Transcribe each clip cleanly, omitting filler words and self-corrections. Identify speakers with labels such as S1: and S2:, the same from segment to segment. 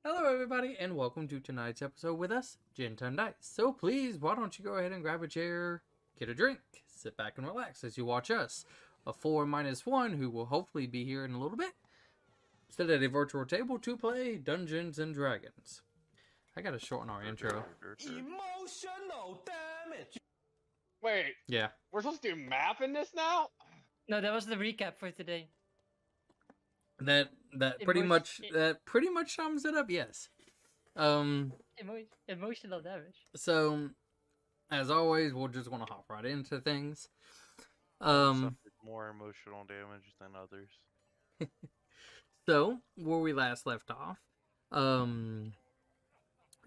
S1: Hello, everybody, and welcome to tonight's episode with us, Ginton Dice. So, please, why don't you go ahead and grab a chair, get a drink, sit back and relax as you watch us, a 4 minus 1 who will hopefully be here in a little bit, sit at a virtual table to play Dungeons and Dragons. I gotta shorten our intro.
S2: Emotional damage.
S3: Wait,
S1: Yeah,
S3: we're supposed to do math in this now?
S4: No, that was the recap for today.
S1: that pretty much sums it up. Yes. Um.
S4: Emotional damage.
S1: So, as always, we'll just want to hop right into things.
S5: Suffered more emotional damage than others.
S1: So, where we last left off,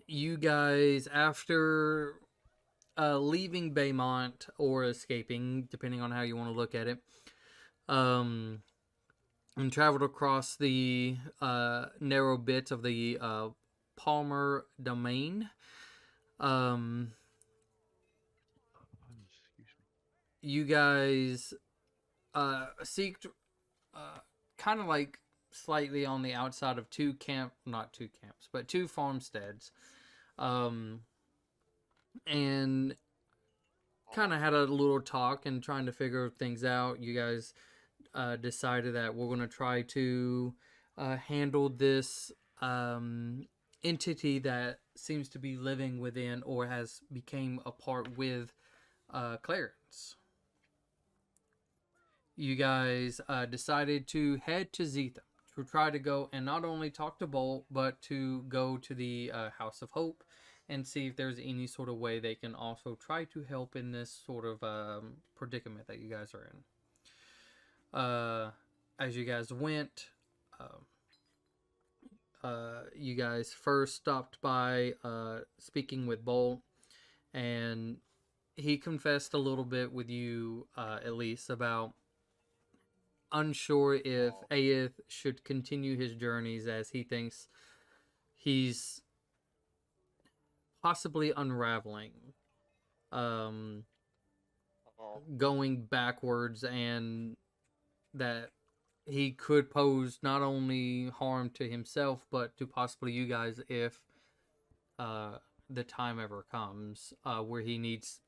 S1: you guys, after leaving Baymont or escaping, depending on how you want to look at it, and traveled across the narrow bit of the Palmer domain.
S5: Excuse me.
S1: You guys seeked kind of like slightly on the outside of two farmsteads, and kind of had a little talk and trying to figure things out. You guys decided that we're going to try to handle this entity that seems to be living within or has became a part with Clarence. You guys decided to head to Zetha to try to go and not only talk to Bolt, but to go to the House of Hope and see if there's any sort of way they can also try to help in this sort of predicament that you guys are in. As you guys went, you guys first stopped by speaking with Bolt, and he confessed a little bit with you, at least, about unsure if Aeth should continue his journeys as he thinks he's possibly unraveling, going backwards, and that he could pose not only harm to himself but to possibly you guys if the time ever comes where he needs,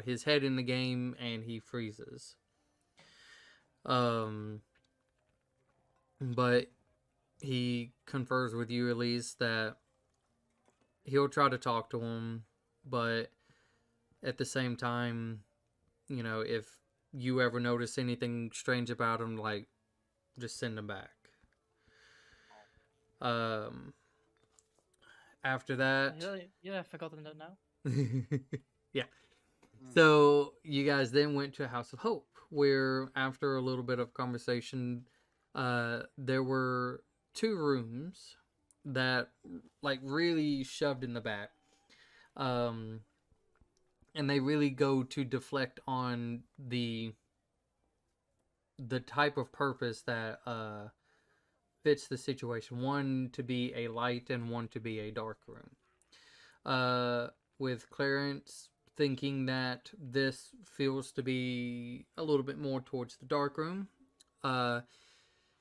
S1: his head in the game and he freezes. But he confers with you, at least, that he'll try to talk to him, but at the same time, if you ever notice anything strange about him, like, just send him back. After that...
S4: I've forgotten that now.
S1: Yeah. So, you guys then went to House of Hope, where, after a little bit of conversation, there were two rooms that, like, really shoved in the back. And they really go to deflect on the type of purpose that fits the situation. One to be a light and one to be a dark room. With Clarence thinking that this feels to be a little bit more towards the dark room,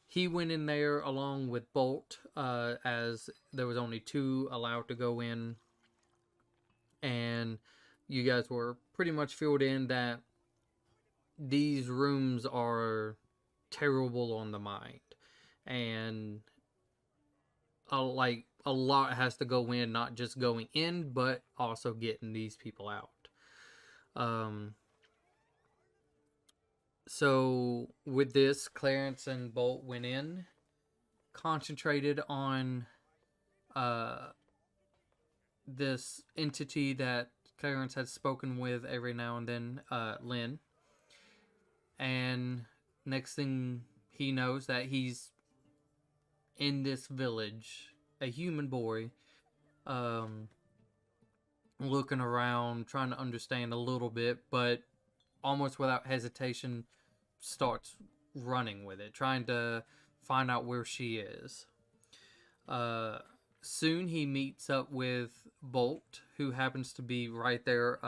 S1: he went in there along with Bolt, as there was only two allowed to go in, and you guys were pretty much filled in that these rooms are terrible on the mind, and a lot has to go in, not just going in, but also getting these people out. So with this, Clarence and Bolt went in, concentrated on this entity that Clarence had spoken with every now and then, Lynn. And next thing he knows, that he's in this village, a human boy, looking around, trying to understand a little bit, but almost without hesitation starts running with it, trying to find out where she is. Soon he meets up with Bolt, who happens to be right there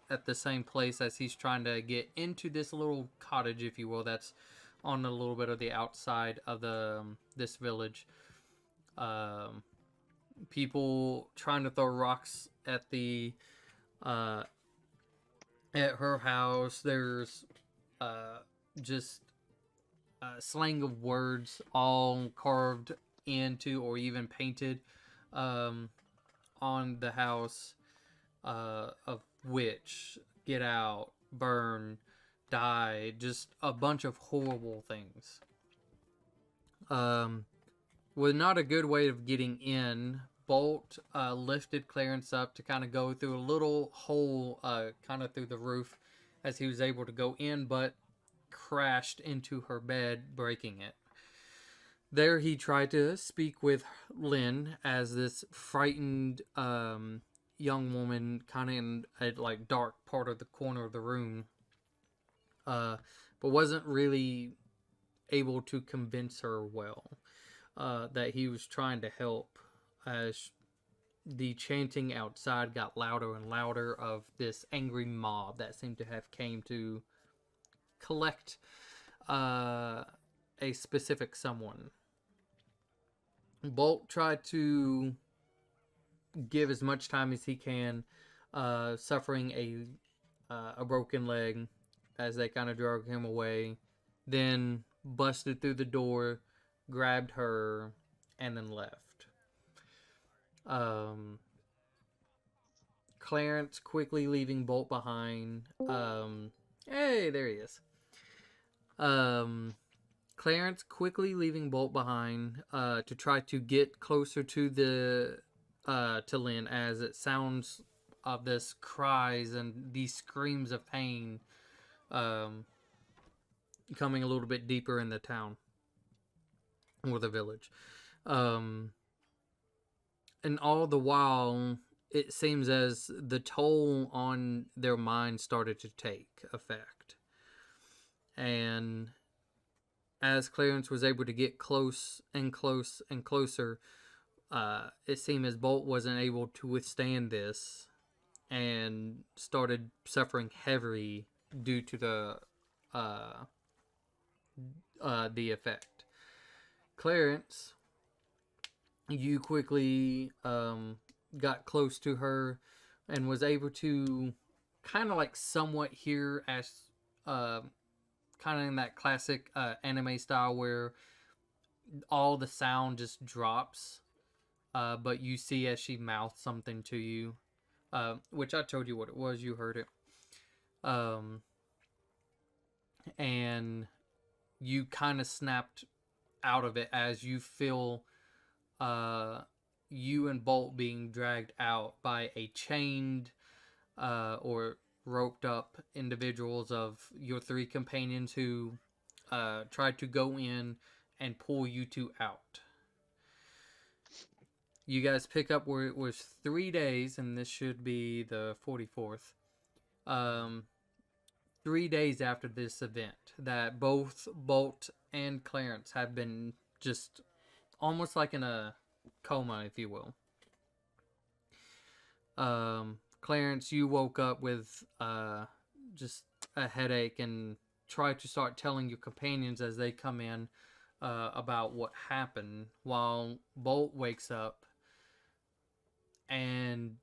S1: at the same place as he's trying to get into this little cottage, if you will, that's on a little bit of the outside of this village. people trying to throw rocks at the at her house. There's just slang of words all carved into or even painted on the house of witch, get out, burn, die, just a bunch of horrible things. Was not a good way of getting in. Bolt lifted Clarence up to kind of go through a little hole kind of through the roof as he was able to go in, but crashed into her bed, breaking it. There he tried to speak with Lynn as this frightened young woman kind of in a like dark part of the corner of the room, but wasn't really able to convince her well that he was trying to help, as the chanting outside got louder and louder of this angry mob that seemed to have came to collect a specific someone. Bolt tried to give as much time as he can, suffering a broken leg as they kind of drug him away, then busted through the door, grabbed her, and then left. Clarence quickly leaving Bolt behind. Hey, there he is. Clarence quickly leaving Bolt behind to try to get closer to the to Lynn, as it sounds of this cries and these screams of pain coming a little bit deeper in the town or the village. And all the while, it seems as the toll on their minds started to take effect. And as Clarence was able to get close and close and closer, it seemed as Bolt wasn't able to withstand this and started suffering heavily due to the effect. Clarence, you quickly got close to her and was able to kind of like somewhat hear as kind of in that classic anime style where all the sound just drops, but you see as she mouths something to you, which I told you what it was. You heard it. And you kind of snapped out of it as you feel you and Bolt being dragged out by a chained or roped up individuals of your three companions who tried to go in and pull you two out. You guys pick up where it was 3 days, and this should be the 44th. 3 days after this event, that both Bolt and Clarence have been just almost like in a coma, if you will. Clarence, you woke up with just a headache and try to start telling your companions as they come in about what happened, while Bolt wakes up and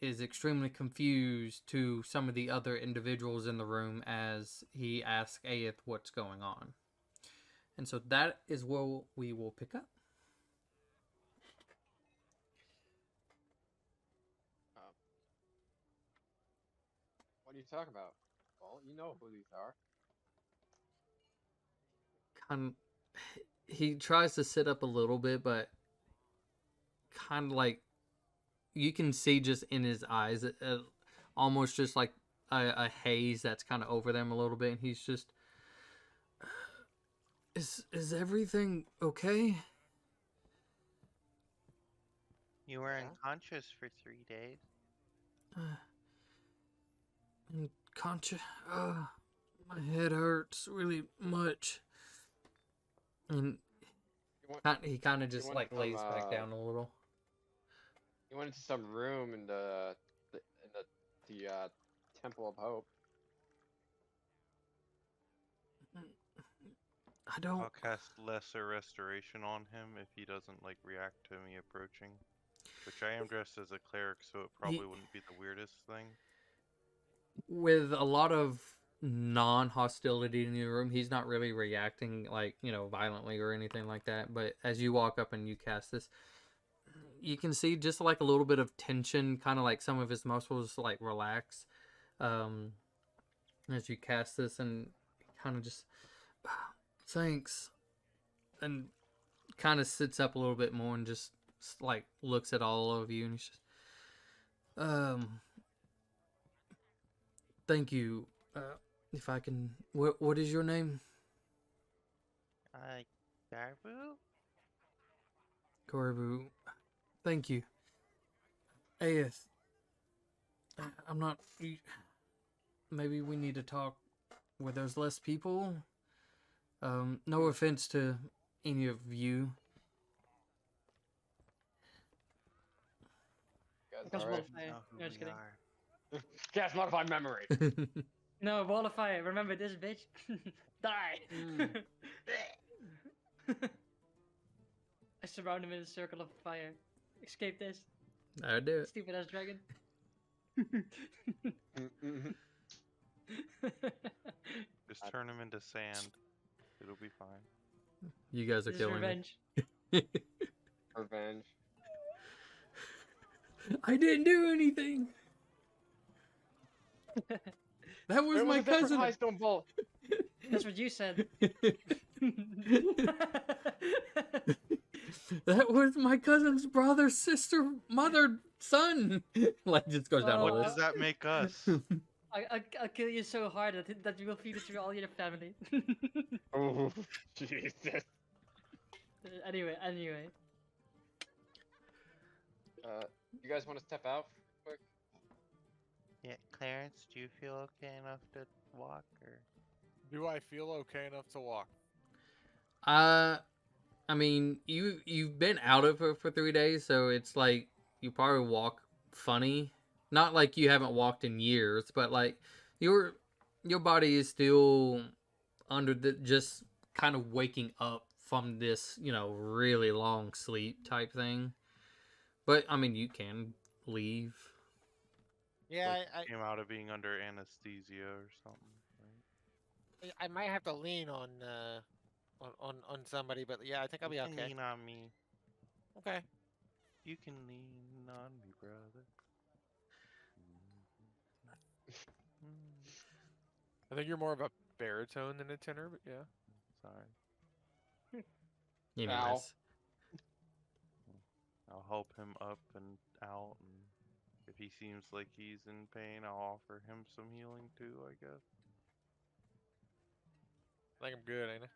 S1: is extremely confused to some of the other individuals in the room as he asks Aeth what's going on. And so that is where we will pick up.
S6: What are you talking about? Well, you know who these are.
S1: He tries to sit up a little bit, but kind of like you can see just in his eyes, almost just like a haze that's kind of over them a little bit, and he's just, is everything okay?
S5: You were
S6: Yeah.
S5: unconscious for 3 days.
S1: Unconscious. My head hurts really much. And he kind of just like lays back down a little.
S6: You went into some room in the Temple of Hope.
S1: I don't.
S5: I'll cast Lesser Restoration on him if he doesn't like react to me approaching. Which I am dressed as a cleric, so it probably wouldn't be the weirdest thing.
S1: With a lot of non-hostility in the room, he's not really reacting like, violently or anything like that. But as you walk up and you cast this, you can see just like a little bit of tension, kind of like some of his muscles like relax as you cast this, and kind of just thanks, and kind of sits up a little bit more and just like looks at all of you, and he's just thank you. If I can, what is your name?
S5: Garbu?
S1: Corbu. Thank you. Aeth. I'm not. Maybe we need to talk where there's less people. No offense to any of you.
S6: You
S4: Because
S6: guys
S4: wall
S6: alright?
S4: of fire. No, just kidding.
S6: Cast modify memory.
S4: No, wall of fire. Remember this, bitch. Die. I surround him in a circle of fire. Escape this.
S1: I'll do it.
S4: Stupid ass dragon.
S5: Just turn him into sand. It'll be fine.
S1: You guys are
S4: This is
S1: killing
S4: revenge.
S1: me.
S6: Revenge.
S1: I didn't do anything. That was
S6: It
S1: my
S6: a different
S1: cousin.
S6: High stone bolt.
S4: That's what you said.
S1: That was my cousin's brother, sister, mother, son. Like just goes down
S4: Oh,
S1: the
S5: What
S1: list.
S5: does that make us?
S4: I'll kill you so hard that you will feed it to all your family.
S6: Oh, Jesus.
S4: Anyway.
S6: You guys want to step out quick?
S5: Yeah, Clarence, do you feel okay enough to walk, or?
S7: Do I feel okay enough to walk?
S1: I mean, you've been out of it for 3 days, so it's like you probably walk funny. Not like you haven't walked in years, but like your body is still under the just kind of waking up from this, really long sleep type thing. But I mean, you can leave.
S7: Yeah,
S5: Like, came out of being under anesthesia or something, right?
S7: I might have to lean on somebody, but yeah, I think I'll be
S5: You can
S7: okay.
S5: lean on me.
S7: Okay.
S5: You can lean on me, brother.
S7: I think you're more of a baritone than a tenor, but yeah.
S5: Sorry.
S1: Anyways,
S5: I'll help him up and out, and if he seems like he's in pain, I'll offer him some healing too, I guess.
S7: I think I'm good, ain't I?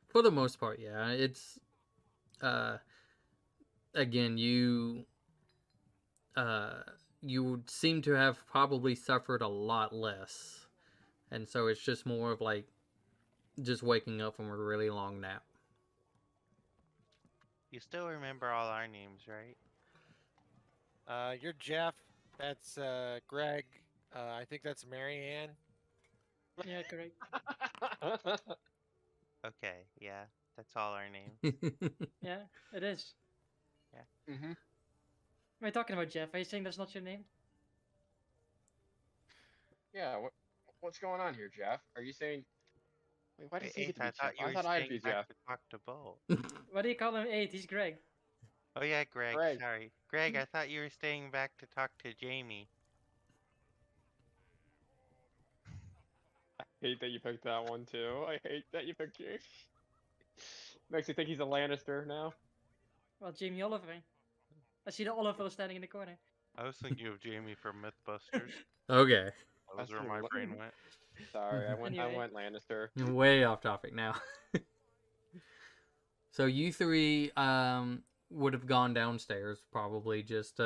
S1: for the most part, yeah. It's again, you seem to have probably suffered a lot less, and so it's just more of like just waking up from a really long nap.
S5: You still remember all our names, right?
S7: You're Jeff. That's Greg. I think that's Marianne.
S4: Yeah, correct.
S5: Okay, yeah, that's all our names.
S4: Yeah, it is.
S6: Mm-hmm.
S4: What are you talking about, Jeff? Are you saying that's not your name?
S6: Yeah. What's going on here, Jeff? Are you saying? Wait, why does he
S5: Eighth,
S6: get to be
S5: I thought
S6: Jeff?
S5: you
S6: I
S5: were
S6: thought I'd
S5: staying
S6: be
S5: back
S6: Jeff.
S5: to talk to Bo.
S4: Why do you call him 8? He's Greg.
S5: Oh yeah, Greg,
S6: Greg.
S5: sorry. Greg, I thought you were staying back to talk to Jamie.
S6: I hate that you picked that one too. I hate that you picked Jamie. Makes me think he's a Lannister now.
S4: Well, Jamie Oliver. I see the Oliver standing in the corner.
S5: I was thinking of Jamie from Mythbusters.
S1: Okay,
S5: That was
S6: That's
S5: where
S6: true.
S5: my brain went.
S6: Sorry, I went
S4: Anyway.
S6: Lannister.
S1: way off topic now. So you three would have gone downstairs probably just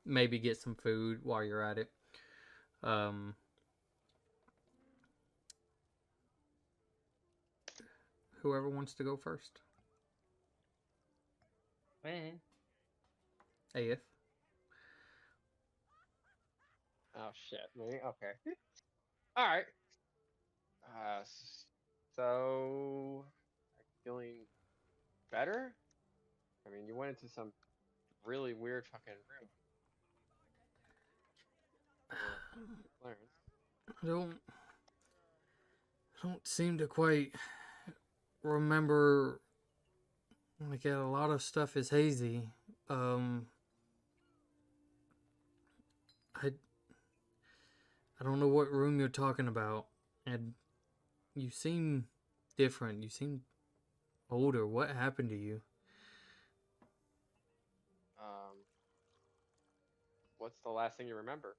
S1: maybe get some food while you're at it. Whoever wants to go first.
S4: Hey.
S1: Aeth.
S6: Oh shit, me? Okay. Alright. So... Are you feeling better? I mean, you went into some really weird fucking room. Clarence.
S1: I don't seem to quite remember. Like, a lot of stuff is hazy. I don't know what room you're talking about, and you seem different. You seem older. What happened to you?
S6: What's the last thing you remember?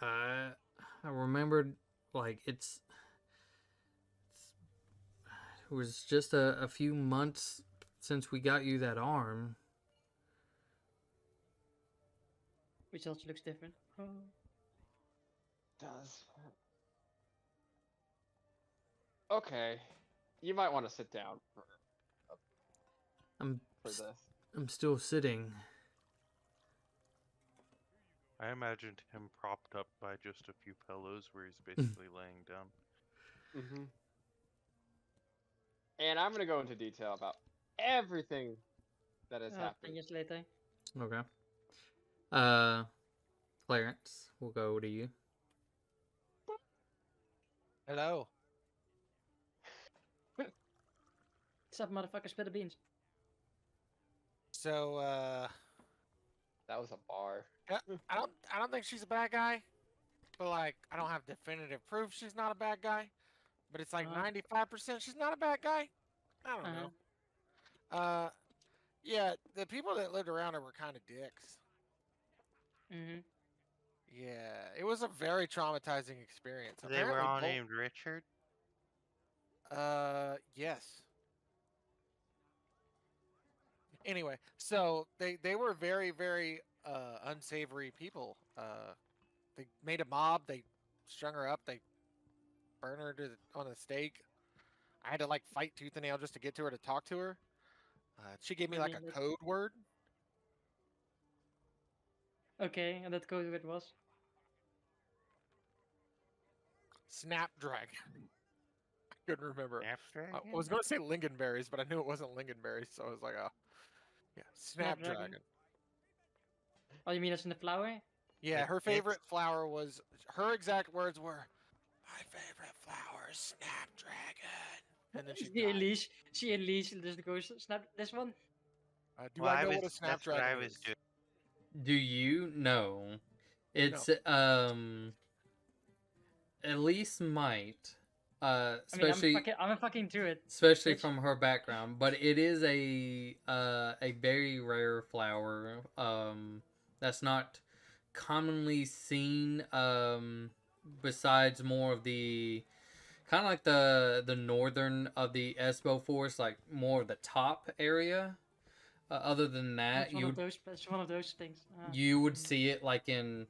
S1: I remembered, like, it was just a few months since we got you that arm.
S4: Which also looks different. Oh.
S6: Does. Okay, you might want to sit down
S1: I'm
S6: for this.
S1: I'm still sitting.
S5: I imagined him propped up by just a few pillows where he's basically laying down.
S6: Mm-hmm. And I'm gonna go into detail about everything that has
S4: 10
S6: happened.
S4: years later.
S1: Okay. Clarence, we'll go to you.
S7: Hello.
S4: What's up, motherfucker? Spit the beans.
S7: So,
S6: That was a bar.
S7: I don't think she's a bad guy, but like, I don't have definitive proof she's not a bad guy. But it's like 95% she's not a bad guy. I don't know. Yeah, the people that lived around her were kind of dicks.
S4: Mm-hmm.
S7: Yeah, it was a very traumatizing experience.
S5: They were
S7: Apparently
S5: all
S7: both-
S5: named Richard.
S7: Yes. Anyway, so they were very, very unsavory people. They made a mob. They strung her up. They burned her on a stake. I had to like fight tooth and nail just to get to her to talk to her. She gave me like a code word.
S4: Okay, and that code word was?
S7: Snapdragon. I couldn't remember.
S5: Snapdragon?
S7: I was going to say lingonberries, but I knew it wasn't lingonberries, so I was like, oh, yeah, Snapdragon.
S4: Oh, you mean as in the flower?
S7: Yeah, her favorite flower was, her exact words were, my favorite flower is Snapdragon. And then she
S4: Elise just goes, snap this one?
S7: Do I know what a Snapdragon
S5: That's what I was
S7: is?
S5: doing.
S1: Do you know? It's at least might. Especially
S4: I'm fucking to it.
S1: Especially from her background, but it is a very rare flower. That's not commonly seen. Besides more of the kind of like the northern of the Esbo forest, like more of the top area. Other than that,
S4: It's one of those things.
S1: You would see it like in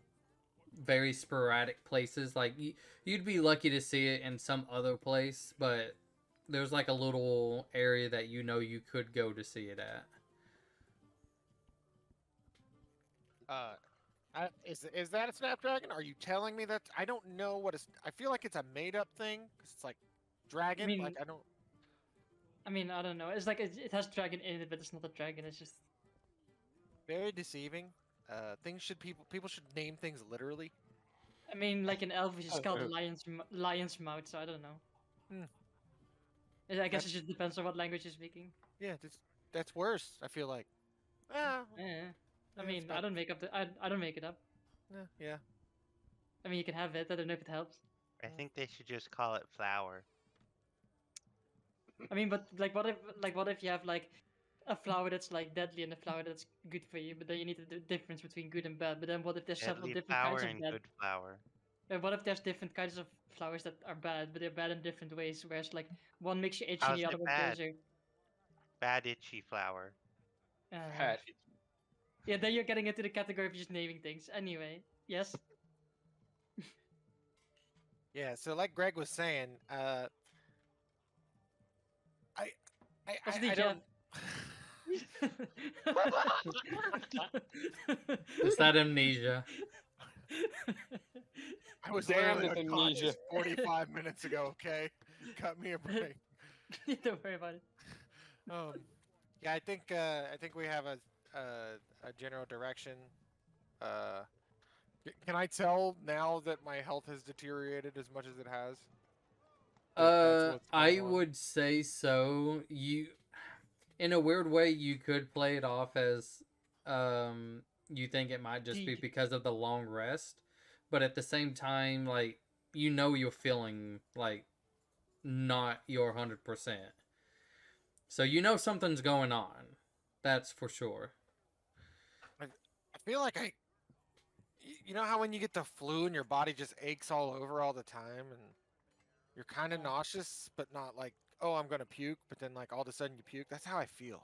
S1: very sporadic places. Like you'd be lucky to see it in some other place, but there's like a little area that you could go to see it at.
S7: Is that a Snapdragon? Are you telling me that? I don't know what I feel like it's a made up thing. 'Cause it's like dragon.
S4: I mean, I don't know. It's like it has dragon in it, but it's not a dragon. It's just
S7: very deceiving. People should name things literally.
S4: I mean, like in Elvish, it's called lion's mouth. So I don't know. I guess it just depends on what language you're speaking.
S7: Yeah, that's worse. I feel like.
S4: I mean, I don't make up I don't make it up.
S7: Yeah.
S4: I mean, you can have it. I don't know if it helps.
S5: I think they should just call it flower.
S4: I mean, but like, what if you have like a flower that's like deadly and a flower that's good for you, but then you need to do the difference between good and bad. But then what if there's several
S5: Deadly
S4: different
S5: flower
S4: kinds of
S5: and
S4: bad?
S5: good flower.
S4: And what if there's different kinds of flowers that are bad, but they're bad in different ways? Whereas like one makes you itchy and
S5: How's
S4: the other
S5: it
S4: one
S5: bad?
S4: kills you.
S5: Bad itchy flower.
S6: Bad.
S4: Yeah, then you're getting into the category of just naming things. Anyway, yes.
S7: Yeah, so like Greg was saying, I don't.
S1: Is that amnesia?
S7: I was
S6: Damn,
S7: literally
S6: it's
S7: unconscious
S6: amnesia.
S7: 45 minutes ago. Okay, cut me a break.
S4: Don't worry about it.
S7: Yeah, I think we have a general direction. Can I tell now that my health has deteriorated as much as it has? That's what's
S1: I
S7: going on?
S1: would say so. In a weird way, you could play it off as, you think it might just be
S4: Siege.
S1: because of the long rest, but at the same time, like, you're feeling like not your 100%. So something's going on. That's for sure.
S7: I feel like you know how when you get the flu and your body just aches all over all the time and you're kind of
S4: Yeah.
S7: nauseous, but not like, oh, I'm gonna puke, but then like all of a sudden you puke. That's how I feel.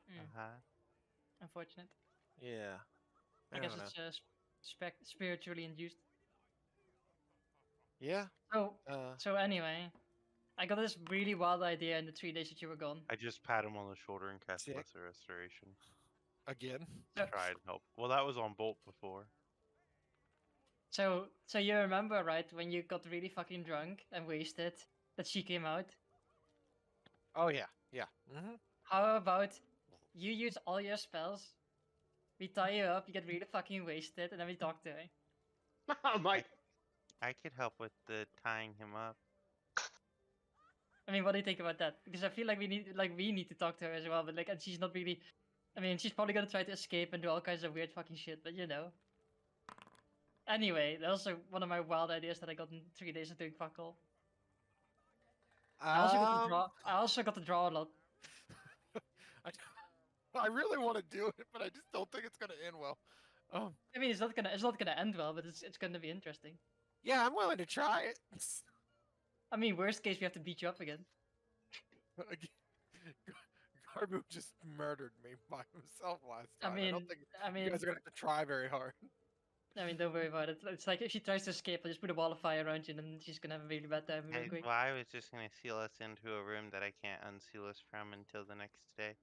S5: Uh-huh.
S4: Unfortunate.
S7: Yeah.
S4: I
S7: I
S4: guess
S7: don't know.
S4: it's spiritually induced.
S7: Yeah.
S4: So
S7: Uh,
S4: so anyway, I got this really wild idea in the 3 days that you were gone.
S5: I just pat him on the shoulder and cast
S7: Sick.
S5: Lesser Restoration.
S7: again.
S4: So
S5: Try and help. Well, that was on Bolt before.
S4: so you remember, right, when you got really fucking drunk and wasted that she came out?
S7: Oh yeah. Yeah. Mm-hmm.
S4: How about you use all your spells? We tie you up, you get really fucking wasted, and then we talk to her.
S6: I'm like,
S5: I could help with the tying him up.
S4: I mean, what do you think about that? Because I feel like we need to talk to her as well, but like, and she's not really. I mean, she's probably gonna try to escape and do all kinds of weird fucking shit, but you know. Anyway, that's also one of my wild ideas that I got in 3 days of doing fuck all. I also got to draw. I also got to draw a lot.
S7: I, I really want to do it, but I just don't think it's gonna end well.
S4: I mean, it's not gonna end well, but it's gonna be interesting.
S7: Yeah, I'm willing to try it.
S4: I mean, worst case, we have to beat you up again.
S7: Garbu just murdered me by himself last
S4: I
S7: time. I
S4: mean,
S7: don't think
S4: I
S7: you
S4: mean,
S7: guys are gonna have to try very hard.
S4: I mean, don't worry about it. It's like if she tries to escape, I just put a wall of fire around you, and then she's gonna have a really bad time real quick.
S5: Well, I was just gonna seal us into a room that I can't unseal us from until the next day.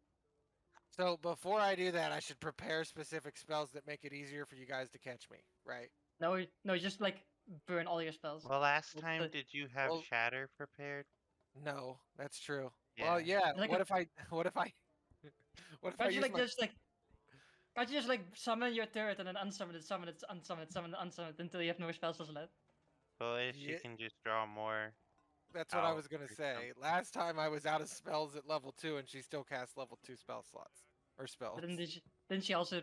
S7: So before I do that, I should prepare specific spells that make it easier for you guys to catch me, right?
S4: No, just like burn all your spells.
S5: Well, last
S4: What's
S5: time,
S4: the-
S5: did you have
S7: Well-
S5: Shatter prepared?
S7: No, that's true.
S5: Yeah.
S7: Well, yeah.
S4: Like
S7: What
S4: a-
S7: if I? What if I? What if I
S4: Can't you
S7: use
S4: like
S7: my?
S4: just like? Can't you just like summon your turret and then unsummon it, summon it, unsummon it, summon it, unsummon it until you have no spells left?
S5: Well, if she
S7: Yeah.
S5: can just draw more.
S7: That's what I
S5: out
S7: was gonna
S5: or
S7: say.
S5: something.
S7: Last time I was out of spells at level 2, and she still cast level 2 spell slots or spells.
S4: But then didn't she also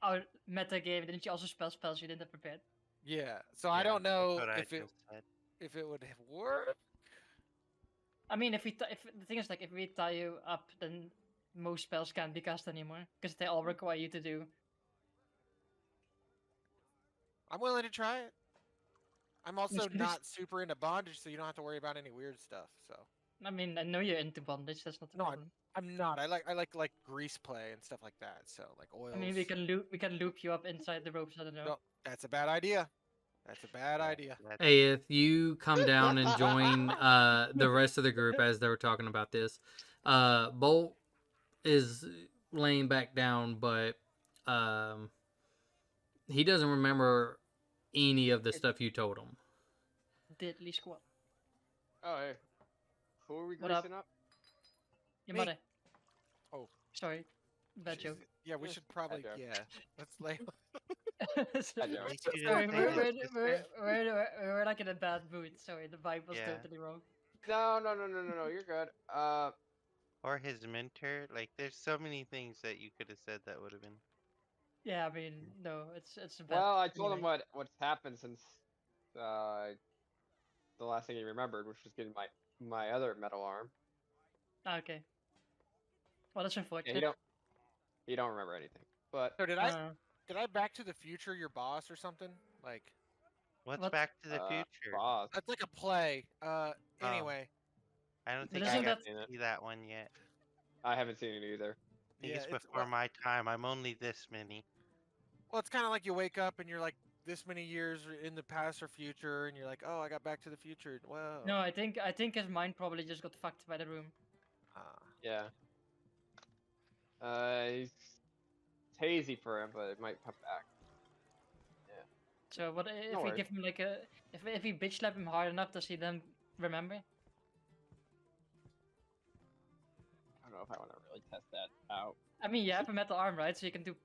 S4: our meta game? Didn't she also spells you didn't have prepared?
S7: Yeah. So I
S5: Yeah,
S7: don't know
S5: That's what
S7: if
S5: I
S7: it
S5: just said.
S7: if it would work.
S4: I mean, if the thing is like if we tie you up, then most spells can't be cast anymore because they all require you to do.
S7: I'm willing to try it. I'm also
S4: can do
S7: not super into bondage, so you don't have to worry about any weird stuff. So
S4: I mean, I know you're into bondage. That's not the
S7: No,
S4: problem.
S7: I'm not. I like grease play and stuff like that. So like oils.
S4: I mean, we can loop you up inside the ropes. I don't know.
S7: No, that's a bad idea. That's a bad
S5: Yeah,
S7: idea.
S5: that's-
S1: Hey, if you come down and join the rest of the group as they were talking about this, Bolt is laying back down, but he doesn't remember any of the stuff you told him.
S4: Deadly squad.
S6: oh, hey. Who are we
S4: What up?
S6: greasing up?
S4: Your
S7: Me.
S4: mother.
S7: Oh.
S4: Sorry. Bad
S7: She's-
S4: joke.
S7: Yeah, we
S6: Yeah,
S7: should probably.
S6: joke.
S7: Yeah, let's lay.
S4: Sorry,
S6: joke.
S5: Did you
S4: Sorry,
S5: just say his sister?
S4: we're like in a bad mood. Sorry, the vibe was
S5: Yeah.
S4: totally wrong.
S6: No, you're good.
S5: Or his mentor? Like, there's so many things that you could have said that would have been.
S4: Yeah, I mean, no, it's a bad.
S6: Well, I told him
S4: anyway.
S6: what's happened since the last thing he remembered, which was getting my other metal arm.
S4: Ah, okay. Well, that's
S6: Yeah,
S4: unfortunate.
S6: he don't remember anything. But
S7: So did
S4: Uh,
S7: I Back to the Future your boss or something? Like
S5: What's
S4: What?
S5: Back to the Future?
S6: boss,
S7: that's like a play. Anyway.
S5: I don't
S4: But
S5: think I
S4: isn't
S5: got
S4: that-
S5: to see that one yet.
S6: I haven't seen it either.
S5: I think
S7: Yeah,
S5: it's
S7: it's-
S5: before
S7: well-
S5: my time. I'm only this many.
S7: Well, it's kind of like you wake up and you're like this many years in the past or future, and you're like, oh, I got Back to the Future. Whoa.
S4: no, I think his mind probably just got fucked by the room.
S7: Ah.
S6: Yeah. It's hazy for him, but it might come back.
S4: So what if we
S6: worries.
S4: give him like a if we bitch slap him hard enough, does he then remember?
S6: I don't know. know if I want to really test that out.
S4: I mean, you have a metal arm, right? So you can do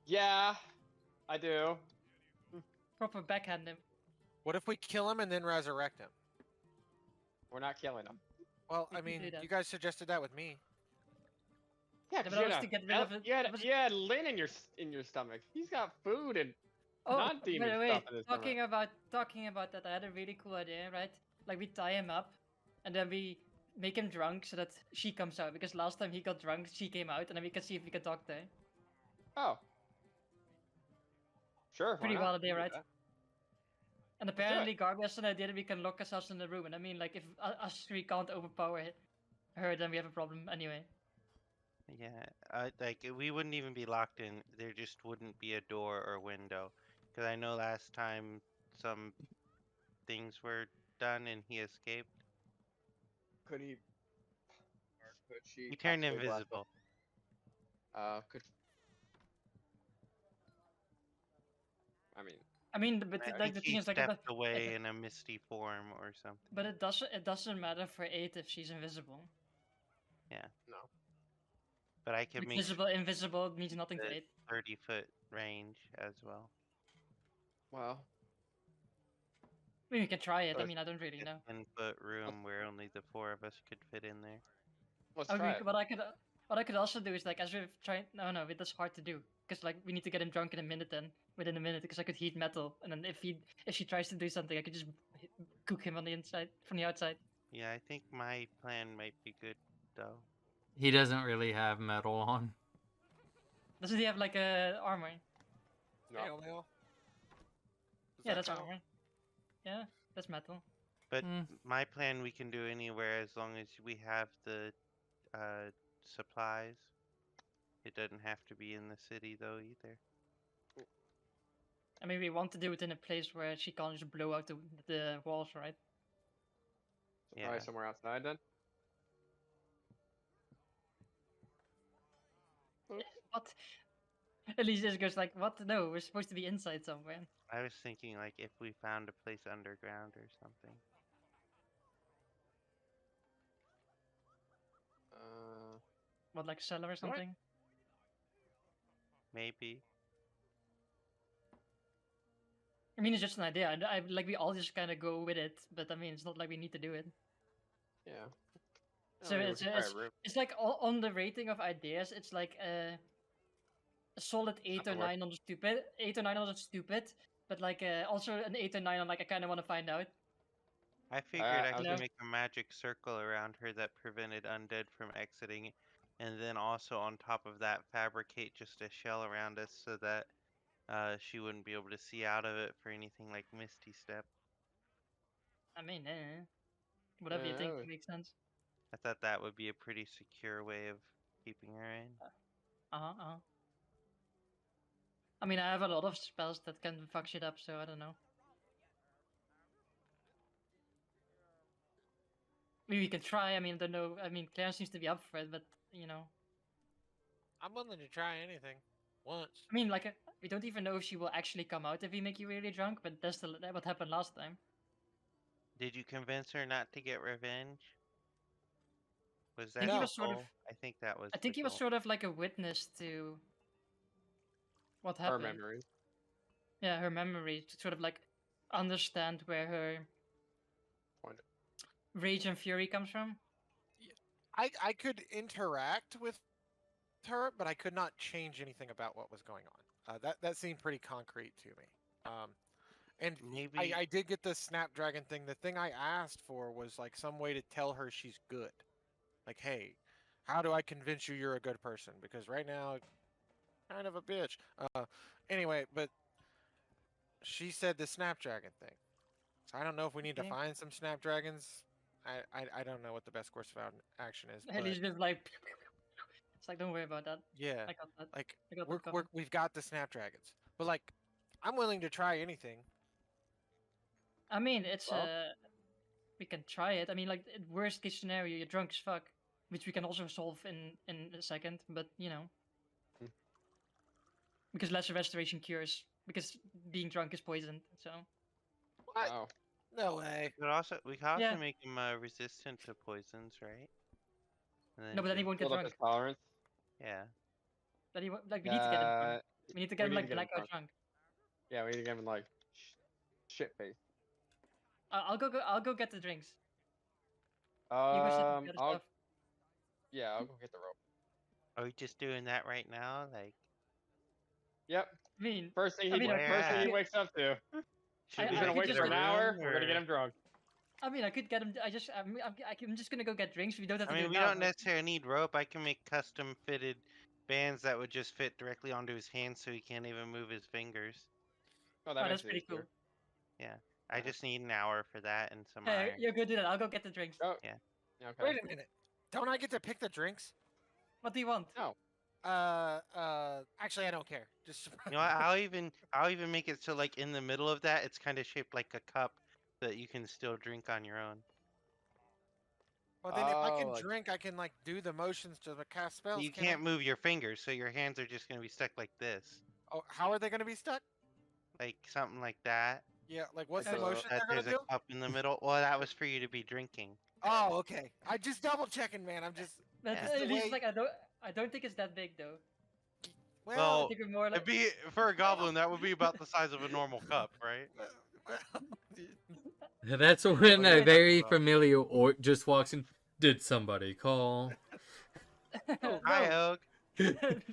S6: Yeah, I do.
S4: proper backhand him.
S7: What if we kill him and then resurrect him?
S6: We're not killing him.
S7: Well,
S4: You
S7: I
S4: can do
S7: mean,
S4: that.
S7: you guys suggested that with me.
S6: Yeah,
S4: Yeah,
S6: 'cause
S4: but that was to get rid of it.
S6: you had,
S4: that was-
S6: you had Lynn in your stomach. He's got food and
S4: Oh, by
S6: non-demon
S4: the way,
S6: stuff in his stomach.
S4: talking about that, I had a really cool idea, right? Like we tie him up, and then we make him drunk so that she comes out. Because last time he got drunk, she came out, and then we can see if we can talk to her.
S6: Oh. Sure. why
S4: Pretty
S6: not?
S4: wild
S6: We
S4: idea,
S6: can do
S4: right?
S6: that.
S4: And apparently, Garby has an idea that we can lock ourselves in the room. And I mean, like, if us three can't overpower her, then we have a problem anyway.
S5: Yeah, like we wouldn't even be locked in. There just wouldn't be a door or window. Because I know last time some things were done and he escaped.
S6: Could he? Or could she?
S5: He turned
S6: possibly blast
S5: invisible.
S6: Could. I mean,
S4: I mean, but
S5: I
S4: like
S5: think
S4: the
S5: he
S4: thing is, like,
S5: stepped away in a misty form or something.
S4: but it doesn't matter for 8 if she's invisible.
S6: no.
S5: But I could make
S4: Invisible means nothing to
S5: the
S4: 8.
S5: 30-foot range as well.
S6: Well,
S4: I mean, we can try it. I
S6: Sure.
S4: mean, I don't really know.
S5: 10-foot room where only the 4 of us could fit in there.
S6: let's
S4: I
S6: try
S4: mean,
S6: it.
S4: what I could also do is like as we've tried. No, that's hard to do because like we need to get him drunk in a minute. Then within a minute, because I could heat metal, and then if she tries to do something, I could just cook him on the inside from the outside.
S5: Yeah, I think my plan might be good though.
S1: He doesn't really have metal on.
S4: Doesn't he have like a armor?
S6: No.
S7: Hail Mail. Does
S4: Yeah,
S7: that
S4: that's
S7: count?
S4: armor. Yeah, that's metal.
S5: But
S1: Mm.
S5: my plan we can do anywhere as long as we have the supplies. It doesn't have to be in the city though either.
S4: I mean, we want to do it in a place where she can't just blow out the walls, right?
S6: So probably
S5: Yeah.
S6: somewhere outside then.
S4: What? Elise just goes like, "What? No, we're supposed to be inside somewhere."
S5: I was thinking like if we found a place underground or something.
S4: What, like a cellar or something?
S5: Maybe.
S4: I mean, it's just an idea. I like we all just kind of go with it, but I mean, it's not like we need to do it.
S6: Yeah.
S4: So
S6: we
S4: it's
S6: should try a room.
S4: it's like on the rating of ideas, it's like a solid 8 or
S6: Nothing worth-
S4: 9 on the stupid, 8 or 9 on the stupid, but like also an 8 or 9 on like I kind of want to find out.
S5: I figured I
S6: I
S5: could
S4: was-
S5: make a magic circle around her that prevented undead from exiting, and then also on top of that fabricate just a shell around us so that she wouldn't be able to see out of it for anything like Misty Step.
S4: I mean, whatever you think
S6: Yeah.
S4: makes sense.
S5: I thought that would be a pretty secure way of keeping her in.
S4: I mean, I have a lot of spells that can fuck shit up, so I don't know. Maybe we can try. I mean, I don't know. I mean, Claire seems to be up for it, but you know,
S7: I'm willing to try anything. Once.
S4: I mean, like we don't even know if she will actually come out if we make you really drunk. But that's what happened last time.
S5: Did you convince her not to get revenge? Was that
S4: think he
S5: the
S4: was sort of-
S5: goal? I think that was.
S4: I think
S5: the
S4: he was
S5: goal.
S4: sort of like a witness to what
S6: Her
S4: happened.
S6: memories.
S4: Yeah, her memory to sort of like understand where her
S6: Point.
S4: rage and fury comes from.
S7: I could interact with her, but I could not change anything about what was going on. That seemed pretty concrete to me. And
S5: Maybe
S7: I did get the Snapdragon thing. The thing I asked for was like some way to tell her she's good. Like, hey, how do I convince you you're a good person? Because right now, kind of a bitch. Anyway, but she said the Snapdragon thing. So I don't know if we need to
S4: Okay.
S7: find some Snapdragons. I don't know what the best course of action is.
S4: And he's
S7: But
S4: just like, it's like, don't worry about that.
S7: yeah,
S4: I got that.
S7: like
S4: I got that
S7: we've
S4: covered.
S7: got the Snapdragons. But like, I'm willing to try anything.
S4: I mean, it's
S6: Well-
S4: we can try it. I mean, like worst case scenario, you're drunk as fuck, which we can also solve in a second. But you know,
S6: Hmm.
S4: because lesser restoration cures, because being drunk is poisoned. So
S7: What?
S6: Oh.
S7: No way.
S5: we could also
S4: Yeah.
S5: make him resistant to poisons, right? And then
S4: No, but then he
S5: just-
S4: won't get
S6: Build up
S4: drunk.
S6: his tolerance.
S5: Yeah.
S4: Then he won't, like we need to get him drunk. We need to get
S6: we
S4: him
S6: need
S4: like
S6: to get him
S4: blackout
S6: drunk.
S4: drunk.
S6: Yeah, we need to get him like shit face.
S4: I'll go get the drinks. You go set up the other stuff.
S6: Yeah, I'll go get the rope.
S5: Are we just doing that right now? Like,
S6: Yep.
S4: I mean,
S6: First thing
S4: I
S6: he
S4: mean,
S5: Where
S6: first thing he
S5: at?
S6: wakes up to.
S5: should
S4: I-
S5: we
S6: He's gonna
S4: could
S6: wait
S4: just
S6: for an
S4: wait-
S6: hour.
S5: room,
S6: We're gonna get
S5: or-
S6: him drunk.
S4: I mean, I could get him. I'm just gonna go get drinks. We don't have to
S5: I
S4: do
S5: mean,
S4: it
S5: we
S4: now,
S5: don't
S4: but-
S5: necessarily need rope. I can make custom fitted bands that would just fit directly onto his hands, so he can't even move his fingers.
S6: Oh, that
S4: Oh,
S6: makes
S4: that's
S6: it
S4: pretty cool.
S6: easier.
S5: I
S6: Yeah.
S5: just need an hour for that and some
S4: Hey,
S5: iron.
S4: you go do that. I'll go get the drinks.
S6: Oh.
S5: Yeah.
S6: Yeah, okay.
S7: Wait a minute. Don't I get to pick the drinks?
S4: What do you want?
S7: Actually, I don't care. Just
S5: You know what? I'll even make it so like in the middle of that, it's kind of shaped like a cup that you can still drink on your own.
S7: well, then if I
S6: Oh,
S7: can
S6: like-
S7: drink, I can like do the motions to the cast spells.
S5: You
S7: can I?
S5: can't move your fingers, so your hands are just gonna be stuck like this,
S7: Oh, how are they going to be stuck?
S5: like something like that.
S7: Yeah, like what's
S6: Like
S7: the
S6: so
S7: motion
S5: That
S7: they're
S5: there's
S7: going to
S5: a
S7: do?
S5: cup in the middle. Well, that was for you to be drinking.
S7: Oh, okay. I just double checking, man. I'm just
S4: But
S5: Yeah.
S7: Just the
S4: at least
S7: way-
S4: like I don't think it's that big though.
S7: well.
S5: Well,
S4: I think we're more like
S5: It'd be for a goblin. That would be about the size of a normal cup, right?
S1: That's when
S5: yeah,
S1: a very
S5: well.
S1: familiar orc just walks in. Did somebody call?
S5: Hi,
S4: no.
S5: Oak.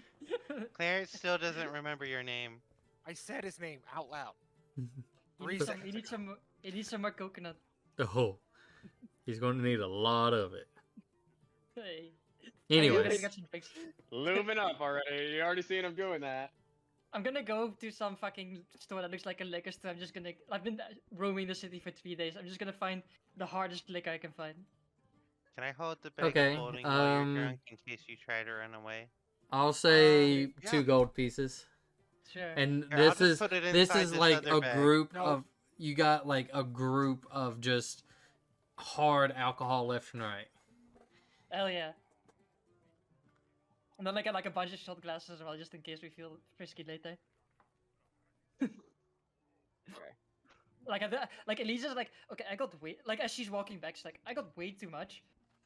S5: Clarence still doesn't remember your name.
S7: I said his name out loud.
S4: You
S7: 3
S4: need some.
S7: seconds
S4: You need
S7: ago.
S4: some. You need some more coconut.
S1: Oh, he's going to need a lot of it.
S4: Hey.
S1: Anyways,
S4: Anyways, get some drinks.
S6: Lubing up already. You already seen him doing that.
S4: I'm gonna go to some fucking store that looks like a liquor store. I've been roaming the city for 3 days. I'm just gonna find the hardest liquor I can find.
S5: Can I hold the bag
S1: Okay,
S5: of holding while you're drunk in case you try to run away?
S1: I'll say
S7: yeah.
S1: 2 gold pieces.
S4: Sure.
S1: And
S5: Here, I'll
S1: this
S5: just
S1: is
S5: put it
S1: this
S5: inside
S1: is
S5: this
S1: like
S5: other
S1: a
S5: bag.
S1: group
S7: No.
S1: of you got like a group of just hard alcohol left and right.
S4: Hell yeah. And then I get like a bunch of shot glasses as well, just in case we feel frisky later.
S6: Okay.
S4: Like Elisa's like, okay, I got way like as she's walking back, she's like, I got way too much,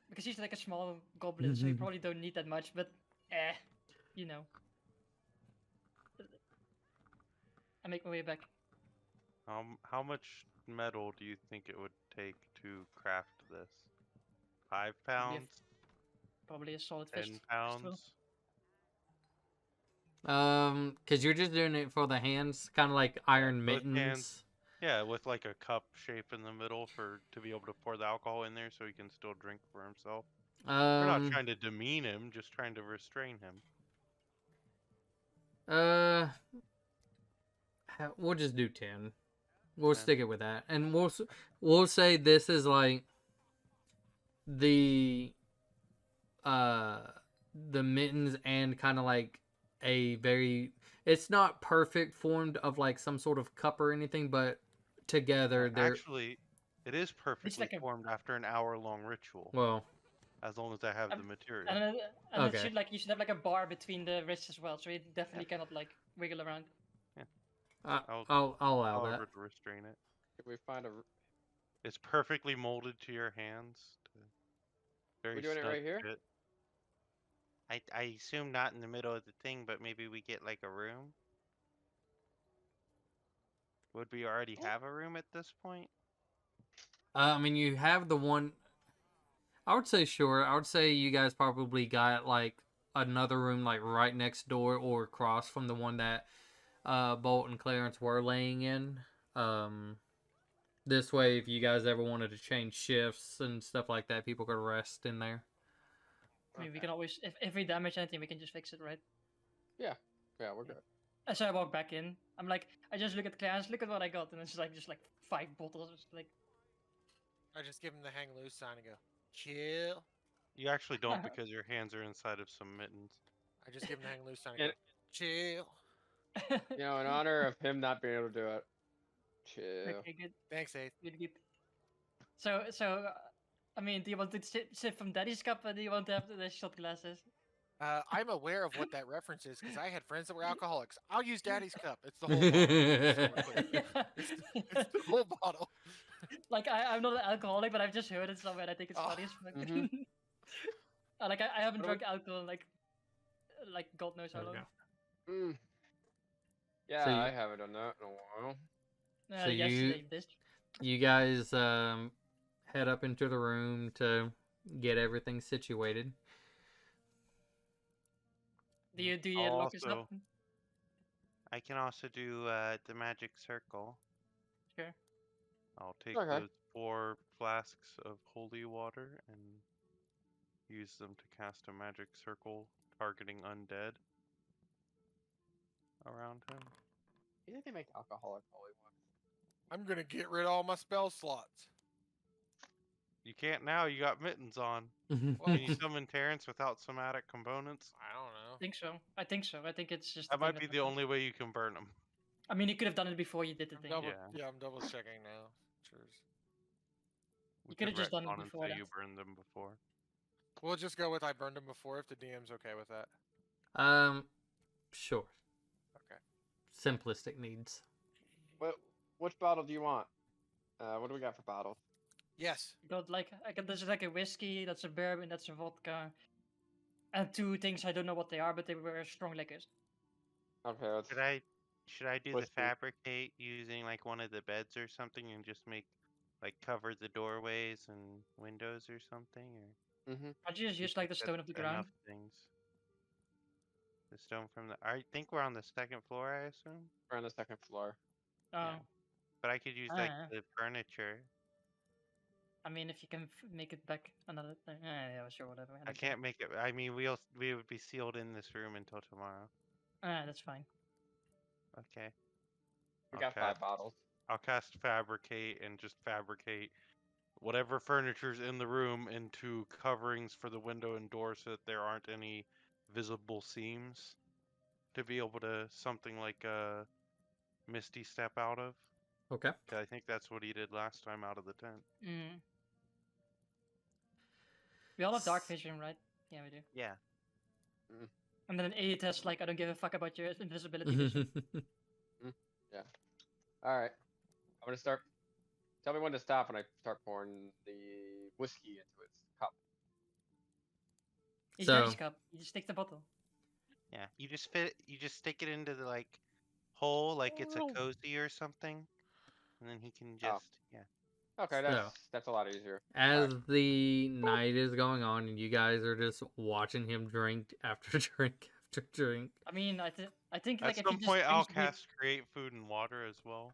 S4: because she's like a small goblin, so you probably don't need that much, but you know. I make my way back.
S5: How much metal do you think it would take to craft this? 5 pounds?
S4: Probably a solid fist.
S5: 10
S4: fist roll.
S5: pounds?
S1: Because you're just doing it for the hands, kind of like iron
S5: both
S1: mittens.
S5: hands. Yeah, with like a cup shape in the middle to be able to pour the alcohol in there so he can still drink for himself. We're not trying to demean him, just trying to restrain him.
S1: We'll just do 10. We'll
S5: Okay.
S1: stick it with that, and we'll say this is like the mittens and kind of like a very. It's not perfect formed of like some sort of cup or anything, but together they're
S5: Actually, it is perfectly
S4: like a-
S5: formed after an hour-long ritual,
S1: well.
S5: as long as I have the
S4: And
S5: material.
S4: And
S1: Okay.
S4: you should have like a bar between the wrists as well, so you definitely cannot like wiggle around.
S1: I'll allow that.
S5: However, to restrain it.
S6: If we find a,
S5: It's perfectly molded to your hands. Very
S6: doing it
S5: snug
S6: right here?
S5: fit. I assume not in the middle of the thing, but maybe we get like a room. Would we already have a room at this point?
S1: I mean, you have the one. I would say sure. I would say you guys probably got like another room like right next door or across from the one that Bolt and Clarence were laying in. This way, if you guys ever wanted to change shifts and stuff like that, people could rest in there.
S4: I mean, we can always, if we damage anything, we can just fix it, right?
S6: yeah, we're good.
S4: And so I walk back in. I'm like, I just look at Clarence, look at what I got, and it's just like 5 bottles. It's like,
S7: I just give him the hang loose sign and go, chill.
S5: You actually don't because your hands are inside of some mittens.
S7: I just give him the hang loose sign and go,
S6: And-
S7: chill.
S6: You know, in honor of him not being able to do it. Chill.
S4: okay, good,
S7: Thanks, Ace.
S4: good. So, I mean, do you want to sip from Daddy's cup, or do you want to have the shot glasses?
S7: I'm aware of what that reference is because I had friends that were alcoholics. I'll use Daddy's cup. It's the whole bottle. It's the whole bottle.
S4: Like I'm not an alcoholic, but I've just heard it somewhere. And I think it's
S7: Oh,
S4: funny as fuck.
S6: mhm.
S4: I haven't
S6: What
S4: drunk alcohol in, like God knows how
S1: There we
S4: long.
S1: go.
S6: Yeah,
S1: So
S6: I
S1: you-
S6: haven't done that in a while.
S1: So
S4: Yesterday, this.
S1: you guys head up into the room to get everything situated.
S4: Do you lock us up?
S5: I can also do the magic circle.
S4: Sure.
S5: I'll take
S6: Okay.
S5: those 4 flasks of holy water and use them to cast a magic circle targeting undead around him.
S6: You think they make alcoholic holy water?
S7: I'm gonna get rid of all my spell slots.
S5: You can't now, you got mittens on.
S7: Well,
S5: Can you summon Terrence without somatic components?
S7: I don't know.
S4: I think so. I think so. I think it's just.
S5: That
S4: a thing
S5: might be the
S4: happens.
S5: only way you can burn them.
S4: I mean, you could have done it before you did the
S7: I'm
S4: thing.
S7: double,
S5: Yeah.
S7: I'm double checking now. Cheers.
S5: We
S4: coulda just done it
S5: retcon
S4: before
S5: until you
S4: that.
S5: burned them before.
S7: We'll just go with I burned them before if the DM's okay with that.
S1: Sure.
S7: Okay.
S1: Simplistic needs.
S6: Which bottle do you want? What do we got for bottles?
S7: Yes.
S4: Got there's like a whiskey, that's a bourbon, that's a vodka, and 2 things I don't know what they are, but they were strong liquors.
S6: Okay, let's.
S5: Should I do
S6: Whiskey.
S5: the fabricate using like one of the beds or something and just make like cover the doorways and windows or something, or
S6: Mm-hmm.
S4: I just use like the stone of the ground.
S5: enough things. The stone from the I think we're on the 2nd floor, I assume.
S6: We're on the 2nd floor.
S4: Oh,
S5: Yeah. But I could use like
S4: Ah.
S5: the furniture.
S4: I mean, if you can make it back another thing. Yeah, sure, whatever.
S5: I can't make it. I mean, we would be sealed in this room until tomorrow.
S4: That's fine.
S5: Okay.
S6: We
S5: I'll
S6: got 5
S5: cast-
S6: bottles.
S5: I'll cast fabricate and just fabricate whatever furniture's in the room into coverings for the window and door so that there aren't any visible seams to be able to something like a misty step out of.
S1: Okay.
S5: 'Cause I think that's what he did last time out of the tent.
S4: Mm. We all have dark vision, right? Yeah, we do.
S5: Yeah.
S4: And then an 8 has like, I don't give a fuck about your invisibility vision.
S6: All right. I'm gonna start. Tell me when to stop when I start pouring the whiskey into its cup.
S4: He's
S1: So-
S4: Jerry's cup. You just take the bottle.
S5: Yeah. You just stick it into the like hole like it's a cozy or something. And then he can just
S6: Okay,
S1: So-
S6: that's a lot easier.
S1: As the night is going on and you guys are just watching him drink after drink after drink.
S4: I mean, I think
S5: At
S4: like if
S5: some
S4: he
S5: point
S4: just
S5: I'll
S4: drinks the-
S5: cast create food and water as well.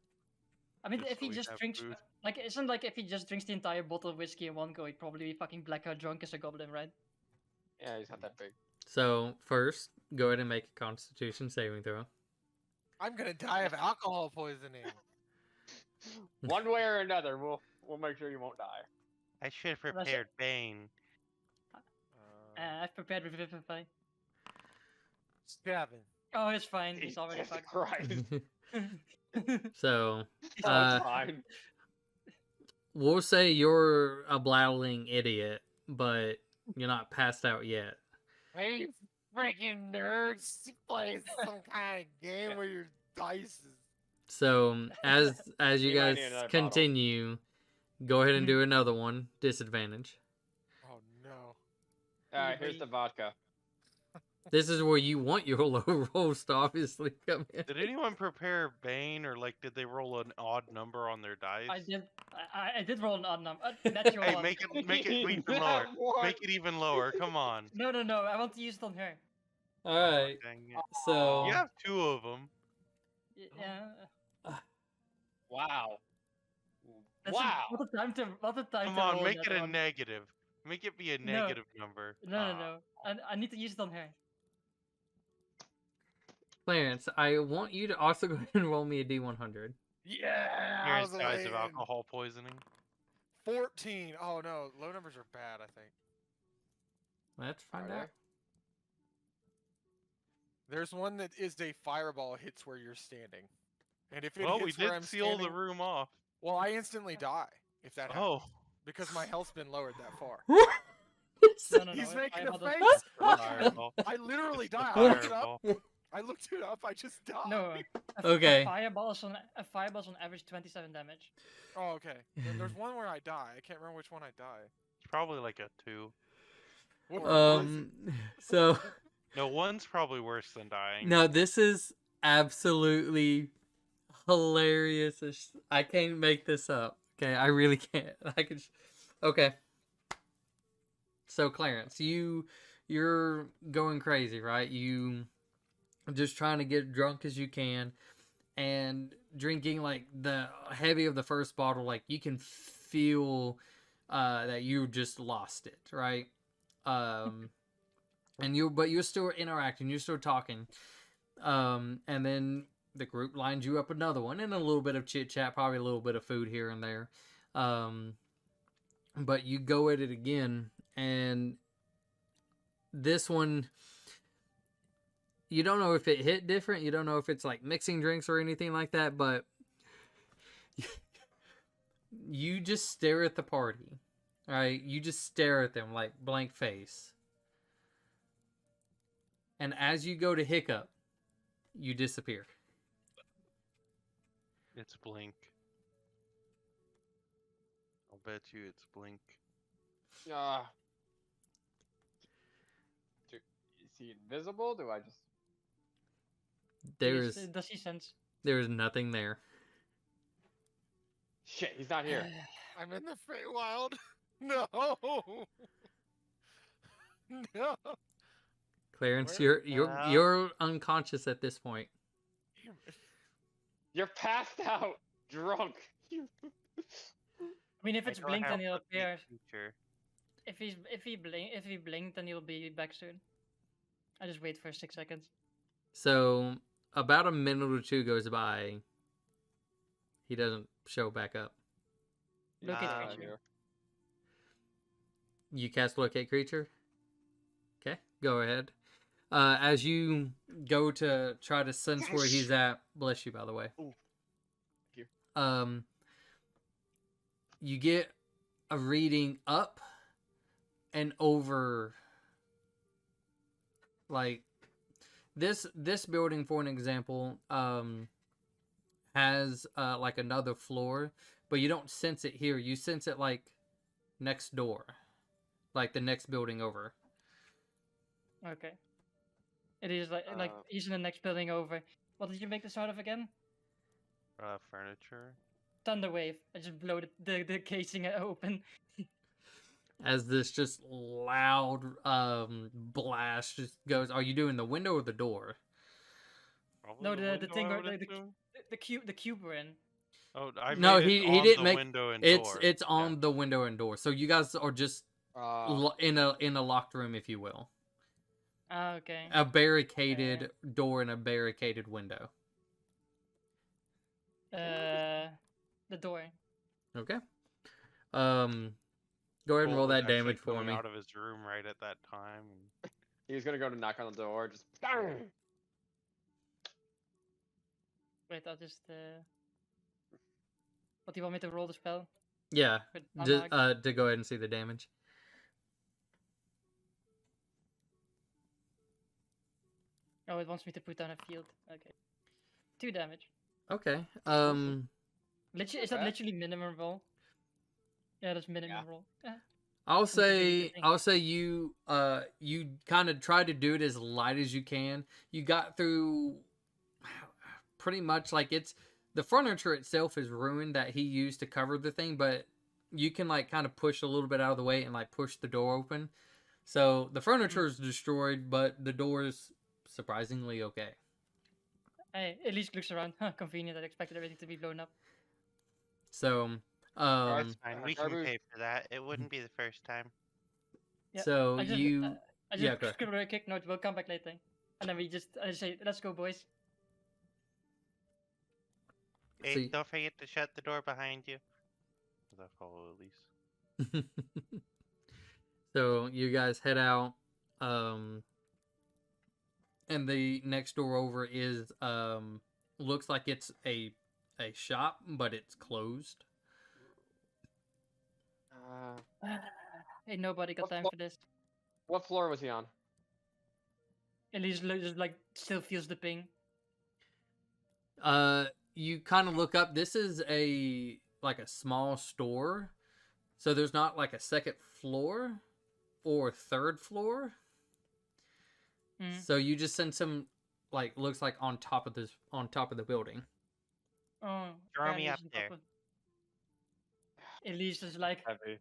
S4: I mean,
S5: just
S4: if
S5: so
S4: he
S5: we
S4: just
S5: have
S4: drinks,
S5: food.
S4: like, isn't like if he just drinks the entire bottle of whiskey in one go, he'd probably be fucking blackout drunk as a goblin, right?
S6: Yeah, he's not that big.
S1: So first, go ahead and make a Constitution saving throw.
S7: I'm gonna die of alcohol poisoning.
S6: One way or another, we'll make sure you won't die.
S5: I should have
S4: Unless it-
S5: prepared Bane.
S4: I've prepared with Vivify.
S7: 7.
S4: Oh, it's fine. He's already
S6: Jesus
S4: fucked.
S6: Christ.
S1: So
S6: It's
S1: Uh,
S6: fine.
S1: we'll say you're a blabbling idiot, but you're not passed out yet.
S7: Hey, freaking nerds! You play some kind of game where your dice is.
S1: So as you
S6: You might
S1: guys
S6: need another bottle.
S1: continue, go ahead and do another one. Disadvantage.
S7: Oh no.
S6: All right, here's the vodka.
S1: This is where you want your low rolls to obviously come in.
S5: Did anyone prepare Bane or like did they roll an odd number on their dice?
S4: I did roll an odd number. Natural
S5: Hey,
S4: one.
S5: make it even lower. Make it even lower. Come on.
S4: No. I want to use it on her.
S1: All right.
S5: Dang it.
S1: So
S5: You have 2 of them.
S4: Yeah.
S6: Wow.
S4: That's
S6: Wow.
S4: What a time to
S5: Come
S4: to
S5: on,
S4: roll
S5: make
S4: that
S5: it a
S4: one.
S5: negative. Make it be a
S4: No.
S5: negative number.
S4: No. I need to use it on her.
S1: Clarence, I want you to also go ahead and roll me a D100.
S7: Yeah. I
S5: Here's
S7: was
S5: dice of
S7: waiting.
S5: alcohol poisoning.
S7: 14. Oh no, low numbers are bad. I think.
S1: Let's find
S6: Are they?
S1: out.
S7: There's one that is a fireball hits where you're standing, and if it
S5: Well, we
S7: hits where I'm
S5: did seal the
S7: standing,
S5: room off.
S7: well, I instantly die if that happens
S5: Oh.
S7: because my health's been lowered that far.
S4: No.
S7: He's
S4: if
S7: making a
S4: fireball doesn't-
S7: face.
S5: Fireball.
S7: I literally
S5: It's a
S7: die. I looked it up.
S5: fireball.
S7: I looked it up. I just died.
S4: No.
S1: Okay.
S4: A fireball's on average 27 damage.
S7: Oh, okay. There's one where I die. I can't remember which one I die.
S5: It's probably like a 2.
S1: So
S5: No, one's probably worse than dying.
S1: no, this is absolutely hilarious. I can't make this up. Okay, I really can't. I can. Okay. So Clarence, you're going crazy, right? You just trying to get drunk as you can, and drinking like the heavy of the first bottle, like you can feel that you just lost it, right? And you're still interacting, you're still talking, and then the group lines you up another one, and a little bit of chit chat, probably a little bit of food here and there, but you go at it again, and this one, you don't know if it hit different. You don't know if it's like mixing drinks or anything like that, but you just stare at the party, right? You just stare at them like blank face. And as you go to hiccup, you disappear.
S5: It's Blink. I'll bet you it's Blink.
S6: Is he invisible? Do I just?
S4: Does he sense?
S1: There is nothing there.
S6: Shit, he's not here.
S7: I'm in the Feywild. No. No.
S1: Clarence,
S7: Where-
S1: you're unconscious at this point.
S6: You're passed out, drunk.
S4: I mean, if
S5: I
S4: it's
S5: don't
S4: blinked,
S5: have
S4: then he'll
S5: a big
S4: appear.
S5: creature.
S4: If he blinked, then he'll be back soon. I just wait for 6 seconds.
S1: So about a minute or two goes by. He doesn't show back up.
S4: Locate
S5: Ah,
S4: creature.
S1: You cast locate creature. Okay, go ahead. As you go to try to sense where he's at, bless you, by the way.
S6: Ooh. Thank you.
S1: You get a reading up and over. Like this building, for an example, has like another floor, but you don't sense it here. You sense it like next door, like the next building over.
S4: Okay. It is like he's in the next building over. What did you make this out of again?
S5: Furniture.
S4: Thunder wave. I just blow the casing open.
S1: As this just loud blast just goes. Are you doing the window or the door?
S5: Probably
S4: No, the
S5: window,
S4: thing
S5: I
S4: where
S5: would assume.
S4: the cube we're in.
S5: Oh, I
S1: No,
S5: made it
S1: he
S5: on
S1: didn't
S5: the
S1: make
S5: window and
S1: it's
S5: door.
S1: it's on the window and door. So you guys are just in a locked room, if you will.
S4: Ah, okay.
S1: A barricaded door and a barricaded window.
S4: The door.
S1: Okay. Go ahead and roll
S5: Bolt was
S1: that
S5: actually
S1: damage for
S5: coming
S1: me.
S5: out of his room right at that time.
S6: He was gonna go to knock on the door, just.
S4: Wait, I'll just What do you want me to roll the spell?
S1: Yeah,
S4: With
S1: just,
S4: Unlock?
S1: to go ahead and see the damage.
S4: Oh, it wants me to put down a field. Okay. 2 damage.
S1: Okay.
S4: Literally, is that
S6: bad.
S4: literally minimum roll? Yeah, that's minimum roll. Yeah.
S1: I'll
S4: That's a pretty
S1: say
S4: good thing.
S1: you you kind of try to do it as light as you can. You got through pretty much like it's the furniture itself is ruined that he used to cover the thing, but you can like kind of push a little bit out of the way and like push the door open. So the furniture is destroyed, but the door is surprisingly okay.
S4: Hey, at least looks around. Huh, convenient. I expected everything to be blown up.
S1: So
S5: It's fine. We can
S6: Garbu-
S5: pay for that. It wouldn't be the first time.
S4: Yeah,
S1: so
S4: I just,
S1: you
S4: I
S1: yeah,
S4: just
S1: go
S4: scribbled a quick note. We'll come back later, and then I say, "Let's go, boys."
S5: Hey,
S1: So-
S5: don't forget to shut the door behind you. I'll follow Elise.
S1: So you guys head out, and the next door over is looks like it's a shop, but it's closed.
S4: Ain't nobody got
S6: What
S4: time
S6: flo-
S4: for this.
S6: What floor was he on?
S4: At least just like still feels the ping.
S1: You kind of look up. This is a small store, so there's not like a second floor. or third floor.
S4: Mm.
S1: So you just sense him, like, looks like on top of the building.
S4: Oh,
S5: Throw
S4: yeah,
S5: me
S4: he's
S5: up
S4: on top
S5: there.
S4: of- Elise is like,
S6: Heavy.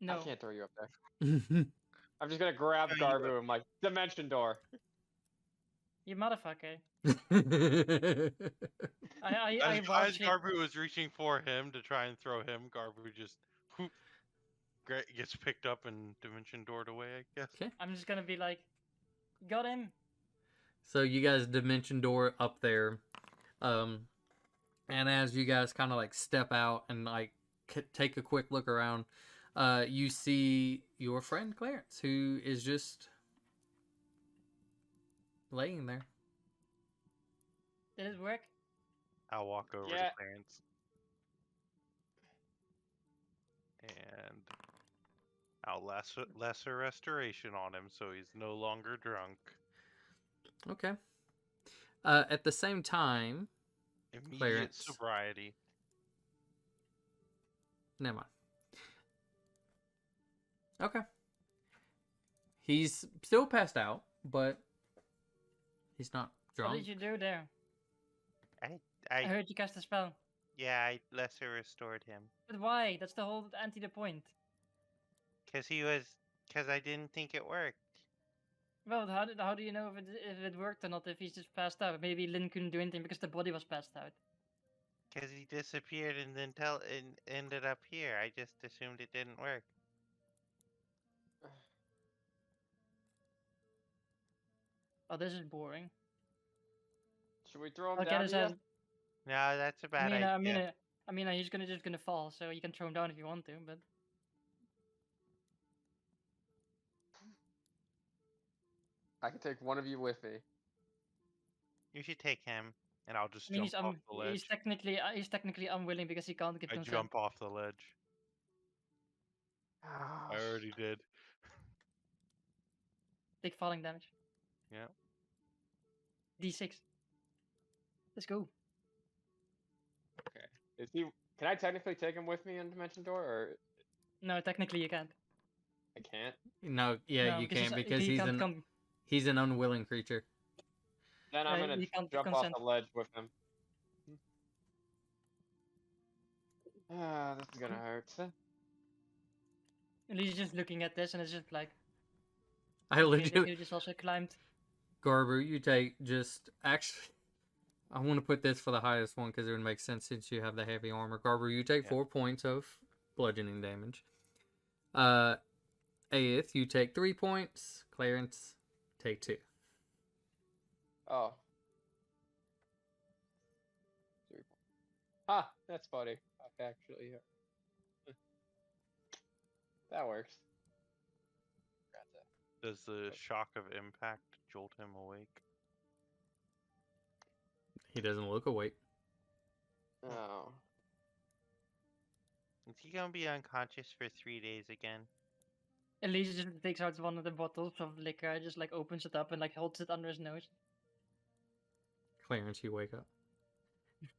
S6: I
S4: no.
S6: can't throw you up there. I'm just gonna grab
S5: Throw you up.
S6: Garbu and like dimension door.
S4: You motherfucker. I
S5: As
S4: watch it.
S5: Garbu was reaching for him to try and throw him, Garbu just whoop, gets picked up and dimension doored away, I guess.
S1: Okay.
S4: I'm just gonna be like, got him.
S1: So you guys dimension door up there, and as you guys kind of like step out and like take a quick look around, you see your friend Clarence, who is just laying there.
S4: Did it work?
S5: I'll walk over
S6: Yeah.
S5: to Clarence. And I'll lesser restoration on him so he's no longer drunk.
S1: Okay. At the same time,
S5: Immediate
S1: Clarence.
S5: sobriety.
S1: never mind. Okay. He's still passed out, but he's not
S4: What
S1: drunk.
S4: did you do there? I
S5: I
S4: heard you cast a spell.
S5: yeah, I lesser restored him.
S4: But why? That's the whole the point.
S5: Cause I didn't think it worked.
S4: Well, how do you know if it worked or not if he's just passed out? Maybe Lynn couldn't do anything because the body was passed out.
S5: Cause he disappeared and then ended up here. I just assumed it didn't work.
S4: Oh, this is boring.
S6: Should we throw him
S4: I'll get
S6: down?
S4: his
S6: to you?
S4: head.
S5: No, that's a bad idea.
S4: I mean, he's just gonna fall, so you can throw him down if you want to, but
S6: I can take one of you with me.
S5: You should take him, and I'll just
S4: I mean,
S5: jump off the ledge.
S4: he's technically unwilling because he can't give
S5: I
S4: consent.
S5: jump off the ledge. I already did.
S4: Take falling damage.
S5: Yeah.
S4: D6. Let's go.
S6: Okay. Is he? Can I technically take him with me in Dimension Door, or
S4: No, technically you can't.
S6: I can't?
S1: No, yeah,
S4: No,
S1: you
S4: because
S1: can't
S4: he
S1: because
S4: can't come.
S1: he's an unwilling creature.
S6: Then I'm gonna
S4: you can't give
S6: jump off
S4: consent.
S6: the ledge with him. Ah, this is gonna hurt.
S4: And he's just looking at this and it's just like,
S1: I
S4: okay, this
S1: legit
S4: dude just also climbed.
S1: Garber, you take just actually. I want to put this for the highest one because it would make sense since you have the heavy armor. Garber, you take 4 points of bludgeoning damage. Aeth, you take 3 points. Clarence, take 2.
S6: Oh. 3 points. Ah, that's funny. Actually, that works.
S5: Does the shock of impact jolt him awake?
S1: He doesn't look awake.
S6: Oh.
S5: Is he gonna be unconscious for 3 days again?
S4: Elise just takes out one of the bottles of liquor, just like opens it up and like holds it under his nose.
S1: Clarence, you wake up.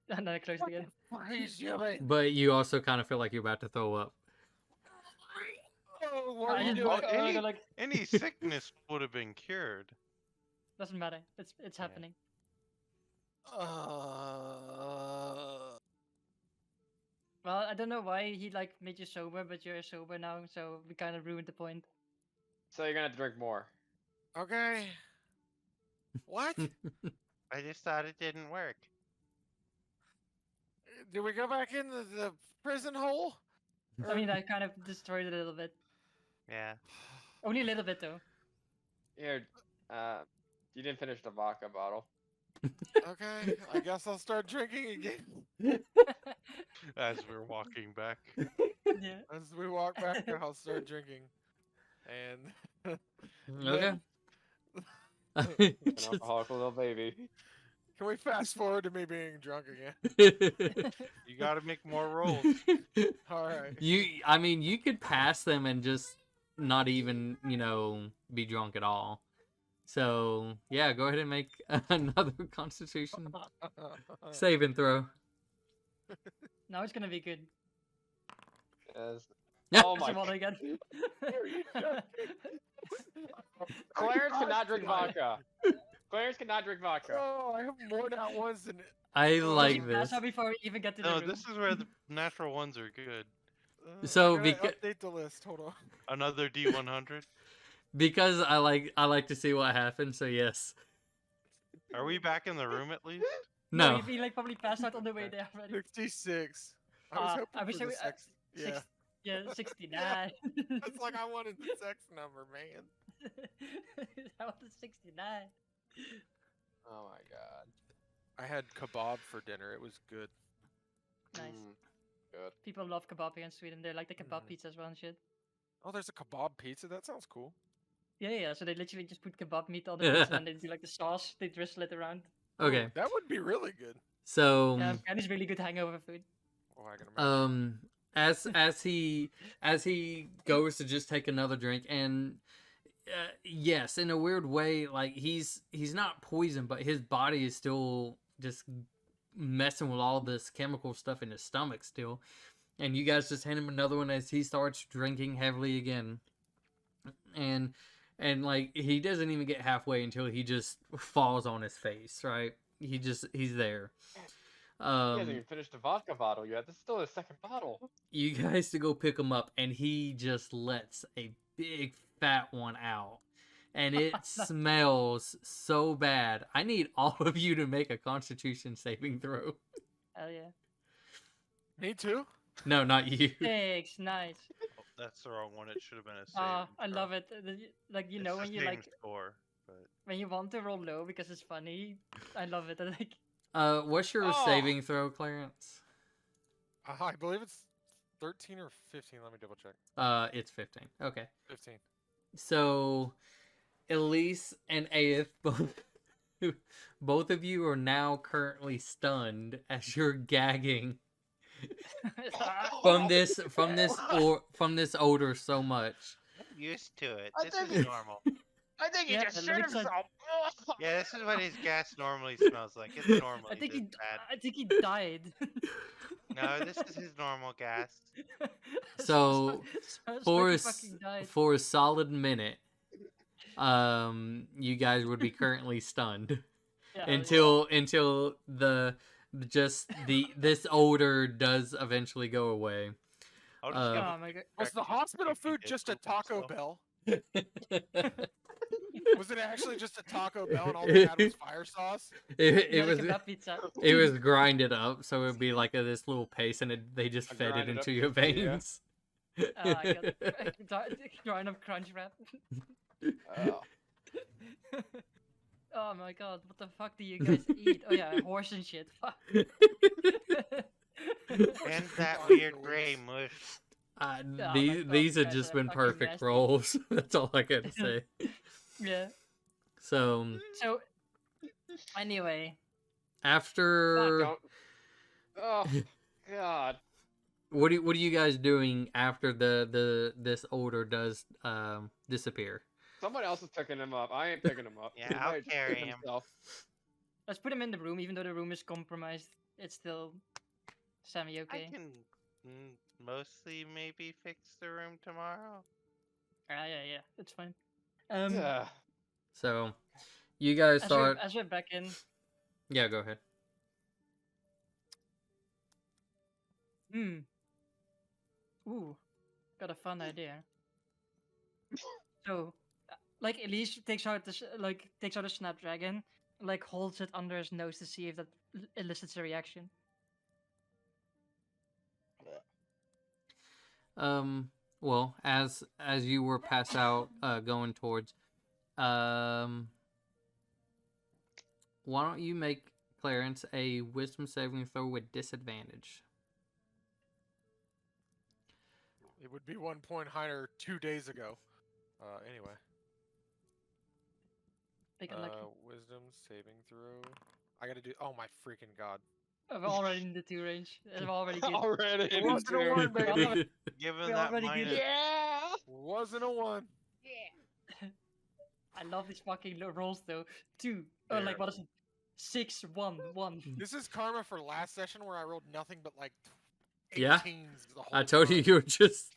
S4: And then I close it again.
S7: Please, Jimmy.
S1: But you also kind of feel like you're about to throw up.
S7: Oh, what are
S4: I
S7: you
S4: just
S7: doing?
S4: walk over, go like,
S5: Any sickness would have been cured.
S4: doesn't matter. It's
S5: Yeah.
S4: happening. Well, I don't know why he like made you sober, but you're sober now, so we kind of ruined the point.
S6: So you're gonna have to drink more.
S7: Okay. What?
S5: I just thought it didn't work.
S7: Do we go back in the prison hole?
S4: I mean, I kind of destroyed it a little bit.
S5: Yeah.
S4: Only a little bit though.
S6: Here, you didn't finish the vodka bottle.
S7: Okay, I guess I'll start drinking again.
S5: As we're walking back.
S4: Yeah.
S7: As we walk back, I'll start drinking. And
S1: Okay.
S6: An alcoholic little baby.
S7: can we fast forward to me being drunk again?
S5: You gotta make more rolls.
S7: All right.
S1: I mean, you could pass them and just not even, be drunk at all. So, yeah, go ahead and make another Constitution save and throw.
S4: Now it's gonna be good.
S6: Yes. Oh
S4: That's
S6: my
S4: the one
S6: god.
S4: again.
S6: Clarence cannot drink vodka. Clarence cannot drink vodka.
S7: Oh, I have more nat ones than.
S1: I
S7: Oh,
S1: like
S4: Did you pass
S1: this.
S4: out before we even get to the
S5: No,
S4: room?
S5: this is where the natural ones are good.
S1: So
S7: I gotta update the list. Hold on.
S5: Another D100.
S1: because I like to see what happens. So yes.
S5: Are we back in the room at least?
S1: No.
S4: we like probably passed out on the way there already.
S7: 66. I was hoping
S4: I wish
S7: for
S4: I
S7: the
S4: w-
S7: sex. Yeah.
S4: Yeah, 69.
S7: That's like I wanted the sex number, man.
S4: I wanted 69.
S6: Oh my god.
S7: I had kebab for dinner. It was good.
S4: Nice.
S6: Good.
S4: People love kebab here in Sweden. They like the kebab
S7: Mm.
S4: pizza as well and shit.
S7: Oh, there's a kebab pizza. That sounds cool.
S4: Yeah. So they literally just put kebab meat on the pizza and they do like the sauce. They drizzle it around.
S1: Okay.
S7: Oh, that would be really good.
S1: So
S4: And it's really good hangover food.
S7: Oh, I can imagine.
S1: as he goes to just take another drink, and yes, in a weird way, like he's not poisoned, but his body is still just messing with all this chemical stuff in his stomach still. And you guys just hand him another one as he starts drinking heavily again. And like he doesn't even get halfway until he just falls on his face, right? He's there.
S6: He hasn't even finished the vodka bottle yet. This is still his second bottle.
S1: You guys to go pick him up, and he just lets a big fat one out. And it smells so bad. I need all of you to make a Constitution saving throw.
S4: Hell yeah.
S7: Me too.
S1: No, not you.
S4: 6, nice.
S5: That's the wrong one. It should have been a save.
S4: I love it. Like you
S5: It's
S4: know
S5: the
S4: when you
S5: same
S4: like
S5: score, but
S4: when you want to roll low because it's funny. I love it. Like
S1: What's your
S6: Oh.
S1: saving throw, Clarence?
S7: I believe it's 13 or 15. Let me double check.
S1: It's 15. Okay.
S7: 15.
S1: So, Elise and Aeth, both of you are now currently stunned as you're gagging from this odor so much.
S5: I'm used to it.
S6: I
S5: This
S6: think
S5: is
S6: it-
S5: normal.
S6: I think he
S4: Yeah,
S6: just
S4: it
S6: shit
S4: looks like-
S6: himself.
S5: Yeah, this is what his gas normally smells like. It's normally
S4: I think
S5: this
S4: he
S5: bad.
S4: I think he died.
S5: No, this is his normal gas.
S1: So,
S4: Smells
S1: For
S4: like
S1: a,
S4: he fucking died.
S1: for a solid minute, you guys would be currently stunned
S4: Yeah, hell yeah.
S1: until this odor does eventually go away.
S5: I'll just go
S4: Oh my god.
S7: Was the
S5: Correct.
S7: hospital
S5: If he
S7: food
S5: did
S7: just a
S5: poop
S7: Taco
S5: himself.
S7: Bell? Was it actually just a Taco Bell and all they had was fire sauce?
S1: It
S4: Yeah, the
S1: was
S4: kebab pizza.
S1: it was grinded up, so it would be like this little paste, and they just
S6: A
S1: fed it
S6: grinded up
S1: into your
S6: pizza, yeah.
S1: veins.
S4: I got grind of crunch wrap.
S6: Oh.
S4: Oh my god, what the fuck do you guys eat? Oh yeah, horse and shit. Fuck.
S5: And that
S7: Oh,
S5: weird
S7: Louise.
S5: gray mush.
S4: my
S1: These
S4: God,
S1: these
S4: you
S1: have
S4: guys
S1: just
S4: are
S1: been
S4: fucking
S1: perfect
S4: nasty.
S1: rolls. That's all I got to say.
S4: Yeah.
S1: So
S4: So anyway,
S1: after
S6: Don't. Oh god.
S1: what are you guys doing after this odor does disappear?
S6: Someone else is picking him up. I ain't picking him up.
S5: Yeah,
S6: He
S5: I'll
S6: might just
S5: carry
S6: shit
S5: him.
S6: himself.
S4: let's put him in the room. Even though the room is compromised, it's still semi okay.
S5: I can mostly maybe fix the room tomorrow.
S4: Yeah, it's fine.
S6: Yeah.
S1: So you guys start.
S4: As we're back in,
S1: Yeah, go ahead.
S4: ooh, got a fun idea. So, like Elise takes out a snapdragon, like holds it under his nose to see if that elicits a reaction.
S1: Well, as you were pass out, going towards, why don't you make Clarence a wisdom saving throw with disadvantage?
S7: It would be 1 point higher 2 days ago. Anyway.
S4: Make it lucky.
S7: Wisdom saving throw. I gotta do. Oh my freaking god!
S4: We're already in the 2 range. We're already good.
S6: Already. in
S7: Wasn't a
S6: the
S7: one,
S6: two.
S7: baby.
S5: Given
S4: We
S5: that
S4: already did
S5: minus,
S6: Yeah.
S7: Wasn't a 1.
S4: I love these fucking rolls though. 2.
S7: Yeah.
S4: Like what is it? 6, 1, 1.
S7: This is karma for last session where I rolled nothing but like 18s
S1: Yeah.
S7: the whole
S1: I told you
S7: time.
S1: you were just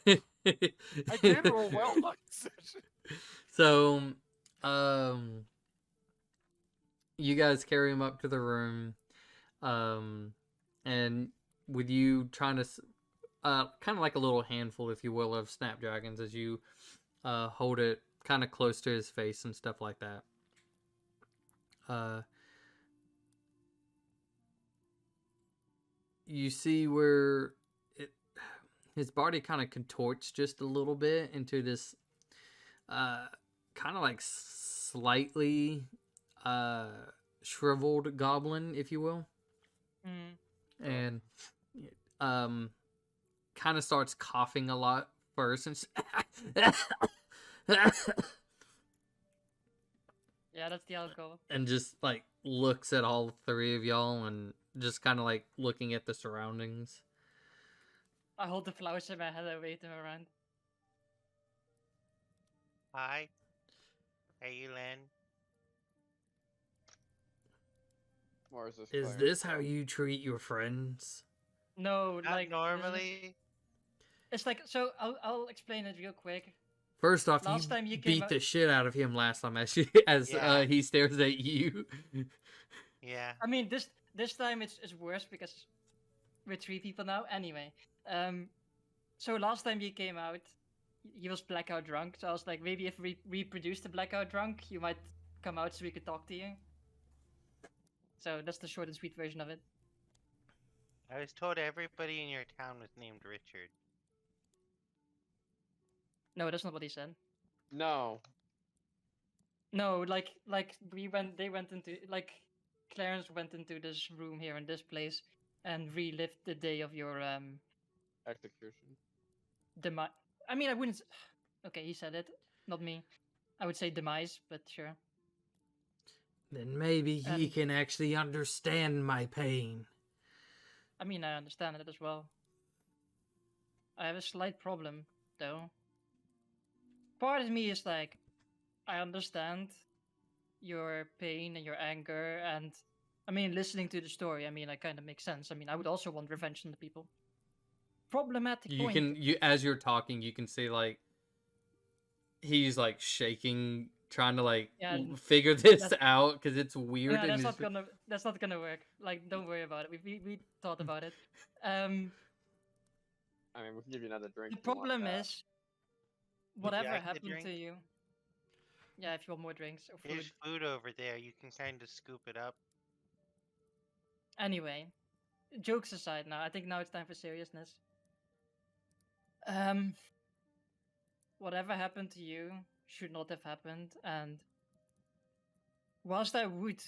S7: I did roll well on session.
S1: So, you guys carry him up to the room, and with you trying to, kind of like a little handful, if you will, of snapdragons as you hold it kind of close to his face and stuff like that. You see where his body kind of contorts just a little bit into this kind of like slightly shriveled goblin, if you will. And kind of starts coughing a lot first and
S4: Yeah, that's the alcohol.
S1: and just like looks at all three of y'all and just kind of like looking at the surroundings.
S4: I hold the flowers in my hand and wave them around.
S5: Hi. Hey, Lynn.
S6: Or is this?
S1: Is
S6: player
S1: this
S6: stuff?
S1: how you treat your friends?
S4: No,
S5: Not
S4: like
S5: normally.
S4: it's like, so I'll explain it real quick.
S1: First off,
S4: Last
S1: you
S4: time you came
S1: beat
S4: out-
S1: the shit out of him last time as
S5: Yeah.
S1: he stares at you.
S5: Yeah.
S4: I mean, this time it's worse because we're 3 people now. Anyway, so last time you came out, he was blackout drunk. So I was like, maybe if we reproduce the blackout drunk, you might come out so we could talk to you. So that's the short and sweet version of it.
S5: I was told everybody in your town was named Richard.
S4: No, that's not what he said.
S6: No.
S4: No, like they went into, like, Clarence went into this room here in this place and relived the day of your
S6: Execution.
S4: demise. I mean, I wouldn't. Okay, he said it, not me. I would say demise, but sure.
S1: Then maybe he
S4: And-
S1: can actually understand my pain.
S4: I mean, I understand it as well. I have a slight problem, though. Part of me is like, I understand your pain and your anger, and I mean, listening to the story, I mean, it kind of makes sense. I mean, I would also want revenge on the people. Problematic
S1: You
S4: point.
S1: as you're talking, you can see like he's like shaking, trying to like
S4: Yeah,
S1: figure this
S4: that's-
S1: out because it's weird.
S4: Yeah,
S1: and
S4: that's not gonna work. Like, don't worry about it. We thought about it.
S6: I mean, we can give you another drink.
S4: The
S6: if you want
S4: problem
S6: that.
S4: is, whatever
S5: like the
S4: happened to
S5: drink?
S4: you. Yeah, if you want more drinks or food.
S5: There's food over there. You can kind of scoop it up.
S4: Anyway, jokes aside now, I think now it's time for seriousness. Whatever happened to you should not have happened, and whilst I would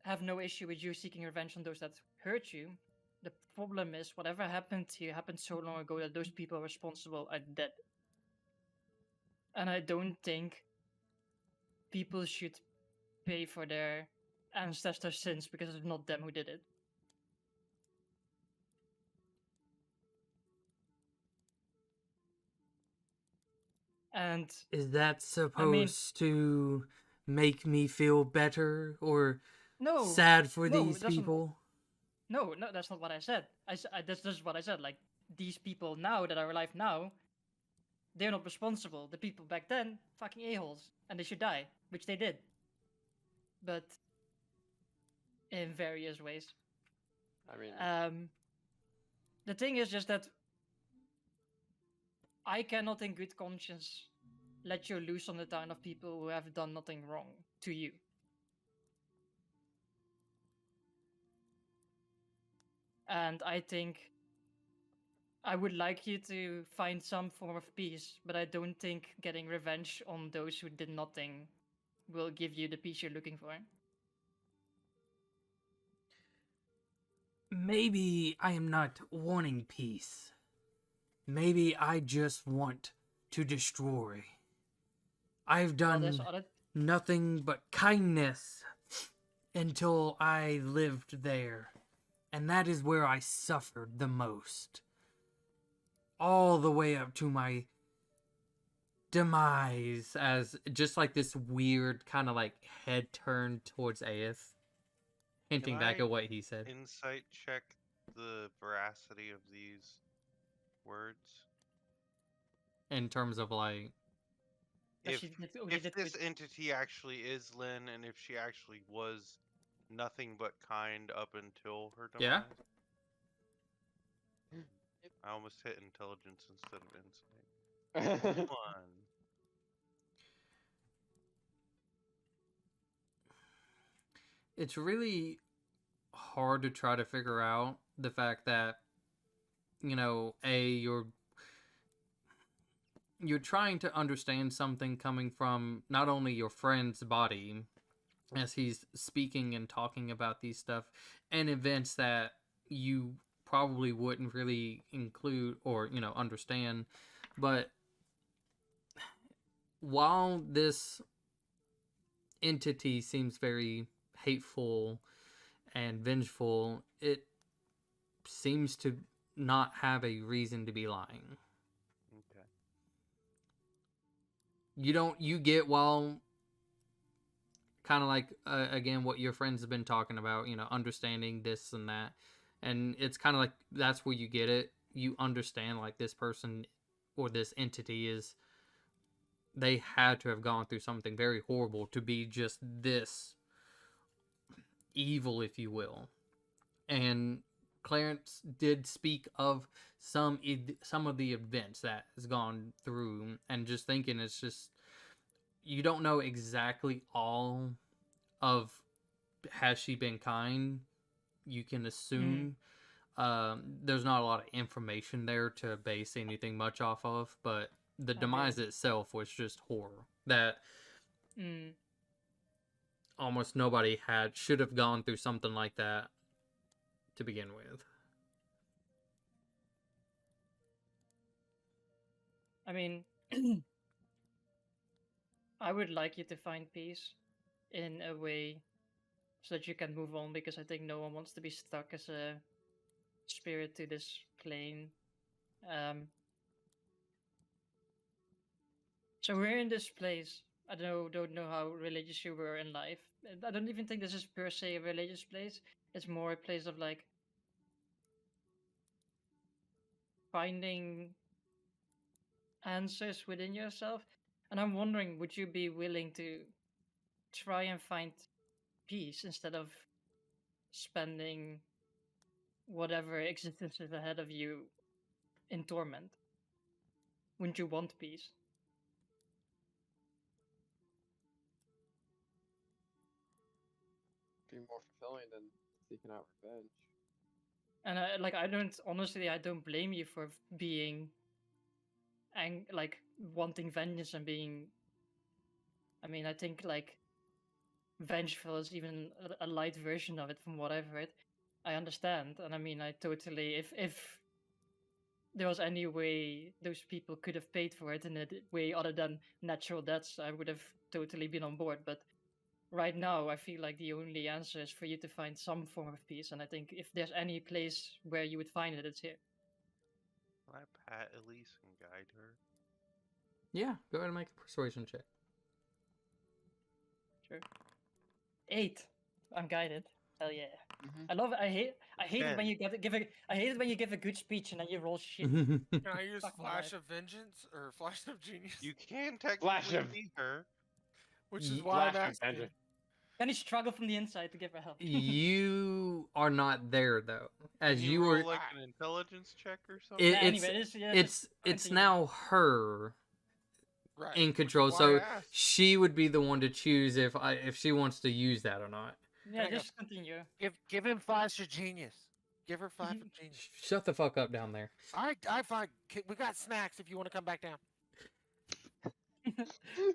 S4: have no issue with you seeking revenge on those that hurt you, the problem is whatever happened to you happened so long ago that those people responsible are dead. And I don't think people should pay for their ancestors' sins because it's not them who did it. And
S1: Is that supposed to make me feel better or
S4: no,
S1: sad for
S4: no,
S1: these
S4: it doesn't-
S1: people?
S4: no, that's not what I said. That's just what I said. Like, these people now that are alive now, they're not responsible. The people back then, fucking a-holes, and they should die, which they did. But in various ways.
S6: I mean,
S4: The thing is just that I cannot in good conscience let you loose on the town of people who have done nothing wrong to you. And I think I would like you to find some form of peace, but I don't think getting revenge on those who did nothing will give you the peace you're looking for.
S1: Maybe I am not wanting peace. Maybe I just want to destroy. I've
S4: Well, there's
S1: done
S4: other
S1: nothing but kindness until I lived there. And that is where I suffered the most. All the way up to my demise, as just like this weird kind of like head turned towards Aeth, hinting back
S5: I
S1: at what he said.
S5: Insight check the veracity of these words.
S1: in terms of like,
S4: That
S5: If
S4: she did, only
S5: if
S4: did
S5: this
S4: good.
S5: entity actually is Lynn, and if she actually was nothing but kind up until her
S1: yeah,
S5: demise. I almost hit intelligence instead of insight. One.
S1: it's really hard to try to figure out the fact that, you know, you're trying to understand something coming from not only your friend's body as he's speaking and talking about these stuff and events that you probably wouldn't really include or, you know, understand, but while this entity seems very hateful and vengeful, it seems to not have a reason to be lying.
S5: Okay.
S1: You get, while kind of like again what your friends have been talking about, you know, understanding this and that, and it's kind of like that's where you get it. You understand like this person or this entity is, they had to have gone through something very horrible to be just this evil, if you will. And Clarence did speak of some of the events that has gone through, and just thinking it's just, you don't know exactly all of, has she been kind. You can assume. There's not a lot of information there to base anything much off of, but the demise itself was just horror that almost nobody should have gone through something like that to begin with.
S4: I mean, I would like you to find peace in a way so that you can move on, because I think no one wants to be stuck as a spirit to this plane. So we're in this place. I don't know how religious you were in life. I don't even think this is per se a religious place. It's more a place of like finding answers within yourself. And I'm wondering, would you be willing to try and find peace instead of spending whatever existence is ahead of you in torment? Wouldn't you want peace?
S6: Be more fulfilling than seeking out revenge.
S4: And I don't blame you for being like wanting vengeance and being. I mean, I think like vengeful is even a light version of it from what I've heard. I understand, and I mean, I totally, if there was any way those people could have paid for it in a way other than natural deaths, I would have totally been on board. But right now, I feel like the only answer is for you to find some form of peace, and I think if there's any place where you would find it, it's here.
S5: Can I pat Elise and guide her?
S1: Yeah, go ahead and make a persuasion check.
S4: Sure. 8. I'm guided. Hell yeah.
S6: Mhm.
S4: I love it. I hate it when
S5: 10.
S4: you I hate it when you give a good speech and then you roll shit.
S7: Can I use
S4: Fuck my
S7: Flash
S4: life.
S7: of Vengeance or Flash of Genius?
S5: You can
S6: Flash
S5: technically
S6: of-
S5: see her.
S7: Which is
S1: Ye-
S7: why I'm
S6: Flash of
S7: asking.
S6: vengeance.
S4: Then you struggle from the inside to give her help.
S1: You are not there though, as
S5: Can
S1: you
S5: roll
S1: were.
S5: like an intelligence check or something?
S1: It,
S4: Yeah,
S1: it's
S4: anyway, this, yeah,
S1: it's
S4: just
S1: it's
S4: continue.
S1: now her
S7: Right.
S1: in
S7: which is
S1: control,
S7: why
S1: so
S7: I asked.
S1: she would be the one to choose if she wants to use that or not.
S4: Yeah,
S7: Hang on.
S4: just continue.
S7: Give him Flash of Genius. Give her Flash of Genius.
S1: Shut the fuck up down there.
S7: All right, fine. We got snacks if you want to come back down.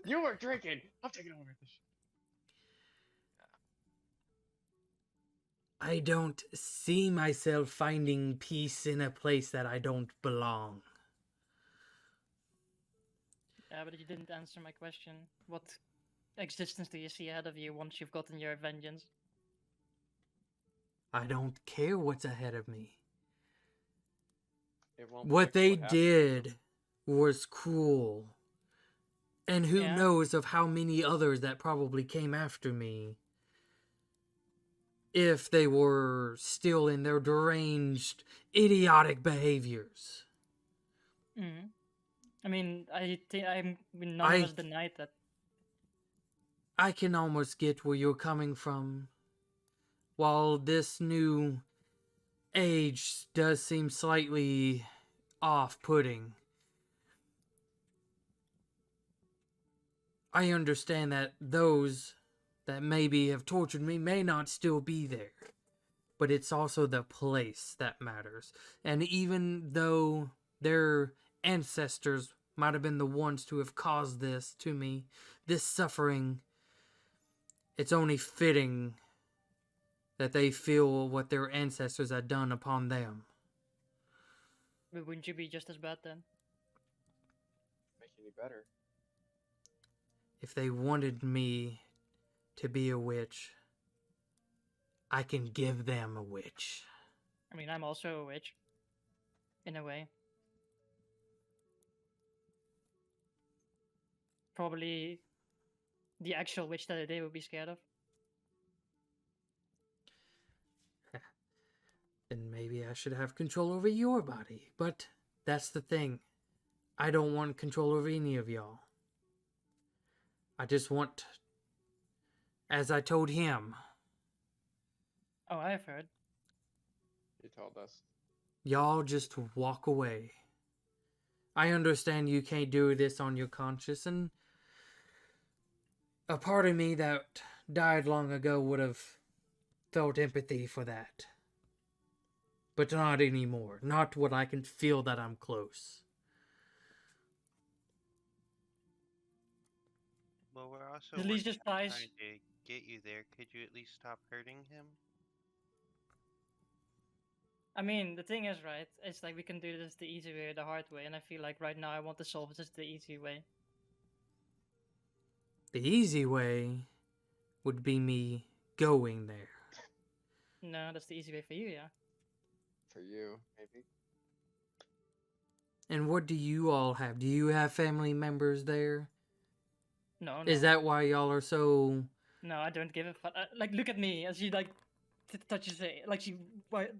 S6: You were drinking. I'm taking over this.
S1: I don't see myself finding peace in a place that I don't belong.
S4: Yeah, but you didn't answer my question. What existence do you see ahead of you once you've gotten your vengeance?
S1: I don't care what's ahead of me.
S6: It won't
S1: What
S6: fix
S1: they
S6: happened.
S1: did was cruel. And who
S4: Yeah.
S1: knows of how many others that probably came after me. If they were still in their deranged, idiotic behaviors.
S4: Mm-hmm. I mean, none of us denied that.
S1: I can almost get where you're coming from. While this new age does seem slightly off-putting, I understand that those that maybe have tortured me may not still be there. But it's also the place that matters. And even though their ancestors might have been the ones to have caused this to me, this suffering, it's only fitting that they feel what their ancestors had done upon them.
S4: But wouldn't you be just as bad then?
S6: Make it any better.
S1: If they wanted me to be a witch, I can give them a witch.
S4: I mean, I'm also a witch. In a way. Probably the actual witch that they would be scared of.
S1: Then maybe I should have control over your body. But that's the thing. I don't want control over any of y'all. I just want, as I told him,
S4: Oh, I've heard.
S6: You told us.
S1: y'all just walk away. I understand you can't do this on your conscience, and a part of me that died long ago would have felt empathy for that. But not anymore. Not when I can feel that I'm close.
S5: Well, we're also
S4: At least
S5: working
S4: just
S5: on
S4: dies.
S5: trying to get you there. Could you at least stop hurting him?
S4: I mean, the thing is, right? It's like we can do this the easy way or the hard way, and I feel like right now I want to solve this the easy way.
S1: The easy way would be me going there.
S4: No, that's the easy way for you, yeah.
S6: For you, maybe.
S1: And what do you all have? Do you have family members there?
S4: No,
S1: Is that why y'all are so...
S4: No, I don't give a fuck. Like, look at me as she like touches her, like she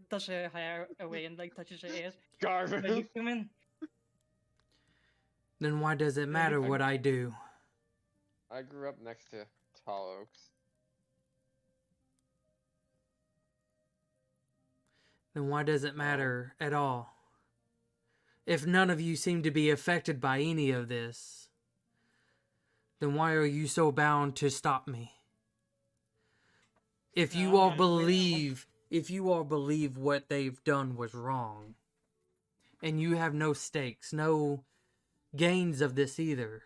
S4: does her hair away and like touches her ears.
S6: Garbage.
S4: Like, look, come in.
S1: Then why does it matter what I do?
S6: I grew up next to Tall Oaks.
S1: Then why does it matter at all? If none of you seem to be affected by any of this, then why are you so bound to stop me? If you
S4: No,
S1: all
S4: I'm-
S1: believe what they've done was wrong, and you have no stakes, no gains of this either,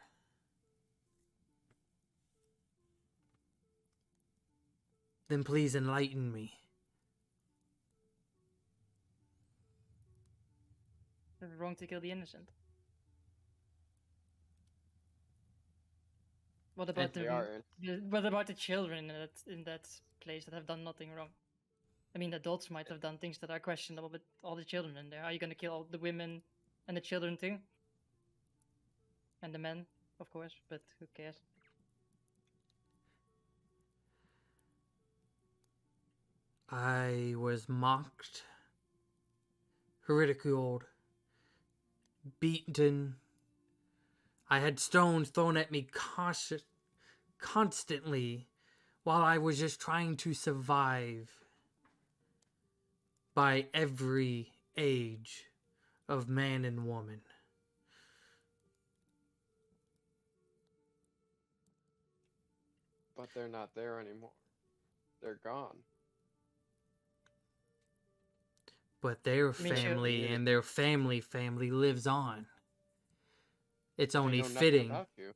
S1: then please enlighten me.
S4: It's wrong to kill the innocent. What about
S6: They are.
S4: what about the children in that place that have done nothing wrong? I mean, adults might have done things that are questionable, but all the children in there. Are you gonna kill all the women and the children too? And the men, of course, but who cares?
S1: I was mocked, ridiculed, beaten. I had stones thrown at me constantly while I was just trying to survive by every age of man and woman.
S6: But they're not there anymore. They're gone.
S1: But their
S4: I mean, sure.
S1: family and their family lives on. It's
S6: They
S1: only
S6: know nothing
S1: fitting.
S6: about you.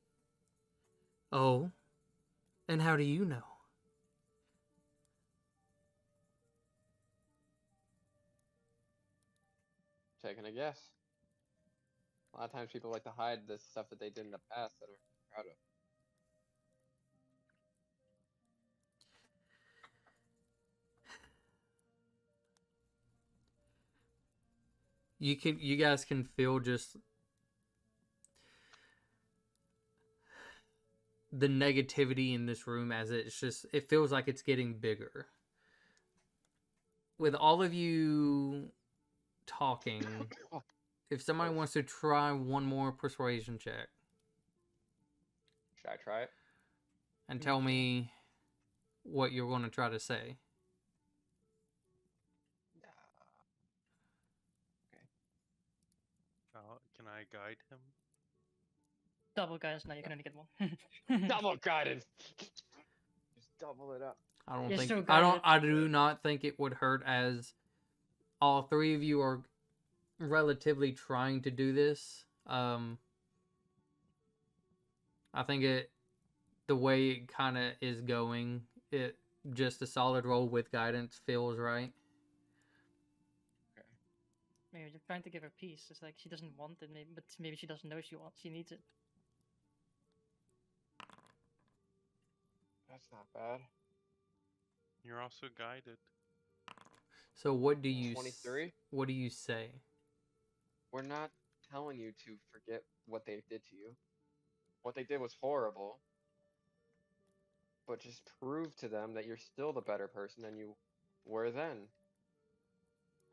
S1: Oh? And how do you know?
S6: Taking a guess. A lot of times people like to hide the stuff that they did in the past that are proud of.
S1: You guys can feel just the negativity in this room as it feels like it's getting bigger. With all of you talking, if somebody
S6: Yes.
S1: wants to try one more persuasion check
S6: Should I try it?
S1: and tell me what you're going to try to say.
S5: Can I guide him?
S4: Double guys, now you can only get one.
S6: Double guidance. Just double it up.
S1: I don't
S4: You're
S1: think
S4: so
S1: I don't
S4: guided.
S1: I do not think it would hurt, as all three of you are relatively trying to do this. I think the way it kind of is going, it just a solid roll with guidance feels right.
S4: Maybe you're trying to give her peace. It's like she doesn't want it, maybe, but maybe she doesn't know she needs it.
S6: That's not bad.
S5: You're also guided.
S1: So what do you
S6: 23?
S1: What do you say?
S6: We're not telling you to forget what they did to you. What they did was horrible. But just prove to them that you're still the better person than you were then.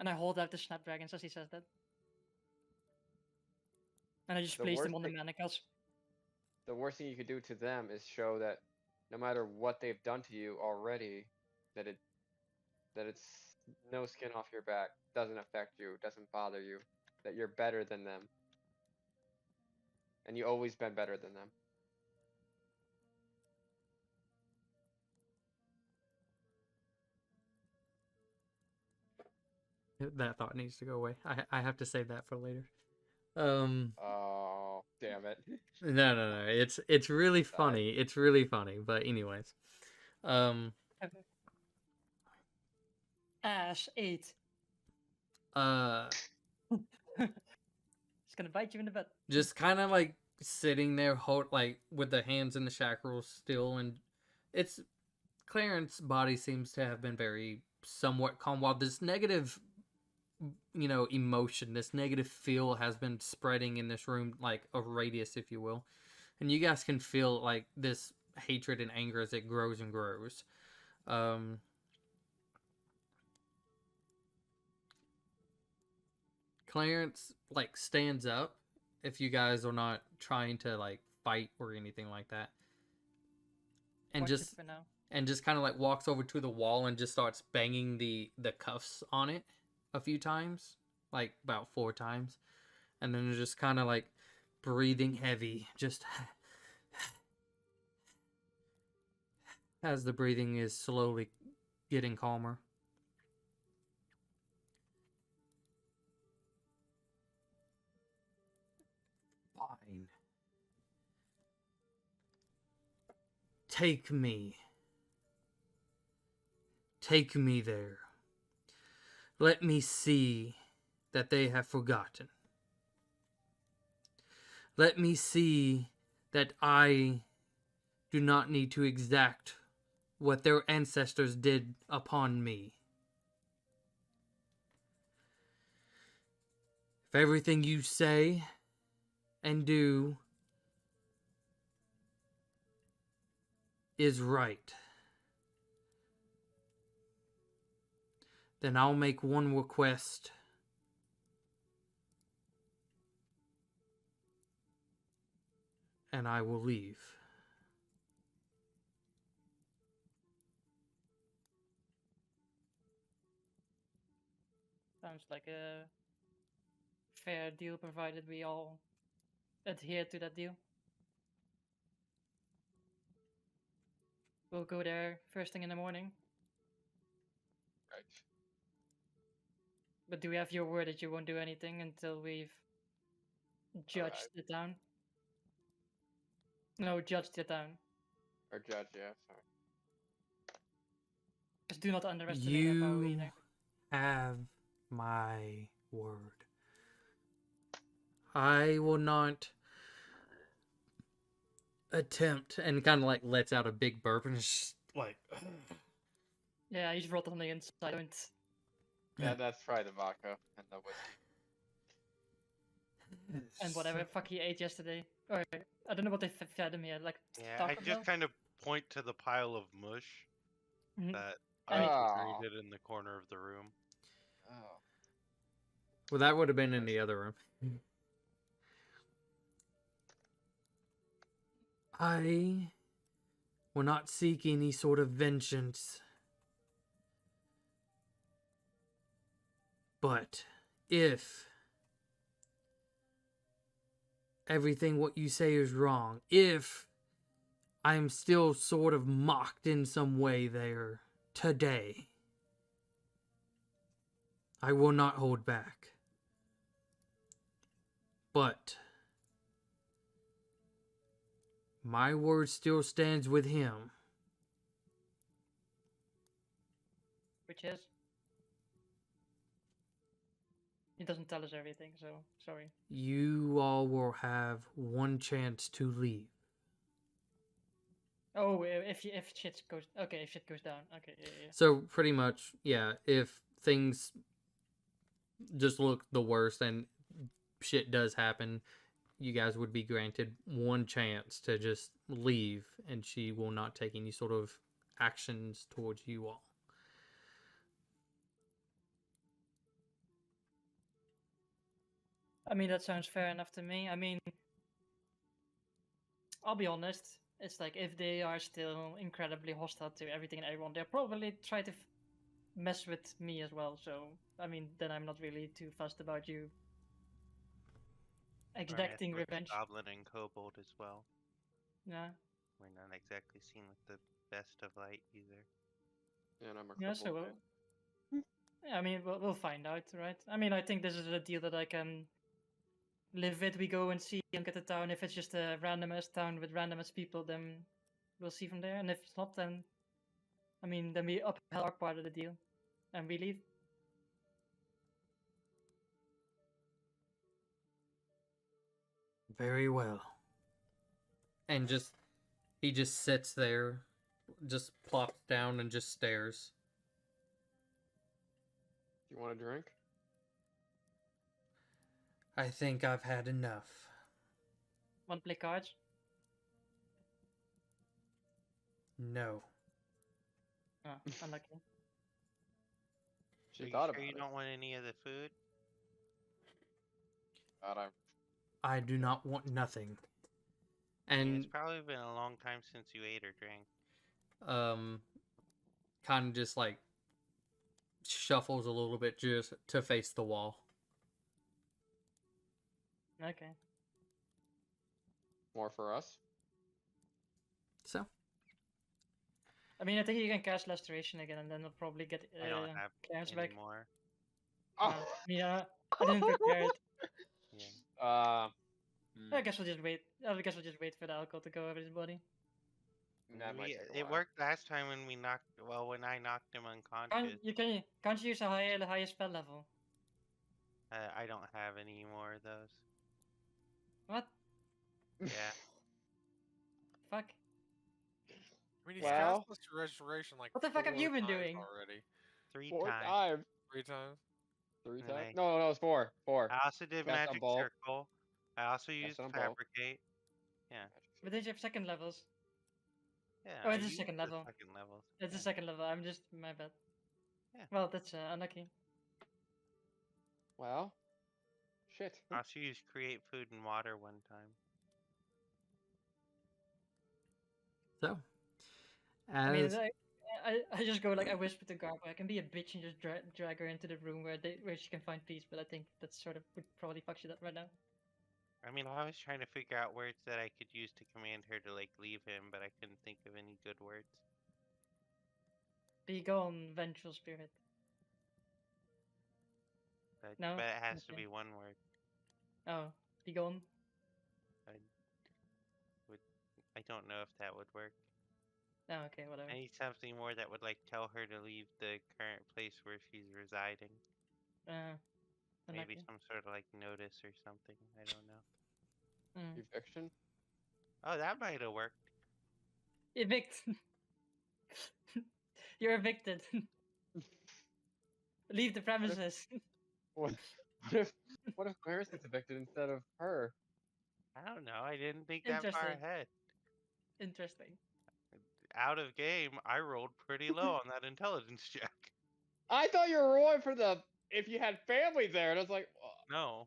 S4: And I hold out the snapdragons as he says that. And I just
S6: The
S4: place them
S6: worst
S4: on the
S6: thing-
S4: manacles.
S6: The worst thing you could do to them is show that no matter what they've done to you already, that it's no skin off your back, doesn't affect you, doesn't bother you, that you're better than them. And you always been better than them.
S1: That thought needs to go away. I have to save that for later.
S6: Oh, damn it.
S1: No. It's really funny. It's really funny. But anyways,
S4: Ass 8.
S1: uh,
S4: It's gonna bite you in the butt.
S1: just kind of like sitting there, like with the hands in the shackles still, and it's Clarence's body seems to have been very somewhat calm, while this negative, emotion, this negative feel has been spreading in this room like a radius, if you will, and you guys can feel like this hatred and anger as it grows and grows. Clarence like stands up, if you guys are not trying to like fight or anything like that, and
S4: Watch it
S1: just
S4: for now.
S1: kind of like walks over to the wall and just starts banging the cuffs on it a few times, like about 4 times, and then just kind of like breathing heavy, just as the breathing is slowly getting calmer. Fine. Take me. Take me there. Let me see that they have forgotten. Let me see that I do not need to exact what their ancestors did upon me. If everything you say and do is right, then I'll make one request. And I will leave.
S4: Sounds like a fair deal, provided we all adhere to that deal. We'll go there first thing in the morning.
S6: Right.
S4: But do we have your word that you won't do anything until we've judged the town? No, judged the town.
S6: Or judge, yeah, sorry.
S4: Just do not underestimate our power
S1: You
S4: either.
S1: have my word. I will not attempt, and kind of like lets out a big burp and just like
S4: Yeah, he's rotten on the inside. Don't.
S6: Yeah, that's probably the vodka and the whiskey.
S4: And whatever fuck he ate yesterday. Or I don't know what they fed him here. Like
S5: Yeah,
S4: Taco
S5: I just
S4: Bell?
S5: kind of point to the pile of mush
S4: Mhm.
S5: that
S4: I mean-
S5: I created in the corner of the room.
S6: Oh.
S1: Well, that would have been in the other room. I will not seek any sort of vengeance. But if everything what you say is wrong, if I am still sort of mocked in some way there today, I will not hold back. But my word still stands with him.
S4: Which is? He doesn't tell us everything, so sorry.
S1: You all will have one chance to leave.
S4: Oh, if shit goes okay, if shit goes down, okay, yeah.
S1: So pretty much, yeah, if things just look the worst and shit does happen, you guys would be granted one chance to just leave, and she will not take any sort of actions towards you all.
S4: I mean, that sounds fair enough to me. I mean, I'll be honest. It's like if they are still incredibly hostile to everything and everyone, they'll probably try to mess with me as well. So, I mean, then I'm not really too fussed about you
S5: Or mess
S4: exacting
S5: with
S4: revenge.
S5: Goblin and Kobold as well.
S4: Yeah.
S5: We're not exactly seen with the best of light either.
S6: And I'm a
S4: Yeah,
S6: crippled
S4: so
S6: man.
S4: yeah, I mean, we'll find out, right? I mean, I think this is a deal that I can live with. We go and see and get the town. If it's just a random ass town with random ass people, then we'll see from there. And if it's not, then I mean, then we upheld our part of the deal, and we leave.
S1: Very well. And he just sits there, just plops down and just stares.
S6: Do you want a drink?
S1: I think I've had enough.
S4: Want to play cards?
S1: No.
S4: Oh, unlucky.
S6: She
S5: Are you
S6: thought
S5: sure
S6: about
S5: you
S6: it.
S5: don't want any of the food?
S6: God,
S1: I do not want nothing.
S5: I mean,
S1: And
S5: it's probably been a long time since you ate or drank.
S1: kind of just like shuffles a little bit just to face the wall.
S4: Okay.
S6: more for us.
S1: So
S4: I mean, I think you can cast Restoration again, and then we'll probably get
S5: I don't have
S4: Clarence
S5: any
S4: back.
S5: more.
S4: Oh. Yeah, I didn't prepare it.
S5: Yeah.
S4: I guess we'll just wait. I guess we'll just wait for the alcohol to go over his body.
S6: That might take a
S5: It
S6: while.
S5: worked last time when we knocked. Well, when I knocked him unconscious.
S4: Can't you use a higher spell level?
S5: I don't have any more of those.
S4: What?
S5: Yeah.
S4: Fuck.
S7: I mean, he's
S6: Well-
S7: cast this restoration like
S4: What the fuck have
S7: 4
S4: you been
S7: times
S4: doing?
S7: already?
S5: 3
S6: 4
S5: times.
S6: times.
S7: 3 times.
S6: 3
S5: And
S6: times?
S5: I-
S6: No, it's 4. 4.
S5: I also did
S6: Cast on
S5: Magic
S6: bolt.
S5: Circle. I also used
S6: on bolt.
S5: Fabricate. Yeah.
S4: But then you have second levels.
S5: Yeah.
S4: Oh,
S5: I
S4: it's a
S5: used
S4: second
S5: the
S4: level.
S5: Second levels.
S4: It's
S5: yeah.
S4: a second level. I'm just my bad.
S5: Yeah.
S4: Well, that's unlucky.
S6: Well, shit.
S5: I also used Create Food and Water one time.
S1: so
S4: I mean,
S1: as
S4: I just go like I whisper to Garbo. I can be a bitch and just drag her into the room where she can find peace. But I think that's sort of would probably fuck shit up right now.
S5: I mean, I was trying to figure out words that I could use to command her to like leave him, but I couldn't think of any good words.
S4: Be gone, vengeful spirit. No?
S5: But it has to
S4: Okay.
S5: be one word.
S4: Oh, be gone.
S5: I don't know if that would work.
S4: Oh, okay, whatever.
S5: I need something more that would like tell her to leave the current place where she's residing. Maybe
S4: Unlucky.
S5: some sort of like notice or something. I don't know.
S6: Eviction?
S5: Oh, that might have worked.
S4: Evict. You're evicted. Leave the premises.
S6: What if Clarence gets evicted instead of her?
S5: I don't know. I didn't think that far
S4: Interesting.
S5: ahead.
S4: Interesting.
S5: Out of game, I rolled pretty low on that intelligence check.
S6: I thought you were rolling for the if you had family there, and I was like,
S5: No.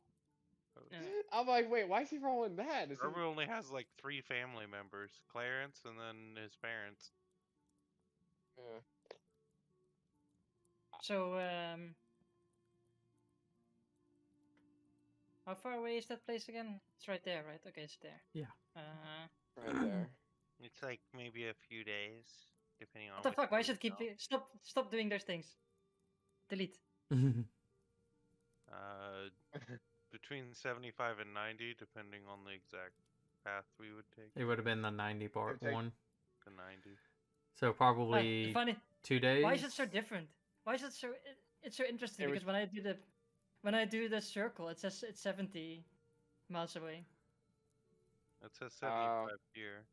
S4: Yeah.
S6: I'm like, wait, why is he rolling that? Is he...
S5: Trevor only has like 3 family members: Clarence, and then his parents.
S6: Yeah.
S4: So, how far away is that place again? It's right there, right? Okay, it's there.
S1: Yeah.
S6: Right there.
S5: It's like maybe a few days, depending on
S4: What the
S5: which
S4: fuck? Why
S5: way
S4: should
S5: you
S4: keep
S5: go.
S4: stop doing those things? Delete.
S5: Between 75 and 90, depending on the exact path we would take.
S1: It would have been the 90 part
S6: take-
S1: one.
S5: The 90.
S1: So probably
S4: Funny.
S1: 2 days.
S4: Why is it so different? Why is it so? It's so interesting
S6: It was-
S4: because when I do the circle, it says it's 70 miles away.
S5: It says 75 here.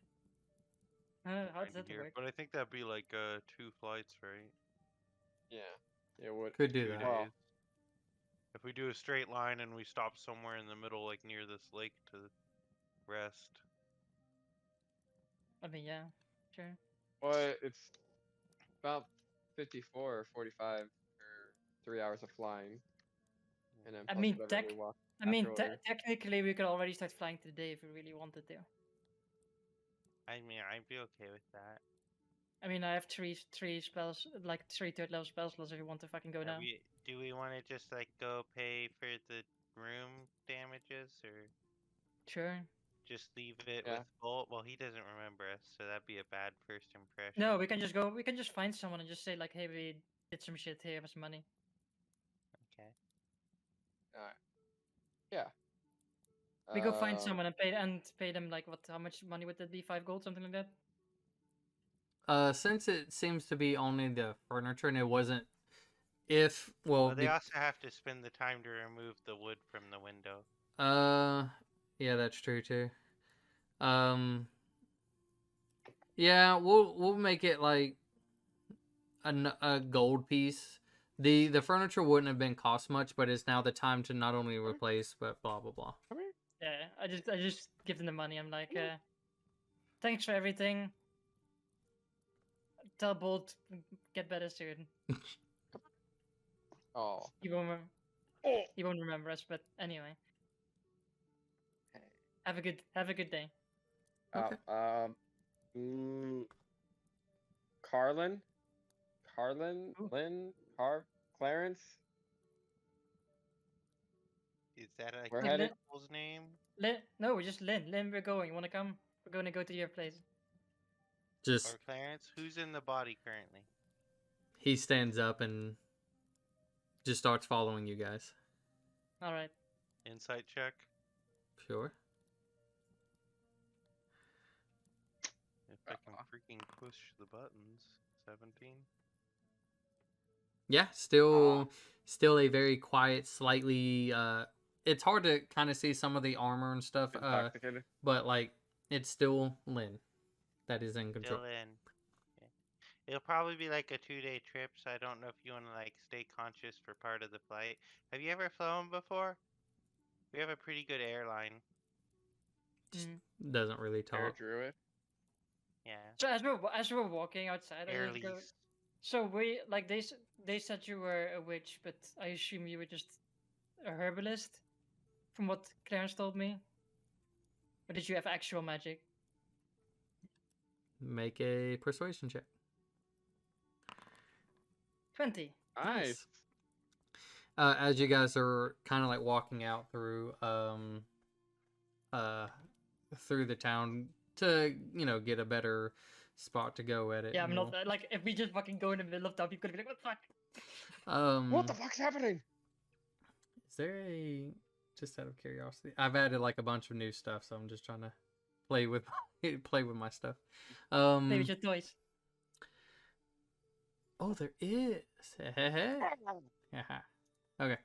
S4: How does
S5: 90
S4: that
S5: here.
S4: work?
S5: But I think that'd be like 2 flights, right?
S6: Yeah. It would.
S1: Could do
S5: 2
S1: that.
S5: days.
S6: Well,
S5: If we do a straight line and we stop somewhere in the middle, like near this lake to rest.
S4: I mean, yeah, sure.
S6: but it's about 54 or 45 or 3 hours of flying. And then
S4: I
S6: plus
S4: mean,
S6: whatever we walk
S4: I mean,
S6: afterwards.
S4: technically, we could already start flying today if we really wanted to.
S5: I mean, I'd be okay with that.
S4: I mean, I have three spells, like 3 third level spell slots if you want to fucking go now.
S5: Do we want to just like go pay for the room damages, or
S4: Sure.
S5: just leave it
S6: Yeah.
S5: with Bolt? Well, he doesn't remember us, so that'd be a bad first impression.
S4: No, we can just go. We can just find someone and just say like, "Hey, we did some shit here. Have some money."
S5: Okay.
S6: Alright. Yeah.
S4: We go find
S6: Um,
S4: someone and pay them like what? How much money would that be? 5 gold, something like that.
S1: Since it seems to be only the furniture and it wasn't,
S5: Well, they also have to spend the time to remove the wood from the window.
S1: yeah, that's true too. Yeah, we'll make it like a gold piece. The furniture wouldn't have been cost much, but it's now the time to not only replace but blah blah blah.
S6: come here.
S4: Yeah, I just give them the money. I'm like, thanks for everything. Tell Bolt get better soon.
S6: Oh.
S4: He won't remember us, but anyway. Have a good day.
S1: Okay.
S6: Carlin,
S4: Ooh.
S6: Lynn, Clarence.
S5: Is that like
S6: We're
S5: the
S6: headed-
S5: people's name?
S4: No, we're just Lynn. Lynn, we're going. You wanna come? We're gonna go to your place.
S1: Just
S5: Or Clarence? Who's in the body currently?
S1: he stands up and just starts following you guys.
S4: All right.
S5: Insight check.
S1: Sure.
S5: If I can freaking push the buttons. 17.
S1: Yeah, still a very quiet, slightly it's hard to kind of see some of the armor and stuff,
S6: Intoxicated.
S1: but like it's still Lynn that is in control.
S5: Still in. Yeah. It'll probably be like a 2-day trip, so I don't know if you want to like stay conscious for part of the flight. Have you ever flown before? We have a pretty good airline.
S1: Doesn't really
S6: Air
S1: talk.
S6: Druid.
S5: Yeah.
S4: So as we were walking outside, I
S5: Air
S4: just go,
S5: lease.
S4: so we like they said you were a witch, but I assume you were just a herbalist, from what Clarence told me. Or did you have actual magic?
S1: Make a persuasion check.
S4: 20.
S6: Nice.
S1: As you guys are kind of like walking out through the town to get a better spot to go at it.
S4: Yeah, I'm
S1: and
S4: not
S1: all.
S4: like if we just fucking go in the middle of town, people could be like, what the fuck?
S6: What the fuck's happening?
S1: Is there just out of curiosity? I've added like a bunch of new stuff, so I'm just trying to play with my stuff.
S4: Maybe just toys.
S1: Oh, there is. Okay.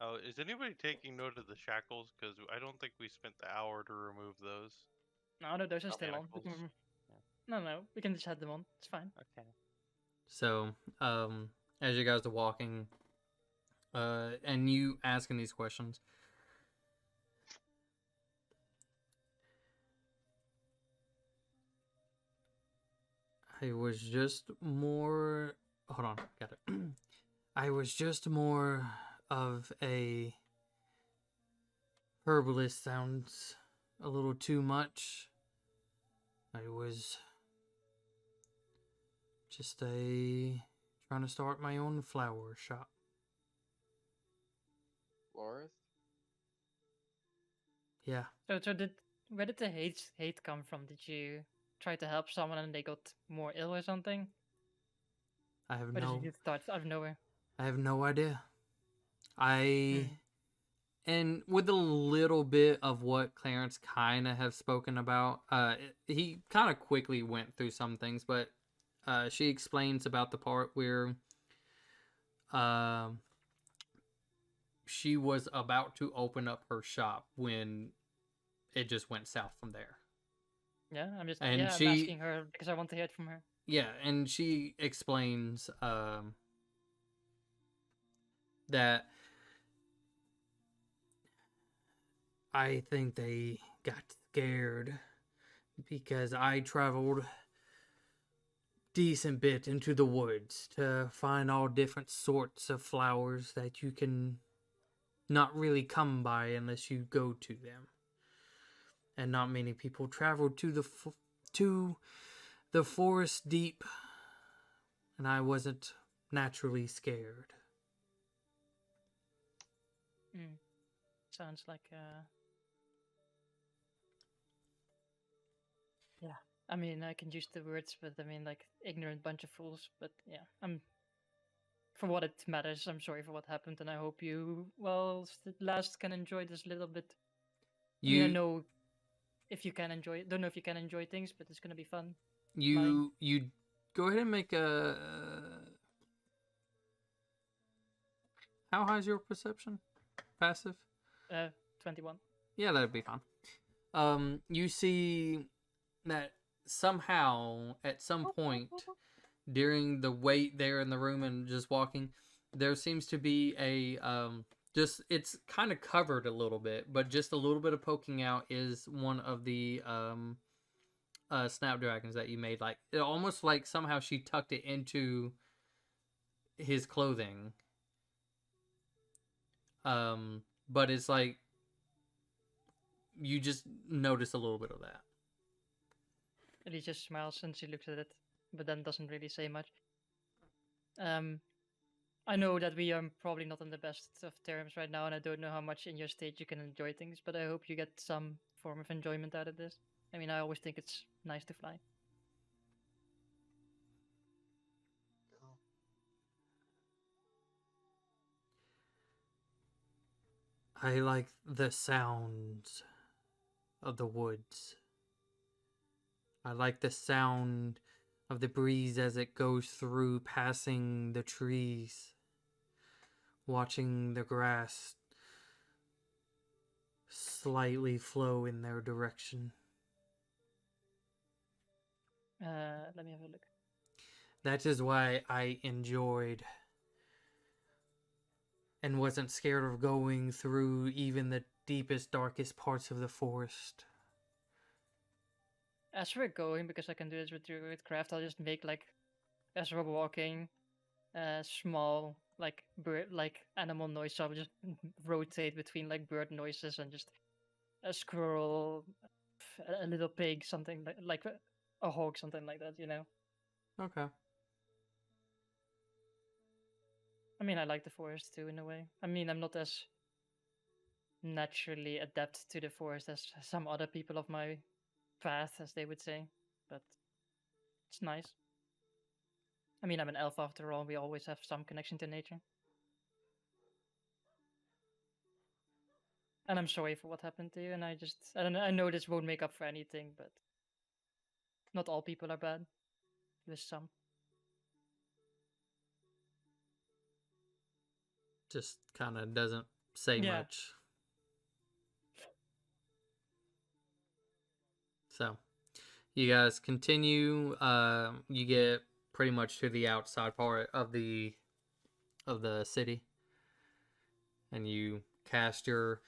S5: Oh, is anybody taking note of the shackles? Because I don't think we spent the hour to remove those.
S4: No, those are still on.
S5: Manacles.
S4: No, we can just have them on. It's fine.
S5: Okay.
S1: So, as you guys are walking, and you asking these questions, I was just more. Hold on, got it. I was just more of a herbalist sounds a little too much. I was just trying to start my own flower shop.
S6: Florist?
S1: Yeah,
S4: So where did the hate come from? Did you try to help someone and they got more ill or something?
S1: I have
S4: Or did you
S1: no
S4: just start out of nowhere?
S1: idea.
S4: Hmm.
S1: And with a little bit of what Clarence kind of have spoken about, he kind of quickly went through some things, but she explains about the part where um she was about to open up her shop when it just went south from there.
S4: Yeah,
S1: And
S4: I'm
S1: she,
S4: asking her because I want to hear it from her.
S1: yeah, and she explains that I think they got scared because I traveled decent bit into the woods to find all different sorts of flowers that you can not really come by unless you go to them. And not many people travel to the forest deep, and I wasn't naturally scared.
S4: Hmm. Sounds like yeah. I mean, I can use the words, but I mean, like ignorant bunch of fools. But yeah, I'm for what it matters. I'm sorry for what happened, and I hope you, well, at last can enjoy this little bit. I mean, I
S1: You
S4: know if you can enjoy. Don't know if you can enjoy things, but it's gonna be fun. Flying.
S1: you go ahead and make a how high is your perception? Passive?
S4: 21.
S1: Yeah, that'd be fine. You see that somehow at some point during the wait there in the room and just walking, there seems to be a just it's kind of covered a little bit, but just a little bit of poking out is one of the snapdragons that you made. Like it almost like somehow she tucked it into his clothing. But it's like you just notice a little bit of that.
S4: And he just smiles and she looks at it, but then doesn't really say much. Um, I know that we are probably not on the best of terms right now, and I don't know how much in your state you can enjoy things, but I hope you get some form of enjoyment out of this. I mean, I always think it's nice to fly.
S1: I like the sounds of the woods. I like the sound of the breeze as it goes through, passing the trees, watching the grass slightly flow in their direction.
S4: Let me have a look.
S1: That is why I enjoyed and wasn't scared of going through even the deepest, darkest parts of the forest.
S4: As we're going, because I can do this with craft, I'll just make like as we're walking, small like bird like animal noise. So I'll just rotate between like bird noises and just a squirrel, a little pig, something like a hawk, something like that. You know.
S1: Okay.
S4: I mean, I like the forest too in a way. I mean, I'm not as naturally adept to the forest as some other people of my path, as they would say, but it's nice. I mean, I'm an elf after all. We always have some connection to nature. And I'm sorry for what happened to you. And I don't know. I know this won't make up for anything, but not all people are bad. There's some.
S1: Just kind of doesn't say
S4: Yeah.
S1: much. So, you guys continue. You get pretty much to the outside part of the city, and you cast your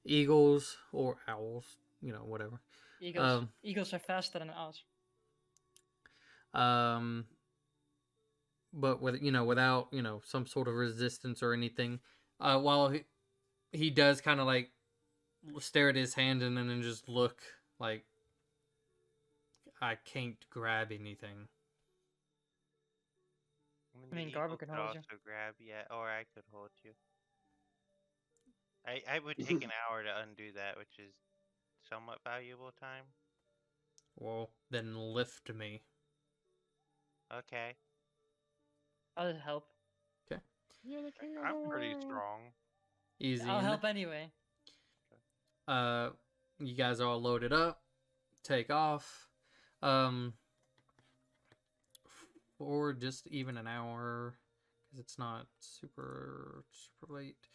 S1: eagles or owls, whatever.
S4: Eagles are faster than us.
S1: Um, but without some sort of resistance or anything. While he does kind of like stare at his hand and then just look like I can't grab anything.
S4: I mean,
S5: The
S4: Garbo
S5: eagle
S4: can
S5: could
S4: hold you.
S5: also grab, yeah, or I could hold you. I would take an hour to undo that, which is somewhat valuable time.
S1: Well, then lift me.
S5: Okay.
S4: I'll just help.
S1: Okay.
S6: You're the king of
S5: I'm
S6: the
S5: pretty
S6: world.
S5: strong.
S1: Easy.
S4: I'll
S1: in
S4: help anyway.
S1: You guys are all loaded up. Take off. For just even an hour, because it's not super late.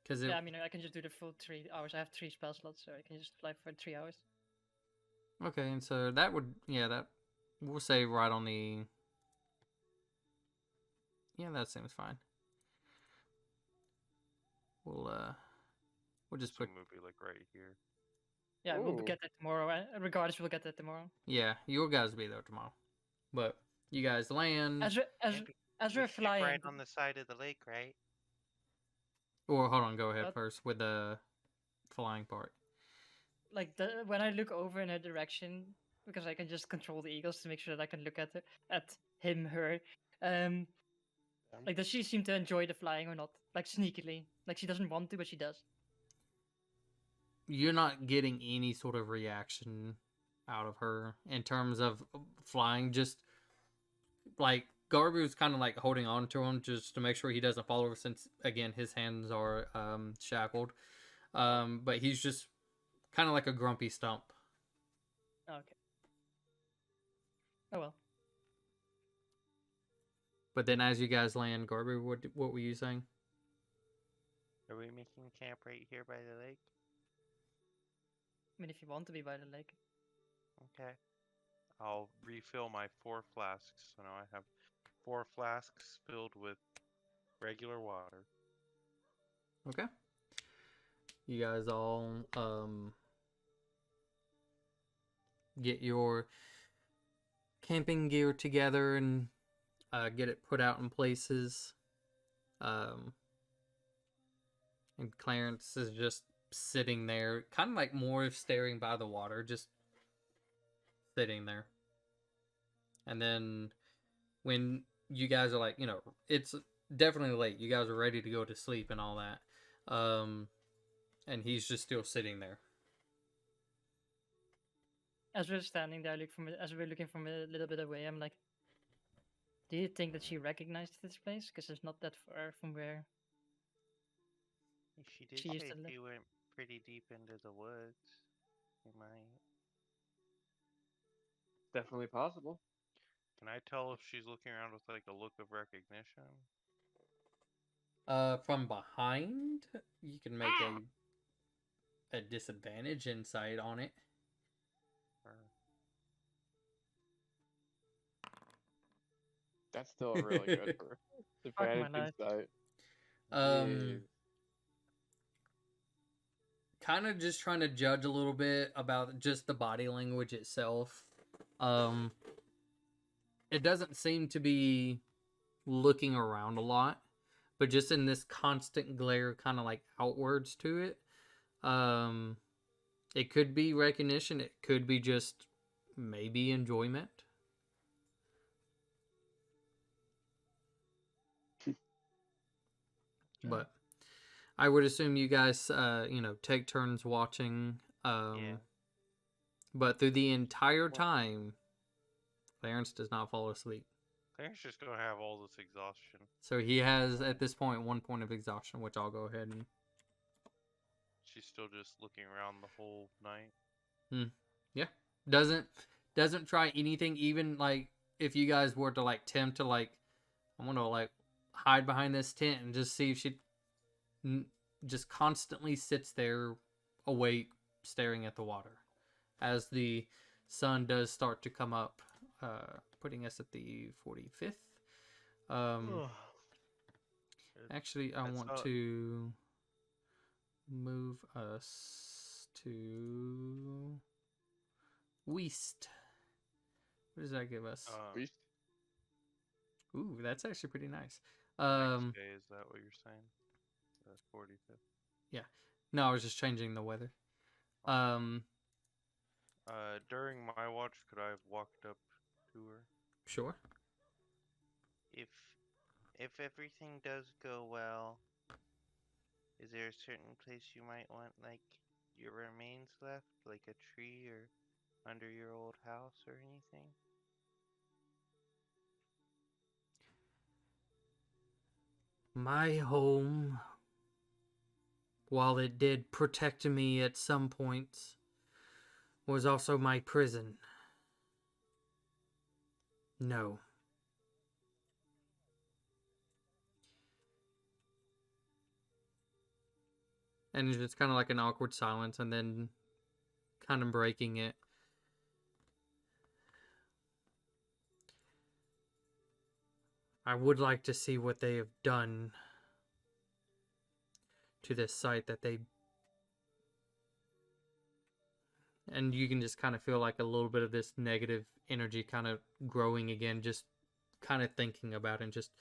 S1: Because
S4: Yeah, I mean, I can just do the full 3 hours. I have 3 spell slots, so I can just fly for 3 hours.
S1: okay, and so that would that we'll say right on the that seems fine. We'll just put
S3: movie like right here.
S4: Yeah, we'll
S6: Ooh.
S4: get that tomorrow. Regardless, we'll get that tomorrow.
S1: you guys will be there tomorrow, but you guys land.
S4: As
S5: We
S4: we're
S5: stick
S4: flying,
S5: right on the side of the lake, right?
S1: Or hold on, go ahead
S4: What?
S1: first with the flying part.
S4: like when I look over in her direction, because I can just control the eagles to make sure that I can look at him, her. Like, does she seem to enjoy the flying or not? Like sneakily, like she doesn't want to, but she does.
S1: You're not getting any sort of reaction out of her in terms of flying. Just like Garbu's kind of like holding on to him just to make sure he doesn't fall over, since again his hands are shackled. But he's just kind of like a grumpy stump.
S4: Okay. Oh well.
S1: But then as you guys land, Garbu, what were you saying?
S5: Are we making camp right here by the lake?
S4: I mean, if you want to be by the lake.
S5: Okay. I'll refill my 4 flasks. So now I have 4 flasks filled with regular water.
S1: Okay. You guys all get your camping gear together and get it put out in places. And Clarence is just sitting there, kind of like more staring by the water, just sitting there. And then when you guys are like, it's definitely late. You guys are ready to go to sleep and all that. And he's just still sitting there.
S4: As we're standing there, as we're looking from a little bit away, I'm like, do you think that she recognized this place? Because it's not that far from where.
S5: She did
S4: She used
S5: say
S4: to live.
S5: she went pretty deep into the woods. We might.
S6: Definitely possible.
S5: Can I tell if she's looking around with like a look of recognition?
S1: From behind, you can make a disadvantage insight on it.
S5: Or...
S6: That's still really good for advantage
S4: life.
S6: insight.
S1: Um, kind of just trying to judge a little bit about just the body language itself. It doesn't seem to be looking around a lot, but just in this constant glare, kind of like outwards to it. It could be recognition. It could be just maybe enjoyment. But I would assume you guys, take turns watching.
S5: Yeah.
S1: But through the entire time, Clarence does not fall asleep.
S5: Claire's just gonna have all this exhaustion.
S1: So he has, at this point, 1 point of exhaustion, which I'll go ahead and...
S5: She's still just looking around the whole night.
S1: Yeah. Doesn't try anything, even, like, if you guys were to, like, attempt to, like, I want to, like, hide behind this tent and just see if she just constantly sits there awake, staring at the water. As the sun does start to come up, putting us at the 45th. Actually, I want to move us to West. What does that give us?
S6: Beast.
S1: Ooh, that's actually pretty nice.
S5: Next day, is that what you're saying? The 45th.
S1: Yeah. No, I was just changing the weather.
S5: During my watch, could I have walked up to her?
S1: Sure.
S5: If if everything does go well, is there a certain place you might want like your remains left, like a tree or under your old house or anything?
S1: My home, while it did protect me at some points, was also my prison. No. And it's just kind of like an awkward silence, and then kind of breaking it. I would like to see what they have done to this site that they... And you can just kind of feel like a little bit of this negative energy kind of growing again, just kind of thinking about it, and just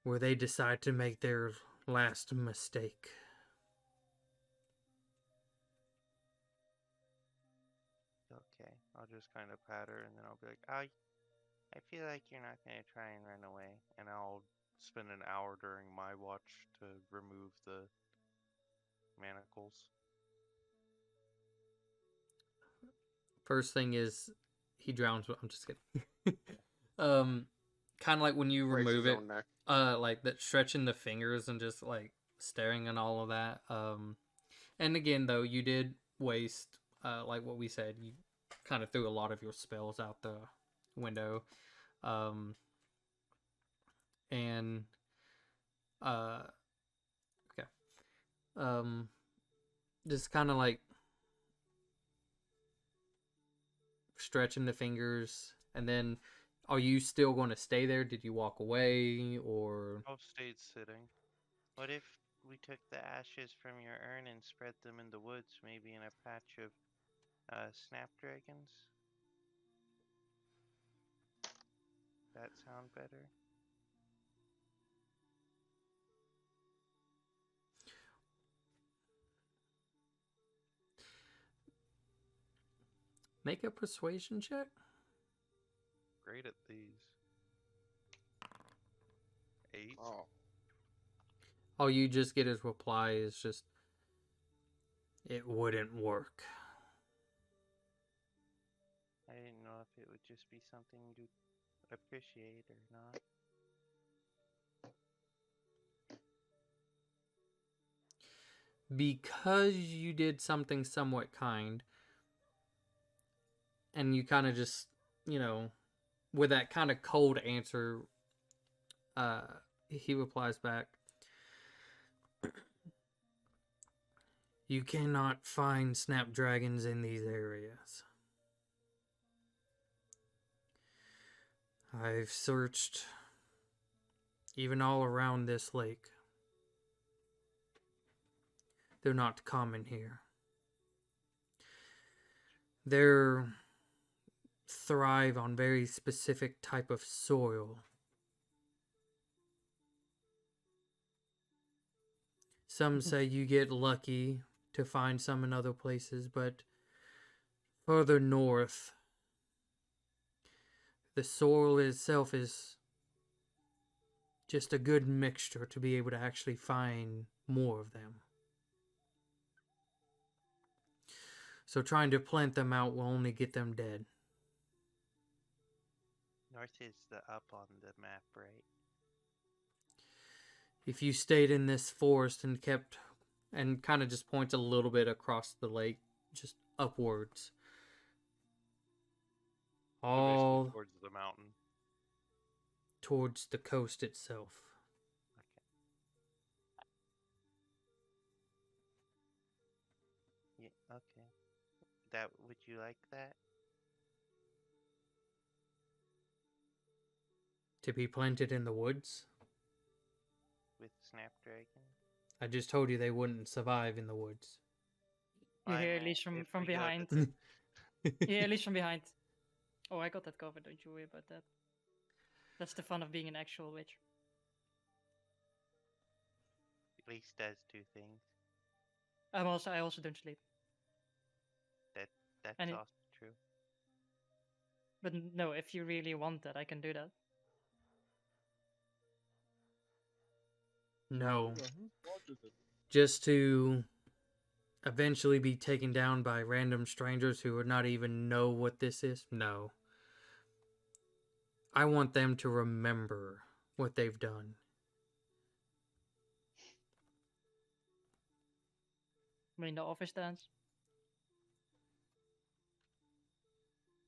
S1: where they decide to make their last mistake.
S5: Okay, I'll just kind of pat her and then I'll be like, I feel like you're not going to try and run away. And I'll spend an hour during my watch to remove the manacles.
S1: First thing is, he drowns. I'm just kidding. Kind of like when you
S6: Breaks
S1: remove
S6: his
S1: it,
S6: own neck.
S1: like that stretching the fingers and just like staring and all of that. And again, though, you did waste, like what we said, you kind of threw a lot of your spells out the window. And okay. Just kind of like stretching the fingers, and then are you still going to stay there? Did you walk away, or...
S5: I've stayed sitting. What if we took the ashes from your urn and spread them in the woods, maybe in a patch of snapdragons? That sound better?
S1: Make a persuasion check?
S5: Great at these. 8.
S6: Oh,
S1: All you just get as reply is just, it wouldn't work.
S5: I didn't know if it would just be something to appreciate or not.
S1: Because you did something somewhat kind, and you kind of just, with that kind of cold answer, he replies back, you cannot find snapdragons in these areas. I've searched even all around this lake. They're not common here. They're thrive on very specific type of soil. Some say you get lucky to find some in other places, but further north, the soil itself is just a good mixture to be able to actually find more of them. So trying to plant them out will only get them dead.
S5: North is the up on the map, right?
S1: If you stayed in this forest and kept, and kind of just points a little bit across the lake, just upwards.
S5: So
S1: All
S5: basically towards the mountain.
S1: towards the coast itself.
S5: Okay. Yeah, okay. That would you like that?
S1: To be planted in the woods?
S5: With snapdragon?
S1: I just told you they wouldn't survive in the woods.
S4: You
S5: I
S4: hear at
S5: meant
S4: least
S5: if
S4: from
S5: we go
S4: behind.
S5: to-
S4: Yeah, at least from behind. Oh, I got that covered. Don't you worry about that. That's the fun of being an actual witch.
S5: At least does 2 things.
S4: I also don't sleep.
S5: That's
S4: And
S5: also true.
S4: but no, if you really want that, I can do that.
S1: No.
S2: Yeah, whose fault is it?
S1: Just to eventually be taken down by random strangers who would not even know what this is? No. I want them to remember what they've done.
S4: I mean, the office dance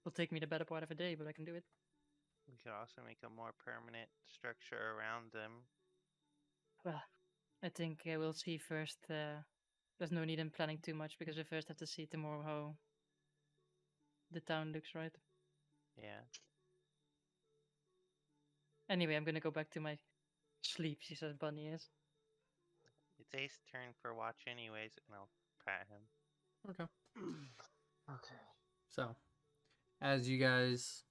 S4: will take me the better part of a day, but I can do it.
S5: We could also make a more permanent structure around them.
S4: Well, I think we'll see first. There's no need in planning too much because we first have to see tomorrow how the town looks, right?
S5: Yeah.
S4: Anyway, I'm gonna go back to my sleep, she says Bunny is.
S5: It's Ace's turn for watch anyways, and I'll pat him.
S1: Okay.
S6: Okay.
S1: So, as you guys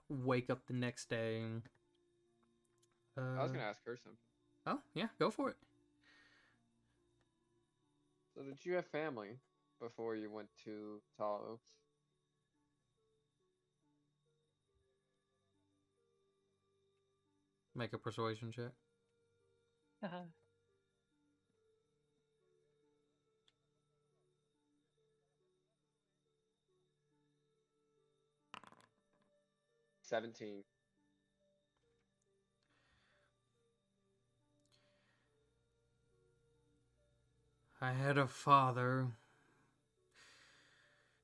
S1: wake up the next day,
S6: I was gonna ask her something.
S1: Oh yeah, go for it.
S6: So did you have family before you went to Tall Oaks?
S1: Make a persuasion check.
S4: Haha.
S6: 17.
S1: I had a father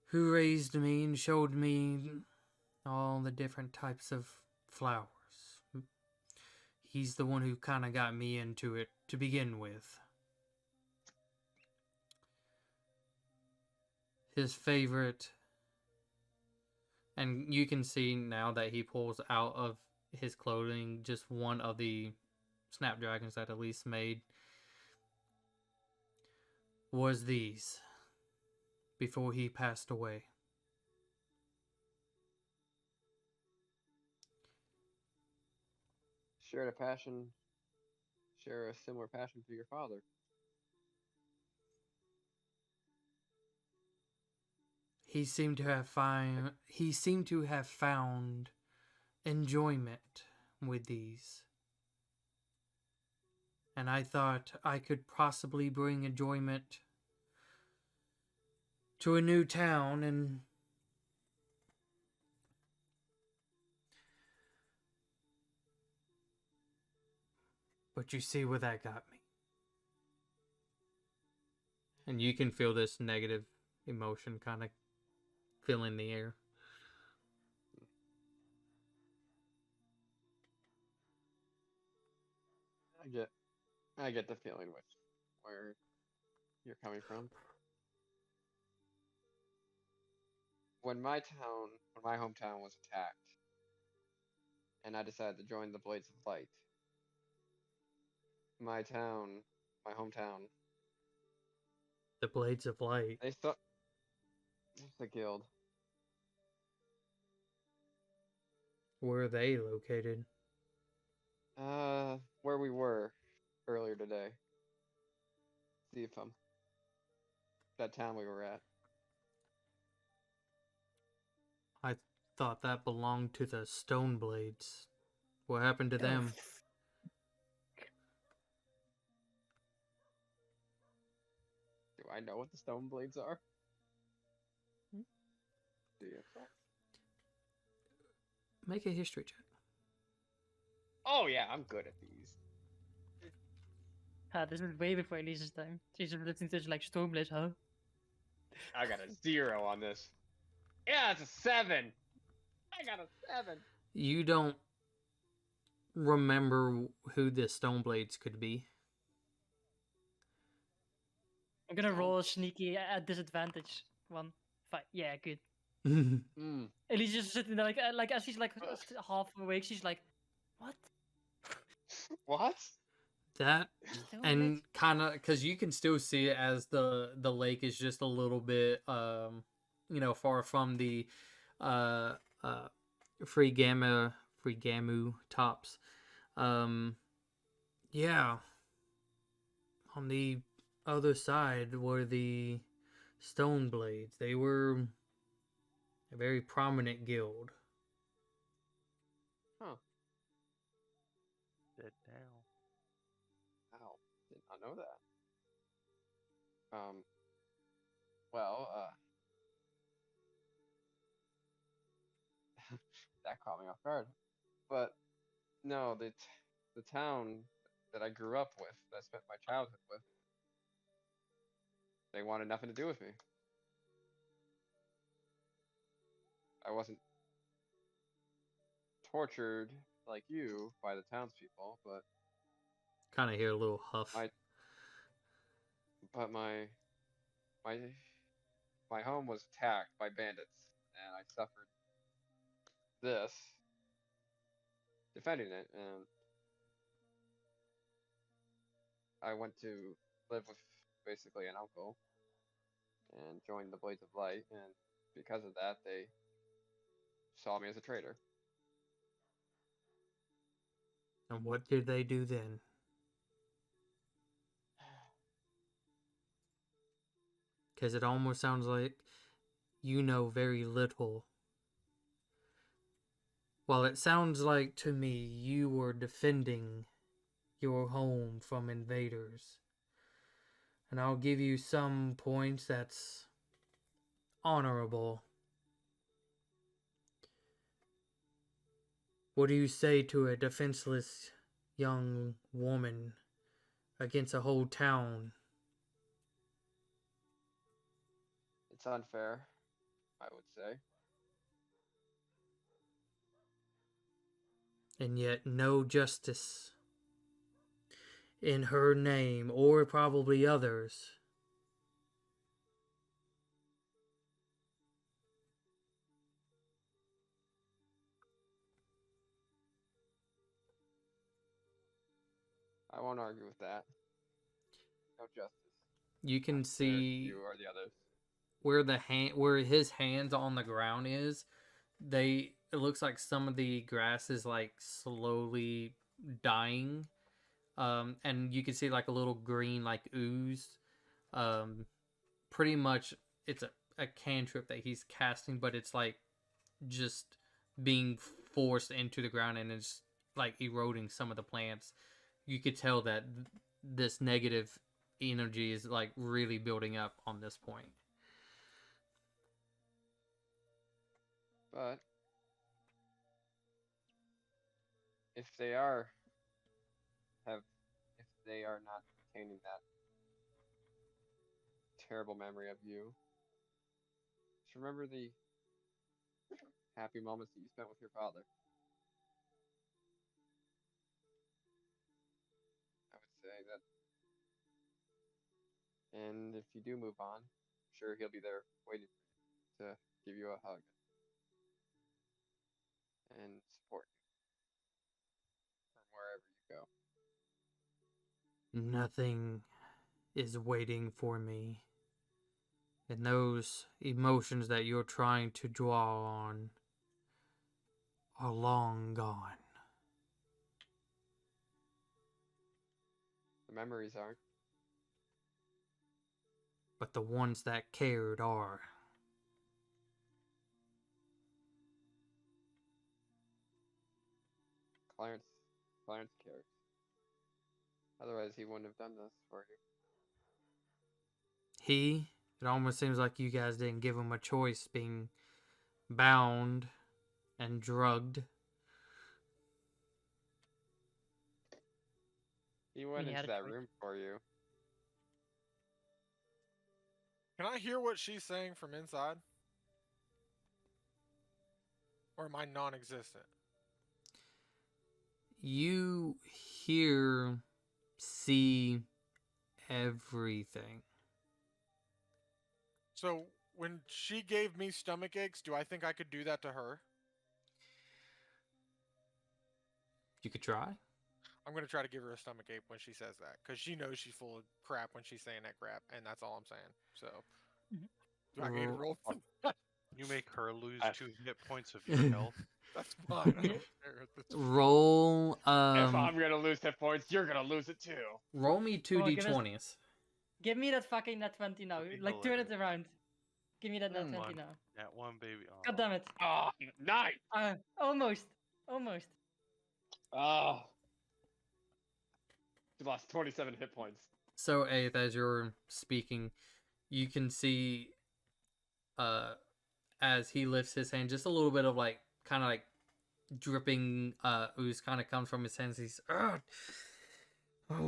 S1: who raised me and showed me all the different types of flowers. He's the one who kind of got me into it to begin with. His favorite, and you can see now that he pulls out of his clothing just one of the snapdragons that Elise made, was these before he passed away.
S6: Share a similar passion for your father.
S1: He seemed to have found enjoyment with these. And I thought I could possibly bring enjoyment to a new town, and but you see where that got me. And you can feel this negative emotion kind of filling the air.
S6: I get the feeling with where you're coming from. When my hometown was attacked, and I decided to join the Blades of Light, my hometown,
S1: The Blades of Light.
S6: they thought it's the guild.
S1: Where are they located?
S6: Where we were earlier today. See if that town we were at.
S1: I thought that belonged to the Stone Blades. What happened to them?
S6: Do I know what the Stone Blades are? Do you?
S1: Make a history check.
S6: Oh yeah, I'm good at these.
S4: This was way before Elise's time. She's listening to this like Stormblade, huh?
S6: I got a 0 on this. Yeah, it's a 7. I got a 7.
S1: You don't remember who the Stone Blades could be.
S4: I'm gonna roll a sneaky at disadvantage one. Fine. Yeah, good.
S6: Mm.
S4: Elise just sitting there like as she's like half awake, she's like, what?
S6: What?
S1: That
S4: Stone
S1: and
S4: Blades?
S1: kind of because you can still see it as the lake is just a little bit far from the free gamu tops. Yeah, On the other side were the Stone Blades. They were a very prominent guild.
S6: Huh.
S5: Dead now.
S6: Wow. Did not know that. Well, that caught me off guard. But no, the town that I grew up with, that I spent my childhood with, they wanted nothing to do with me. I wasn't tortured like you by the townspeople, but
S1: Kind of hear a little huff.
S6: my but my my home was attacked by bandits, and I suffered this defending it, and I went to live with basically an uncle and joined the Blades of Light, and because of that, they saw me as a traitor.
S1: And what did they do then? Because it almost sounds like you know very little. While it sounds like to me you were defending your home from invaders. And I'll give you some points that's honorable. What do you say to a defenseless young woman against a whole town?
S6: It's unfair, I would say.
S1: And yet no justice in her name, or probably others.
S6: I won't argue with that. No justice.
S1: You can
S6: Not fair to
S1: see
S6: you or the others.
S1: where his hands on the ground is. It looks like some of the grass is like slowly dying, and you can see like a little green like ooze. Pretty much it's a cantrip that he's casting, but it's like just being forced into the ground, and it's like eroding some of the plants. You could tell that this negative energy is like really building up on this point.
S6: But if they are if they are not retaining that terrible memory of you, just remember the happy moments that you spent with your father. I would say that, and if you do move on, I'm sure he'll be there waiting for you to give you a hug and support you from wherever you go.
S1: Nothing is waiting for me. And those emotions that you're trying to draw on are long gone.
S6: The memories aren't.
S1: But the ones that cared are.
S6: Clarence cares. Otherwise, he wouldn't have done this for you.
S1: It almost seems like you guys didn't give him a choice being bound and drugged.
S6: He went
S4: he had
S6: into
S4: a
S6: that
S4: choice.
S6: room for you.
S7: Can I hear what she's saying from inside? Or am I non-existent?
S1: You hear, see everything.
S7: So when she gave me stomach aches, do I think I could do that to her?
S1: You could try.
S7: I'm gonna try to give her a stomach ache when she says that, because she knows she's full of crap when she's saying that crap, and that's all I'm saying. So,
S4: Mhm.
S7: do I get a roll?
S3: You make her lose
S6: I-
S3: 2 hit points of your health.
S7: That's fine. I don't care. That's fine.
S1: Roll
S3: If I'm gonna lose hit points, you're gonna lose it too.
S1: roll me two
S4: Come on, give us-
S1: d20s.
S4: Give me that fucking net 20 now.
S5: That'd be
S4: Like, turn it
S5: hilarious.
S4: around. Give me that net
S3: Hmm.
S4: 20
S5: One.
S4: now.
S5: That one baby.
S4: God
S5: Oh.
S4: damn it.
S3: Oh, nice.
S4: Almost. Almost.
S3: Oh. You lost 27 hit points.
S1: So, Eighth, as you're speaking, you can see as he lifts his hand, just a little bit of like kind of like dripping ooze kind of comes from his hands. He's oh,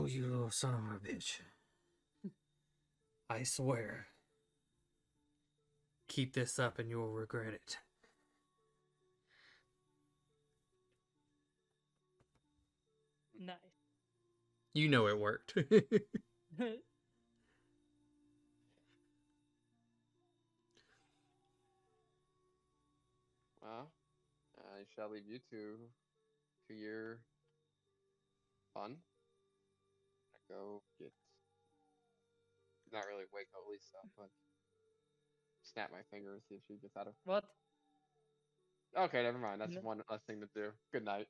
S1: you little son of a bitch. I swear. Keep this up and you'll regret it.
S4: Nice.
S1: You know it worked.
S6: Well, I shall leave you to your fun. I go get. Not really wake up Lisa, but snap my finger and see if she gets out of.
S4: What?
S6: Okay, never mind. That's
S4: No.
S6: one less thing to do. Good night.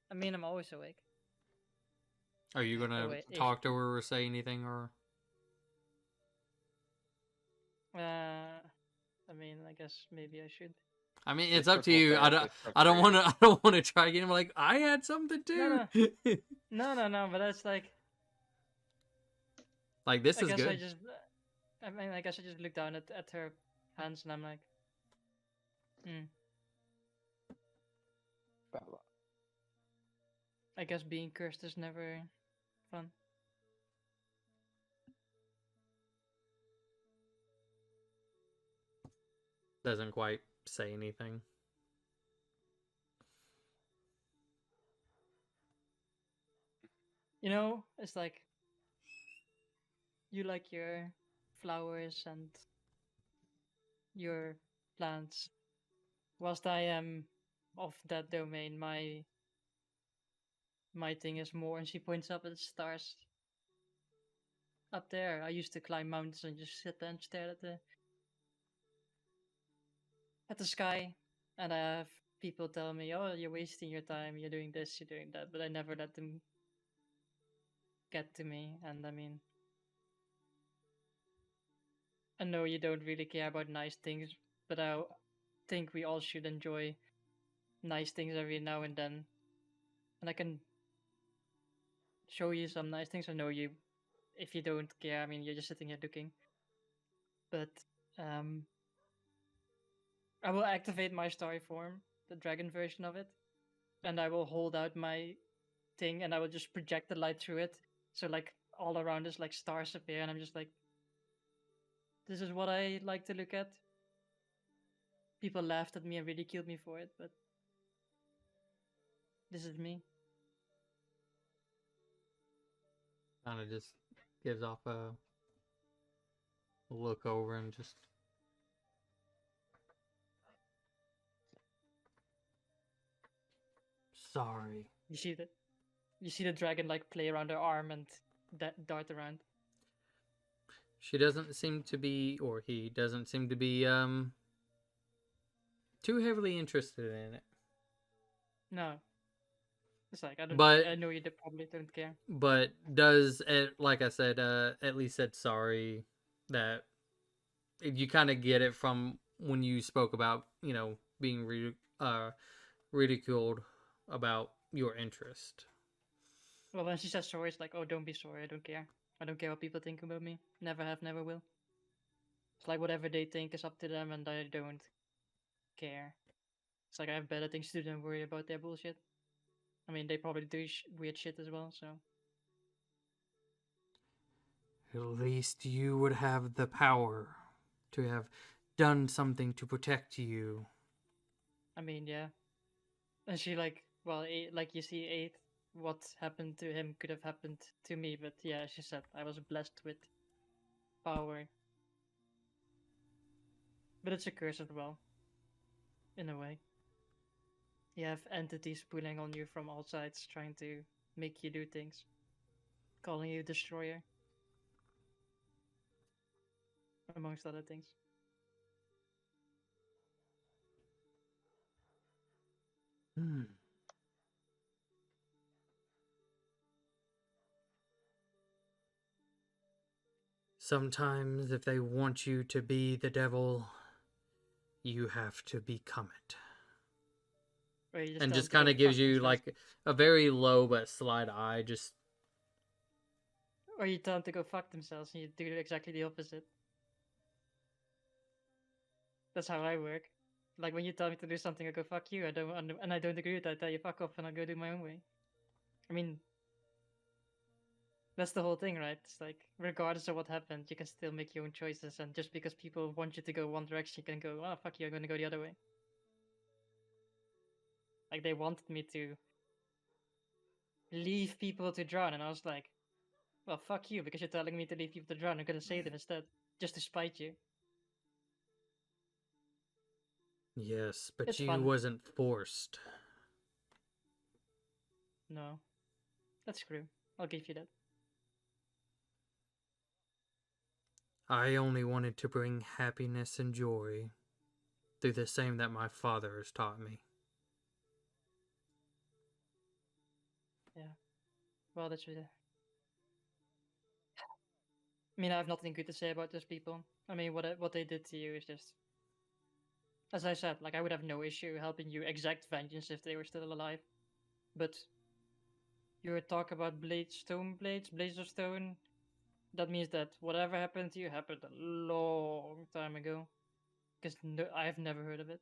S4: I mean, I'm always awake.
S1: Are you gonna
S4: wait, if-
S1: talk to her or say anything or?
S4: I mean, I guess maybe I should.
S1: I mean, it's
S6: This
S1: up to
S6: purple
S1: you. I
S6: therapist
S1: don't
S6: frustrated.
S1: want to. I don't want to try again. I'm like, I had something too.
S4: No, but that's like,
S1: Like this
S4: I
S1: is
S4: guess
S1: good.
S4: I just, I mean, I guess I just look down at her hands and I'm like,
S6: Blah, blah.
S4: I guess being cursed is never fun.
S1: Doesn't quite say anything.
S4: You know, it's like, you like your flowers and your plants. Whilst I am of that domain, my thing is more, and she points up at the stars. Up there, I used to climb mountains and just sit there and stare at the sky, and I have people tell me, "Oh, you're wasting your time. You're doing this, you're doing that," but I never let them get to me. And I mean, I know you don't really care about nice things, but I think we all should enjoy nice things every now and then. And I can show you some nice things. I know you, if you don't care, I mean, you're just sitting here looking. But I will activate my starry form, the dragon version of it, and I will hold out my thing and I will just project the light through it. So like all around us like stars appear and I'm just like, this is what I like to look at. People laughed at me and ridiculed me for it, but this is me.
S1: Kind of just gives off a look over and just. Sorry.
S4: You see the dragon like play around her arm and dart around.
S1: She doesn't seem to be, or he doesn't seem to be, too heavily interested in it.
S4: No. It's like, I don't.
S1: But-
S4: I know you probably don't care.
S1: But does it, like I said, at least said sorry. That you kind of get it from when you spoke about, you know, being ridiculed about your interest.
S4: Well, when she says sorry, it's like, oh, don't be sorry. I don't care. I don't care what people think about me. Never have, never will. It's like whatever they think is up to them, and I don't care. It's like I have better things to do than worry about their bullshit. I mean, they probably do weird shit as well, so.
S1: At least you would have the power to have done something to protect you.
S4: I mean, yeah. And she like, well, like you see, 8, what happened to him could have happened to me, but yeah, she said I was blessed with power. But it's a curse as well, in a way. You have entities pulling on you from all sides, trying to make you do things, calling you destroyer, amongst other things.
S1: Hmm. Sometimes, if they want you to be the devil, you have to become it.
S4: Or you
S1: And
S4: tell
S1: just
S4: them to
S1: kind
S4: go
S1: of gives
S4: fuck
S1: you
S4: themselves.
S1: like a very low but slight eye. Just
S4: Or you tell them to go fuck themselves and you do exactly the opposite. That's how I work. Like when you tell me to do something, I go fuck you. And I don't agree with that. I tell you fuck off, and I go do my own way. I mean, that's the whole thing, right? It's like regardless of what happened, you can still make your own choices, and just because people want you to go one direction, you can go, oh fuck you, I'm gonna go the other way. Like they wanted me to leave people to drown, and I was like, well, fuck you, because you're telling me to leave people to drown. I'm gonna save them instead, just to spite you.
S1: yes, but
S4: It's
S1: you
S4: fun.
S1: wasn't forced.
S4: No, that's true. I'll give you that.
S1: I only wanted to bring happiness and joy through the same that my father has taught me.
S4: Yeah. Well, that's really. I mean, I have nothing good to say about those people. I mean, what they did to you is just, as I said, like I would have no issue helping you exact vengeance if they were still alive. But you talk about blades of stone. That means that whatever happened to you happened a long time ago. Because no, I've never heard of it.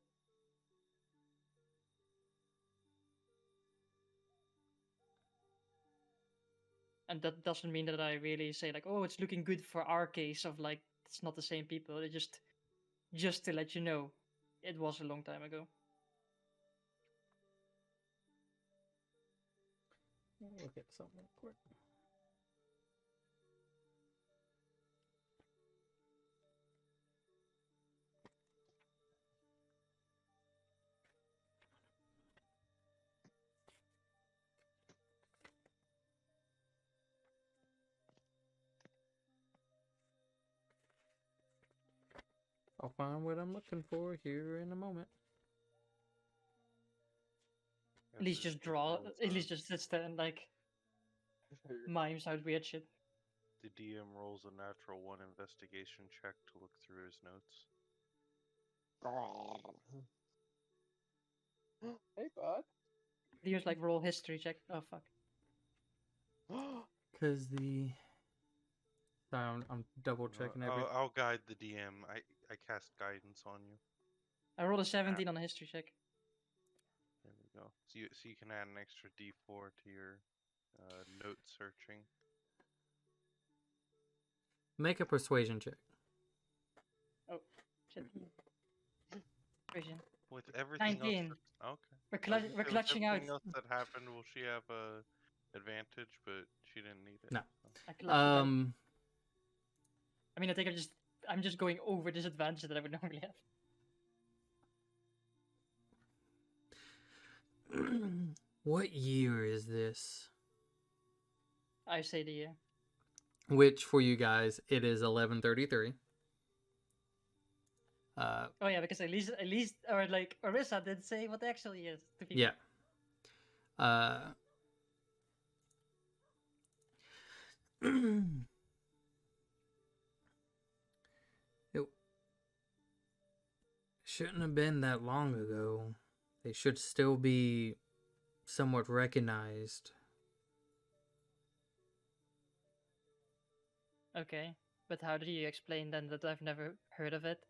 S4: And that doesn't mean that I really say like, oh, it's looking good for our case of like it's not the same people. It just to let you know, it was a long time ago.
S1: Look at something real quick. I'll find what I'm looking for here in a moment.
S4: At least just draw. At least just sits there and like mimes out weird shit.
S5: The DM rolls a natural 1 investigation check to look through his notes.
S6: Hey, bud.
S4: He was like roll history check. Oh fuck.
S1: Because the. Sorry, I'm double checking everything.
S5: I'll guide the DM. I cast guidance on you.
S4: I rolled a 17 on a history check.
S5: There we go. So you can add an extra D4 to your note searching.
S1: Make a persuasion check.
S4: Oh shit. Vision.
S5: With everything
S4: 19.
S5: else that's, okay.
S4: We're,
S5: I was gonna
S4: we're
S5: say, with
S4: clutching out.
S5: everything else that happened, will she have a advantage? But she didn't need it.
S1: No.
S4: I clutched it out.
S1: Um,
S4: I mean, I think I'm just going over this advantage that I would normally have.
S1: What year is this?
S4: I say the year.
S1: Which for you guys, it is 1133.
S4: Oh yeah, because at least, or like Orissa did say what the actual year is to people.
S1: Yeah. It shouldn't have been that long ago. They should still be somewhat recognized.
S4: Okay, but how do you explain then that I've never heard of it?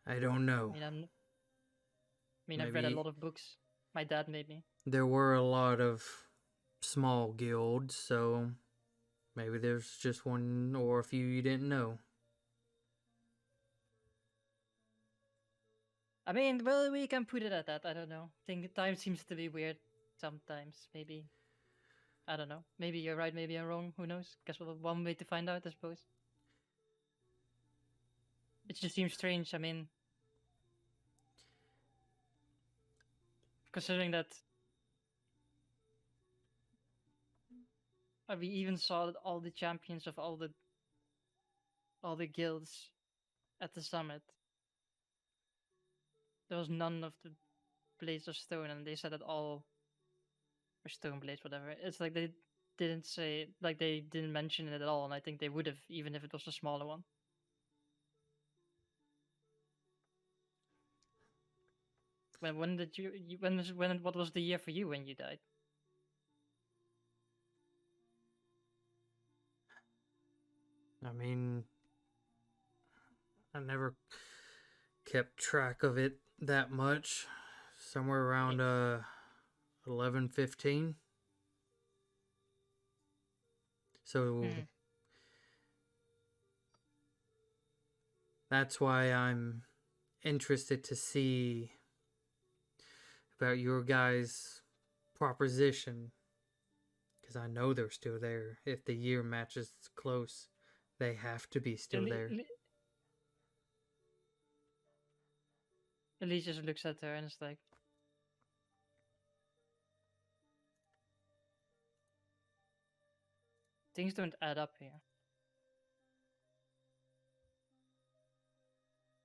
S1: I don't know.
S4: I mean, I've read a
S1: Maybe-
S4: lot of books. My dad made me.
S1: There were a lot of small guilds, so maybe there's just one or a few you didn't know.
S4: I mean, well, we can put it at that. I don't know. I think time seems to be weird sometimes. Maybe. I don't know. Maybe you're right. Maybe I'm wrong. Who knows? Guess we'll have one way to find out, I suppose. It just seems strange. I mean, considering that we even saw that all the champions of all the guilds at the summit. there was none of the blades of stone, and they said that all or stone blades, whatever. It's like they didn't say, like they didn't mention it at all, and I think they would have, even if it was a smaller one. When did you when what was the year for you when you died?
S1: I mean, I never kept track of it that much. Somewhere around 11, 15. So
S4: Hmm.
S1: that's why I'm interested to see about your guys' proposition, because I know they're still there. If the year matches close, they have to be still there.
S4: Elise just looks at her and is like, things don't add up here.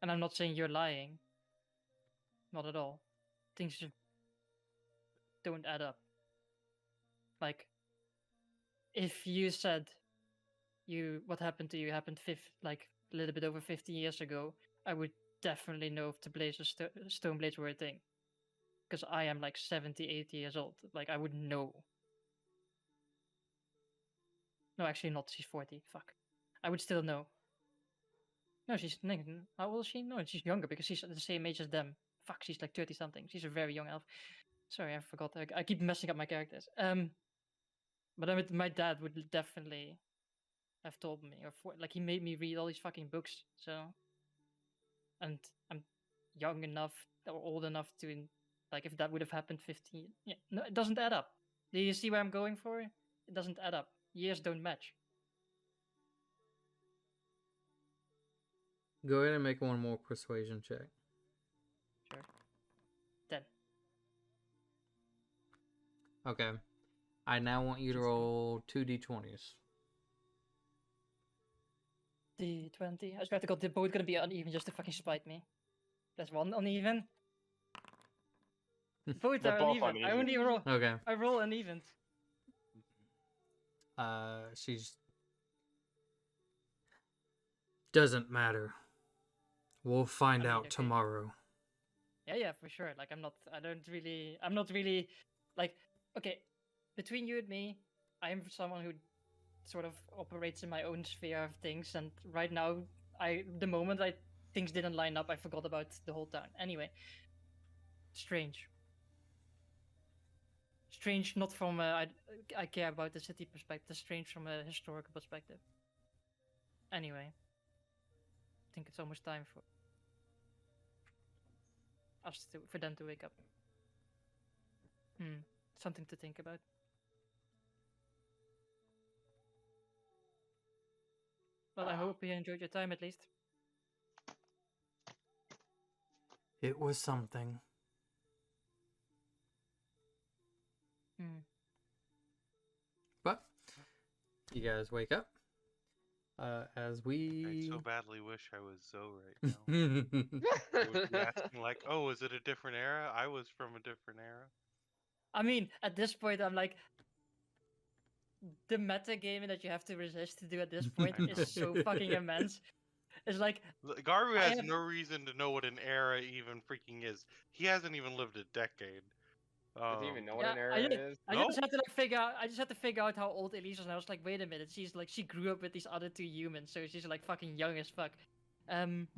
S4: And I'm not saying you're lying. Not at all. Things just don't add up. Like, if you said what happened to you happened like a little bit over 50 years ago, I would definitely know if the blades of stone blades were a thing. Because I am like 70, 80 years old. Like, I would know. No, actually not. She's 40. Fuck. I would still know. No, she's... How old is she? No, she's younger because she's the same age as them. Fuck, she's like 30 something. She's a very young elf. Sorry, I forgot. I keep messing up my characters. But my dad would definitely have told me, like he made me read all these fucking books. So, and I'm young enough or old enough to, like, if that would have happened 15, yeah, no, it doesn't add up. Do you see where I'm going for? It doesn't add up. Years don't match.
S1: Go ahead and make one more persuasion check.
S4: Sure. 10.
S1: Okay. I now want you to roll 2d20s.
S4: D20. I swear to God, they're both gonna be uneven just to fucking spite me. There's one uneven. Both
S3: They're
S4: are
S3: both
S4: uneven. I only
S3: uneven.
S4: roll.
S1: Okay.
S4: I roll uneven.
S1: She's... Doesn't matter. We'll find
S4: I mean,
S1: out
S4: okay.
S1: tomorrow.
S4: Yeah, for sure. Like, I'm not really, like, okay, between you and me, I'm someone who sort of operates in my own sphere of things, and right now, the moment things didn't line up, I forgot about the whole town. Anyway, strange. Strange, not from I care about the city perspective. Strange from a historical perspective. Anyway, I think it's almost time for for them to wake up. Something to think about. Well, I hope you enjoyed your time at least.
S1: It was something. But you guys wake up. As
S5: I
S1: we...
S5: so badly wish I was Zoe right now. I would be asking like, oh, is it a different era? I was from a different era.
S4: I mean, at this point, I'm like, the meta gaming that you have to resist to do at this point is so fucking immense. It's like,
S5: Garu has no reason to know what an era even freaking is. He hasn't even lived a decade.
S6: Does he even know what
S4: yeah,
S6: an era is?
S4: I just had to like figure out. I just had to figure out how old Elise was, and I was like, wait a minute, she grew up with these other two humans, so she's like fucking young as fuck. But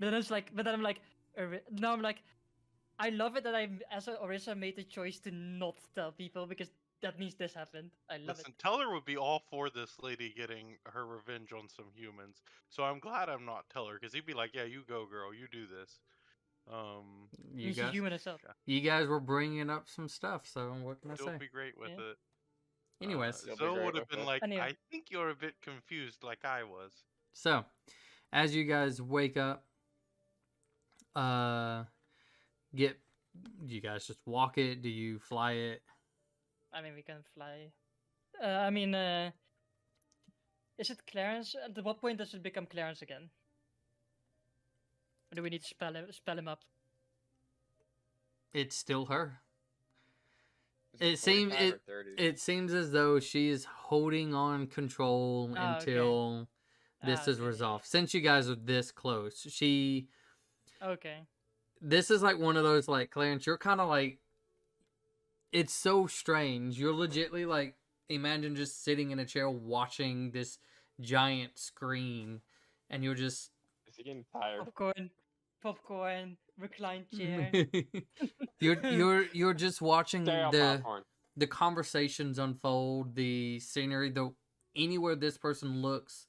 S4: then I'm like, now I'm like, I love it that as Orisa made the choice to not tell people because that means this happened. I love
S5: Listen, Teller would be all for this lady getting her revenge on some humans. So I'm glad I'm not Teller, because he'd be like, yeah, you go, girl, you do this.
S1: You
S4: She's
S1: guys,
S4: human herself.
S1: you guys were bringing up some stuff, so what can I
S5: She'll
S1: say?
S5: be great with
S4: Yeah.
S5: it.
S1: Anyways,
S5: Zoe would have been like,
S4: Anyway.
S5: I think you're a bit confused like I was.
S1: so as you guys wake up, do you guys just walk it? Do you fly it?
S4: I mean, we can fly. Is it Clarence? At what point does it become Clarence again? Or do we need to spell him up?
S1: it's still her.
S6: Is
S1: It seems
S6: 25 or 30?
S1: it seems as though she is holding on control
S4: Ah, okay.
S1: until this is
S4: Okay.
S1: resolved. Since you guys are this close,
S4: Okay.
S1: this is like one of those, like, Clarence, you're kind of like, it's so strange. You're legitly like, imagine just sitting in a chair watching this giant screen, and you're just
S3: Is he getting tired?
S4: Popcorn, recline chair.
S1: you're just watching
S3: Stale popcorn.
S1: the conversations unfold, the scenery, the anywhere this person looks.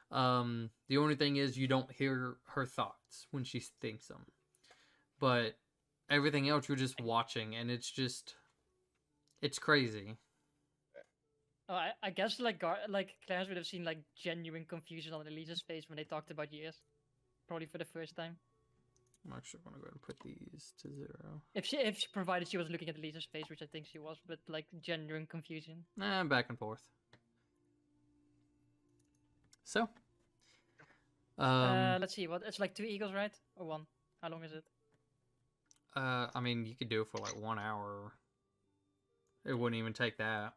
S1: The only thing is you don't hear her thoughts when she thinks them, but everything else you're just watching, and it's crazy.
S4: Oh, I guess like Clarence would have seen like genuine confusion on Elisa's face when they talked about years, probably for the first time.
S1: I'm actually gonna go ahead and put these to 0.
S4: If she provided she was looking at Elisa's face, which I think she was, but like genuine confusion.
S1: Back and forth. So,
S4: Let's see. What it's like 2 eagles, right? Or 1? How long is it?
S1: I mean, you could do it for like 1 hour. It wouldn't even take that.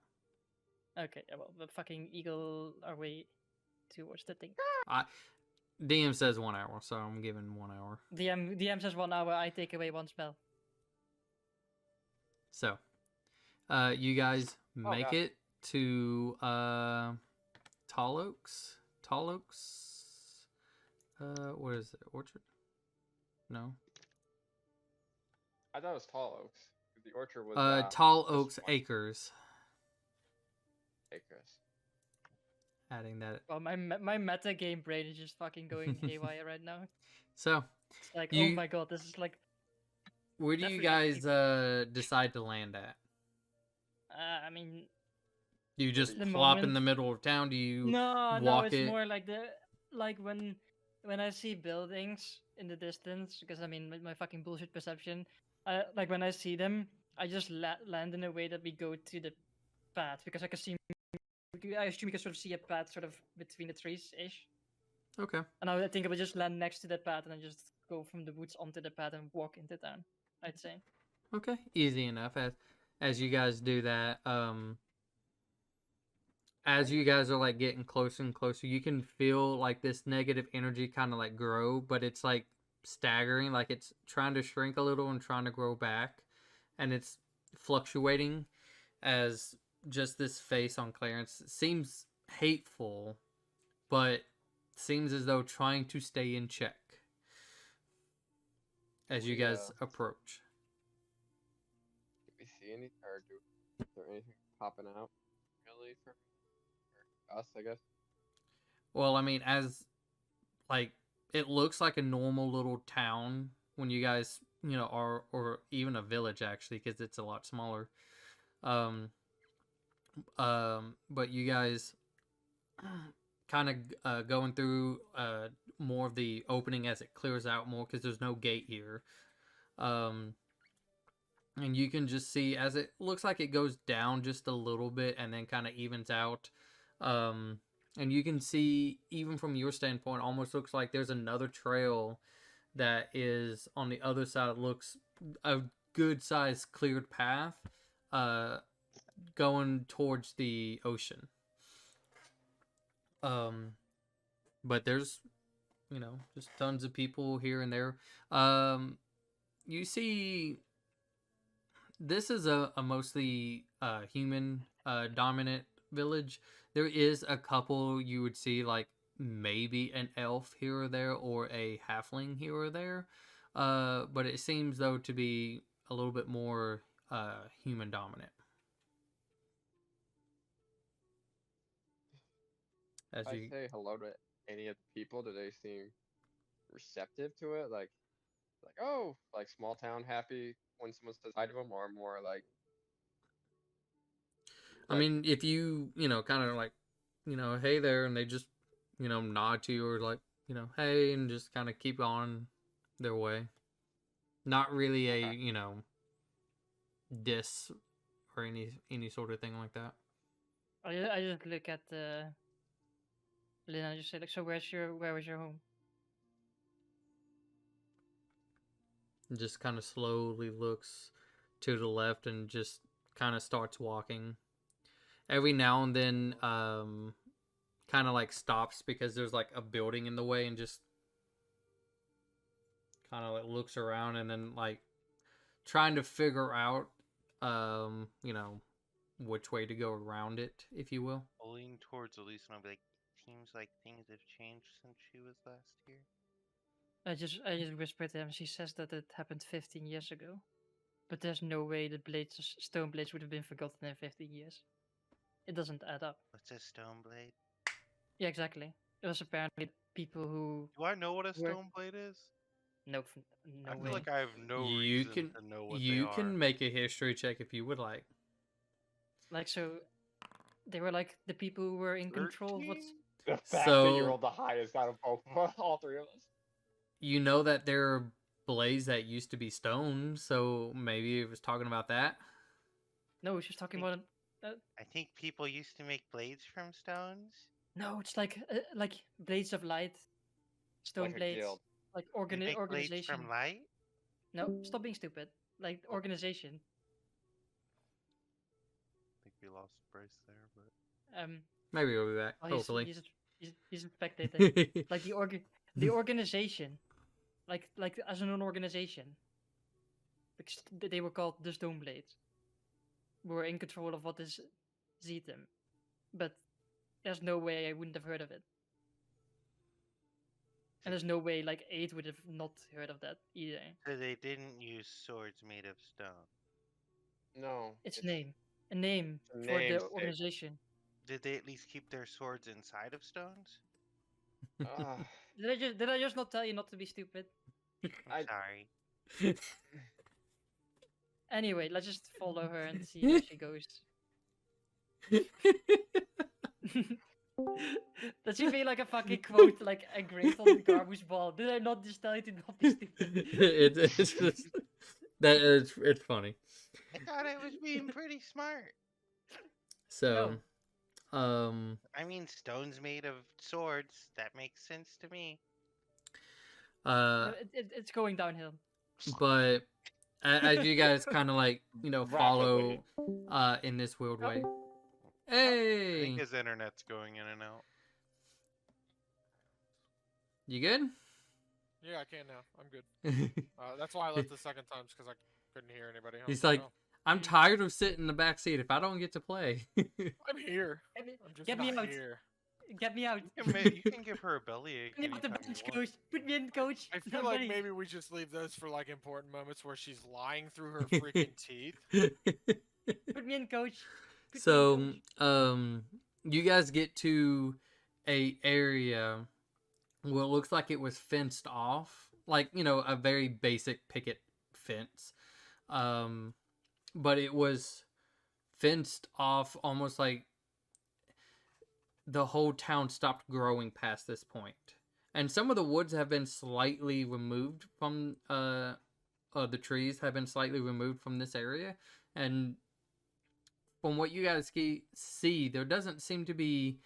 S4: Okay, yeah, well, the fucking eagle are way towards the thing.
S1: DM says 1 hour, so I'm giving 1 hour.
S4: DM says 1 hour. I take away 1 spell.
S1: So, you guys make
S6: God.
S1: it to Tall Oaks. Tall Oaks. What is it? Orchard? No.
S6: I thought it was Tall Oaks. The orchard was
S1: Tall
S6: this
S1: Oaks
S6: one.
S1: Acres.
S6: Acres.
S1: Adding that.
S4: Well, my meta game brain is just fucking going haywire right now.
S1: So,
S4: It's like, oh
S1: You-
S4: my god, this is like.
S1: where do you
S4: Definitely
S1: guys decide to land at?
S4: I mean,
S1: Do you just
S4: The
S1: plop in
S4: moment-
S1: the middle of town? Do you
S4: no,
S1: walk
S4: it's
S1: it?
S4: more like when I see buildings in the distance, because I mean my fucking bullshit perception. Like when I see them, I just land in a way that we go to the path, because I assume you can sort of see a path sort of between the trees ish.
S1: Okay.
S4: And I think I would just land next to that path and then just go from the woods onto the path and walk into town, I'd say.
S1: Okay. Easy enough. As you guys do that, as you guys are like getting closer and closer, you can feel like this negative energy kind of like grow, but it's like staggering, like it's trying to shrink a little and trying to grow back, and it's fluctuating as just this face on Clarence seems hateful, but seems as though trying to stay in check as you guys approach.
S6: Do we see any, or is there anything popping out really for us? I guess.
S1: Well, I mean, as like it looks like a normal little town when you guys, are, or even a village actually, because it's a lot smaller. But you guys kind of going through more of the opening as it clears out more, because there's no gate here. And you can just see as it looks like it goes down just a little bit and then kind of evens out. And you can see, even from your standpoint, almost looks like there's another trail that is on the other side. It looks a good sized cleared path going towards the ocean. But there's, just tons of people here and there. You see, this is a mostly human dominant village. There is a couple you would see, like maybe an elf here or there, or a halfling here or there. But it seems though to be a little bit more human dominant. As
S6: I
S1: you
S6: say hello to any of the people. Do they seem receptive to it? Like oh, like small town happy when someone says hi to them, or more like.
S1: I mean, if you, kind of like, hey there, and they just, nod to you, or like, hey, and just kind of keep on their way. Not really a,
S6: Okay.
S1: Diss or any sort of thing like that.
S4: I just look at Lynn and just say like, so where was your home?
S1: and just kind of slowly looks to the left and just kind of starts walking. Every now and then, kind of like stops because there's like a building in the way and just kind of like looks around and then like trying to figure out, you know, which way to go around it, if you will.
S5: I'll lean towards Elise and I'll be like, seems like things have changed since she was last here.
S4: I just whispered to him. She says that it happened 15 years ago, but there's no way the stone blades would have been forgotten in 15 years. It doesn't add up.
S5: What's a stone blade?
S4: Yeah, exactly. It was apparently people who
S5: Do I know what a
S4: were
S5: stone blade is?
S4: no
S5: I feel
S4: way.
S5: like I have no
S1: You
S5: reason
S1: can
S5: to know what they
S1: you
S5: are.
S1: can make a history check if you would like.
S4: Like, so they were like the people who were in control of what's
S5: 13?
S6: The fact that you
S1: So-
S6: rolled the highest out of both of us, all three of us.
S1: You know that there are blades that used to be stone, so maybe it was talking about that.
S4: no, she was talking about
S5: I think people used to make blades from stones.
S4: no, it's like blades of light, stone
S6: Like a
S4: blades,
S6: guild.
S4: like
S5: They make blades
S4: organization.
S5: from light?
S4: No, stop being stupid. Like organization.
S5: I think we lost Bryce there, but
S1: Maybe we'll be back.
S4: Oh,
S1: Hopefully.
S4: he's a spectator. Like the organization, like as an organization, because they were called the Stone Blades. We were in control of what is Zetum, but there's no way I wouldn't have heard of it, and there's no way like 8 would have not heard of that either.
S5: so they didn't use swords made of stone.
S6: No.
S4: It's a name
S6: a
S4: for the
S6: namesake.
S4: organization.
S5: Did they at least keep their swords inside of stones?
S6: Ah,
S4: Did I just not tell you not to be stupid?
S5: I'm
S6: I-
S5: sorry.
S4: Anyway, let's just follow her and see where she goes. That should be like a fucking quote, like engraved on the garbage ball. Did I not just tell you to not be stupid?
S1: It's just it's funny.
S5: I thought I was being pretty smart.
S1: So, um,
S5: I mean, stones made of swords. That makes sense to me.
S1: uh,
S4: It's going downhill.
S1: but as you guys kind of like, you know, follow,
S6: Rapidly.
S1: in this weird
S4: Oh.
S1: way.
S5: I
S1: Hey,
S5: think his internet's going in and out.
S1: you good?
S7: Yeah, I can now. I'm good. That's why I left the second time, because I couldn't hear anybody. I was
S1: He's like,
S7: "Oh,
S1: I'm tired of sitting in the back seat if I don't get to play.
S7: I'm here. I'm just
S4: Get me
S7: not
S4: out.
S7: here.
S4: Get me out.
S5: You can give her a bellyache.
S4: Put me on the
S5: anytime you
S4: bench,
S5: want.
S4: coach. Put me in, coach.
S7: I feel
S4: I'm
S7: like
S4: ready.
S7: maybe we just leave those for like important moments where she's lying through her freaking teeth.
S4: Put me in, coach. Put me in,
S1: So,
S4: coach.
S1: you guys get to a area where it looks like it was fenced off, like, you know, a very basic picket fence. But it was fenced off almost like the whole town stopped growing past this point. And some of the woods have been slightly removed from the trees have been slightly removed from this area, and from what you guys see, there doesn't seem to be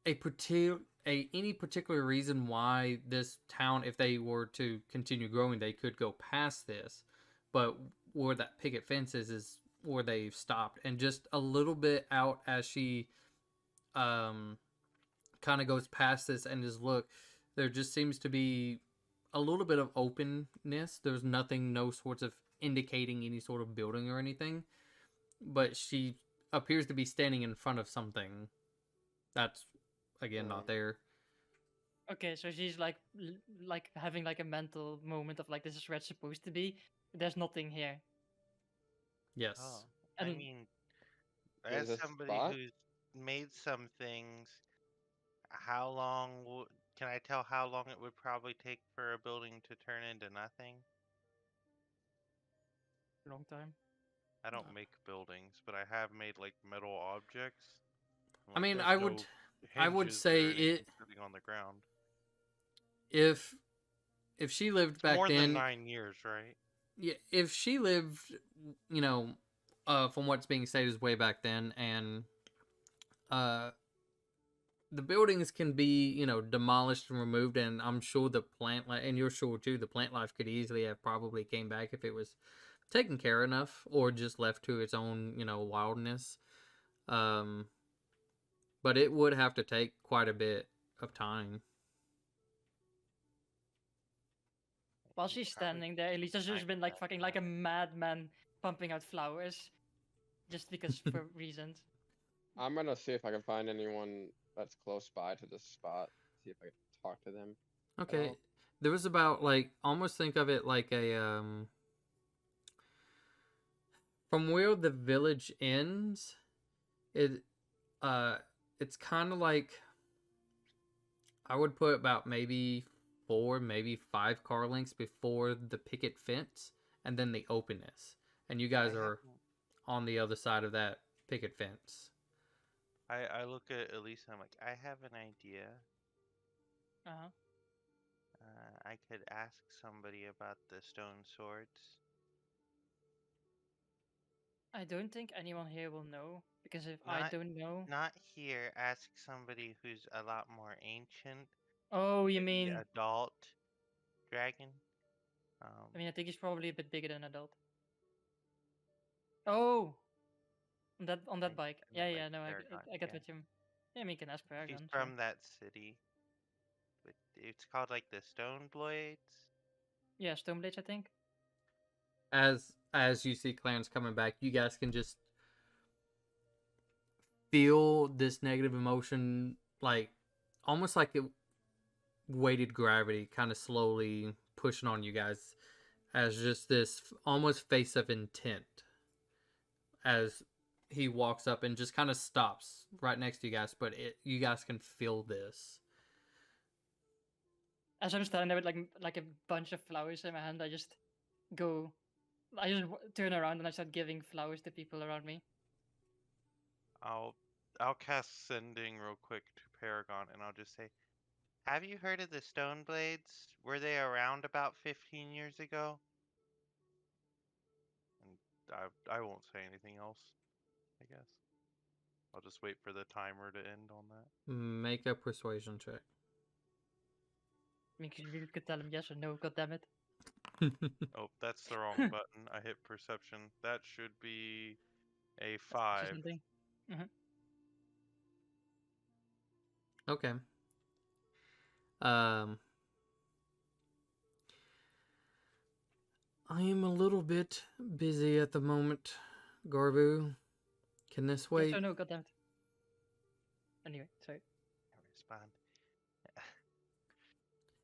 S1: any particular reason why this town, if they were to continue growing, they could go past this. But where that picket fence is where they've stopped. And just a little bit out as she kind of goes past this and just look, there just seems to be a little bit of openness. There's nothing, no sorts of indicating any sort of building or anything. But she appears to be standing in front of something that's, again, not there.
S4: Okay, so she's like having like a mental moment of like, this is where it's supposed to be. There's nothing here.
S1: Yes.
S5: Oh, I
S4: And-
S5: mean,
S6: There's
S5: as
S6: a
S5: somebody
S6: spot?
S5: who's made some things, how long can I tell how long it would probably take for a building to turn into nothing?
S4: Long time.
S5: I don't make buildings, but I have made like metal objects.
S1: I mean,
S5: there's
S1: I
S5: no
S1: would
S5: hinges or
S1: say
S5: anything
S1: it-
S5: sitting on the ground.
S1: If she lived back
S5: More
S1: then,
S5: than 9 years, right?
S1: yeah, if she lived, you know, from what's being said is way back then, and the buildings can be, you know, demolished and removed, and I'm sure the plant life, and you're sure too, the plant life could easily have probably came back if it was taken care enough or just left to its own, you know, wildness. Um, but it would have to take quite a bit of time.
S4: While
S5: You
S4: she's
S5: probably
S4: standing there, Elisa's just
S5: find
S4: been like
S5: that
S4: fucking like a
S5: out.
S4: madman pumping out flowers. Just because for reasons.
S6: I'm gonna see if I can find anyone that's close by to this spot. See if I can talk to them.
S1: Okay,
S6: all.
S1: there was about like almost think of it like a from where the village ends, it uh it's kind of like I would put about maybe 4, maybe 5 car lengths before the picket fence, and then the openness. And you guys
S5: I
S1: are
S5: haven't.
S1: on the other side of that picket fence.
S5: I look at Elise and I'm like, I have an idea.
S4: Uh-huh.
S5: I could ask somebody about the stone swords.
S4: I don't think anyone here will know because if I
S5: Not
S4: don't know.
S5: not here. Ask somebody who's a lot more ancient,
S4: Oh, you
S5: maybe
S4: mean?
S5: adult dragon.
S4: I mean, I think he's probably a bit bigger than adult. Oh, on that
S5: I
S4: bike.
S5: meant
S4: Yeah,
S5: like
S4: yeah. No,
S5: Paragon.
S4: I get
S5: Yeah,
S4: what you. Yeah, I mean, you can ask
S5: she's
S4: Paragon. Sure.
S5: from that city. But it's called like the Stone Blades.
S4: Yeah, Stoneblades, I think.
S1: As you see Clarence coming back, you guys can just feel this negative emotion, like almost like it weighted gravity kind of slowly pushing on you guys as just this almost face of intent as he walks up and just kind of stops right next to you guys, but you guys can feel this.
S4: As I'm standing there with like a bunch of flowers in my hand, I just go. I just turn around and I start giving flowers to people around me.
S5: I'll I'll cast sending real quick to Paragon and I'll just say, have you heard of the Stone Blades? Were they around about 15 years ago? And I won't say anything else, I guess. I'll just wait for the timer to end on that.
S1: Make a persuasion check.
S4: I mean, you could tell him yes or no. God damn it.
S5: Oh, that's the wrong button. I hit perception. That should be a
S4: Just
S5: 5.
S4: something.
S1: Okay. Um, I am a little bit busy at the moment, Garbu. Can this
S4: Yes
S1: wait?
S4: or no. God damn it. Anyway, sorry.
S5: I respond.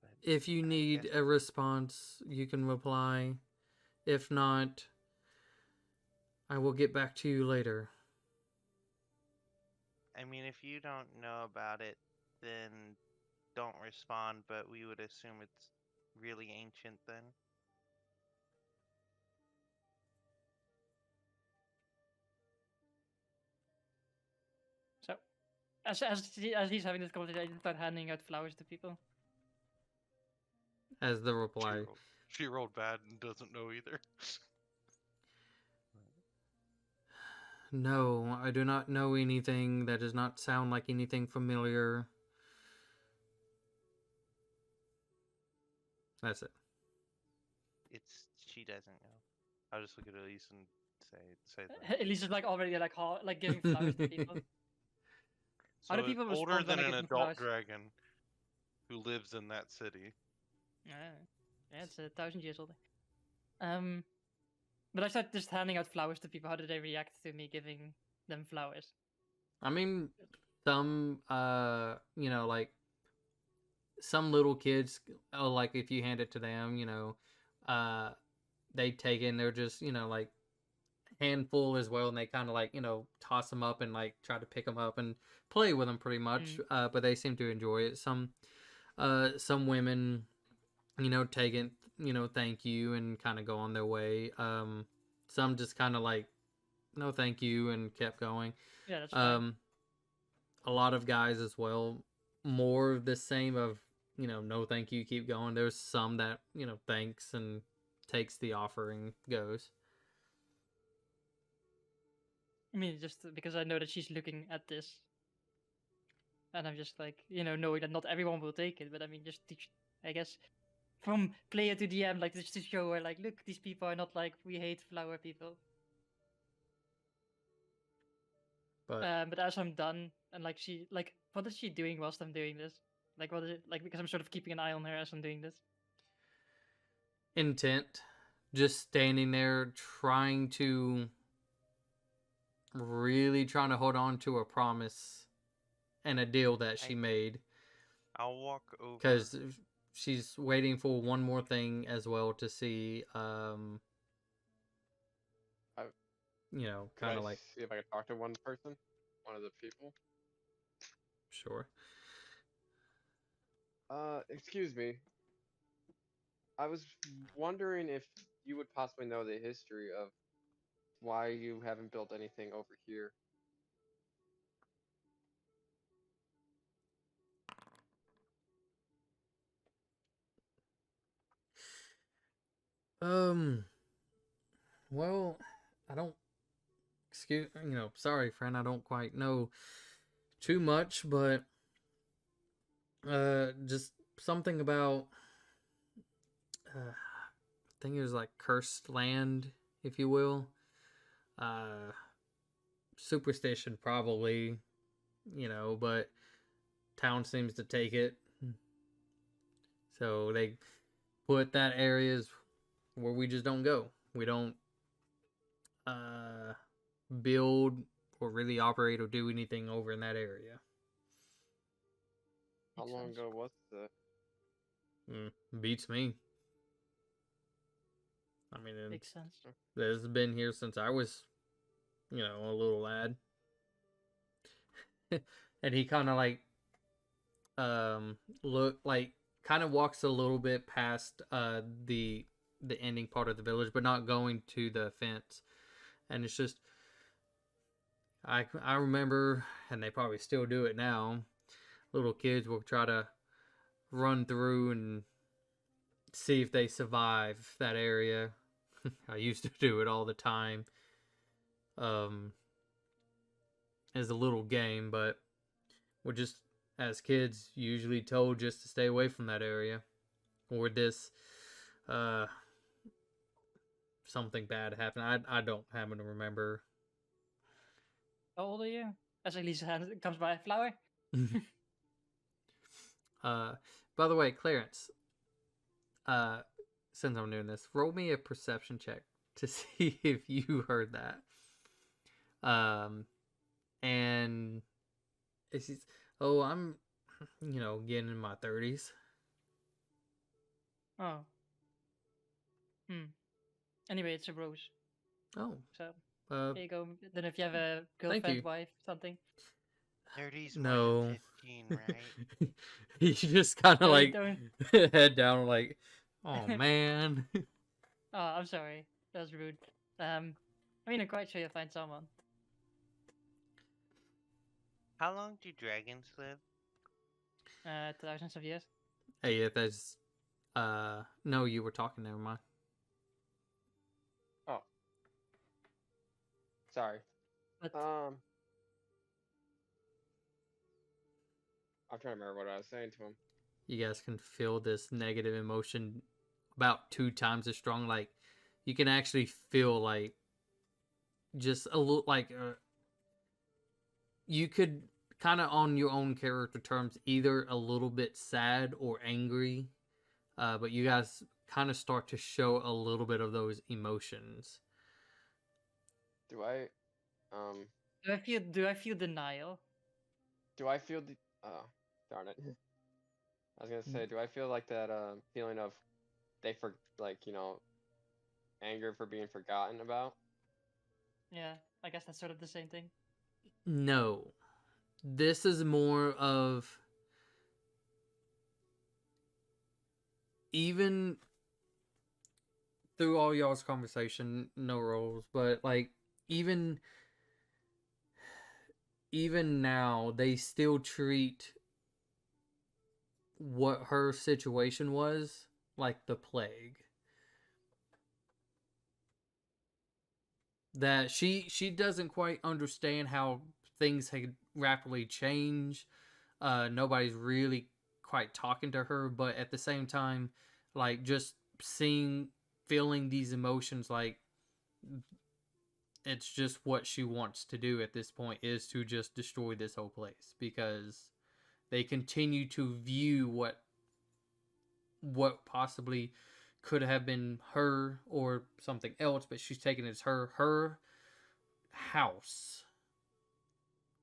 S5: But
S1: If you
S5: I
S1: need
S5: guess
S1: a response, you can reply. If not, I will get back to you later.
S5: I mean, if you don't know about it, then don't respond, but we would assume it's really ancient then.
S4: So, as he's having this conversation, I just start handing out flowers to people.
S1: As the
S5: She
S1: reply.
S5: rolled, she rolled bad and doesn't know either.
S1: No, I do not know anything. That does not sound like anything familiar. That's it.
S5: She doesn't know. I'll just look at Elise and say that.
S4: Elise is like already like giving flowers to people. How
S5: So
S4: do
S5: it's
S4: people
S5: older
S4: respond when
S5: than
S4: I
S5: an
S4: give them
S5: adult
S4: flowers?
S5: dragon who lives in that city.
S4: Yeah, it's 1,000 years old. But I start just handing out flowers to people. How do they react to me giving them flowers?
S1: I mean, some, you know, like some little kids, like if you hand it to them, you know, they take it and they're just, you know, like handful as well, and they kind of like, you know, toss them up and like try to pick them up and play with them pretty much. But they seem to enjoy it. Some women, you know, take it, you know, thank you and kind of go on their way. Some just kind of like, no, thank you, and kept going.
S4: Yeah, that's fine.
S1: A lot of guys as well, more of the same of, you know, no thank you, keep going. There's some that, you know, thanks and takes the offer and goes.
S4: I mean, just because I know that she's looking at this. and I'm just like, knowing that not everyone will take it, but I mean, just teach, I guess, from player to DM, like just to show her, like, look, these people are not like we hate flower people. But as I'm done, and like what is she doing whilst I'm doing this? Like, what is it like? Because I'm sort of keeping an eye on her as I'm doing this.
S1: Intent, just standing there really trying to hold on to a promise and a deal that she made.
S5: I'll walk over.
S1: Because she's waiting for one more thing as well to see, kind of like.
S6: See if I can talk to one person, one of the people.
S1: Sure.
S6: Excuse me. I was wondering if you would possibly know the history of why you haven't built anything over here.
S1: Well, I don't. Sorry, friend, I don't quite know too much, but just something about. I think it was like cursed land, if you will. Superstition, probably, but town seems to take it. So they put that areas where we just don't go. We don't build or really operate or do anything over in that area.
S6: How long ago was the?
S1: Beats me. I mean,
S4: Makes sense.
S1: This has been here since I was, a little lad. And he kind of like, kind of walks a little bit past the ending part of the village, but not going to the fence. And it's just, I remember, and they probably still do it now. Little kids will try to run through and see if they survive that area. I used to do it all the time. As a little game, but we're just, as kids, usually told just to stay away from that area. Or this, something bad happened. I don't happen to remember.
S4: How old are you? As Elisa comes by, flower.
S1: By the way, Clarence, since I'm doing this, roll me a perception check to see if you heard that. And it's just, I'm, getting in my 30s.
S4: Oh. Anyway, it's a rose.
S1: Oh.
S4: So, there you go. Then if you have a
S1: Thank
S4: girlfriend,
S1: you.
S4: wife, something.
S5: 30's
S1: No.
S5: more than 15, right?
S1: He just kind of
S4: No, you
S1: like
S4: don't.
S1: head down, like, oh man.
S4: Oh, I'm sorry. That was rude. I mean, I'm quite sure you'll find someone.
S5: How long do dragons live?
S4: Thousands of years.
S1: Hey, if there's, no, you were talking. Never mind.
S6: Oh. Sorry.
S4: But
S6: I'm trying to remember what I was saying to him.
S1: You guys can feel this negative emotion about 2 times as strong. Like, you can actually feel like just a little, like, you could kind of on your own character terms either a little bit sad or angry, but you guys kind of start to show a little bit of those emotions.
S6: Do I
S4: feel denial?
S6: do I feel the oh darn it. I was gonna say, do I feel like that feeling of anger for being forgotten about?
S4: Yeah, I guess that's sort of the same thing.
S1: No. This is more of, even through all y'all's conversation, no roles, but like even now they still treat what her situation was like the plague. That she doesn't quite understand how things had rapidly changed nobody's really quite talking to her, but at the same time, like just feeling these emotions, like it's just what she wants to do at this point is to just destroy this whole place because they continue to view what possibly could have been her or something else, but she's taking it as her house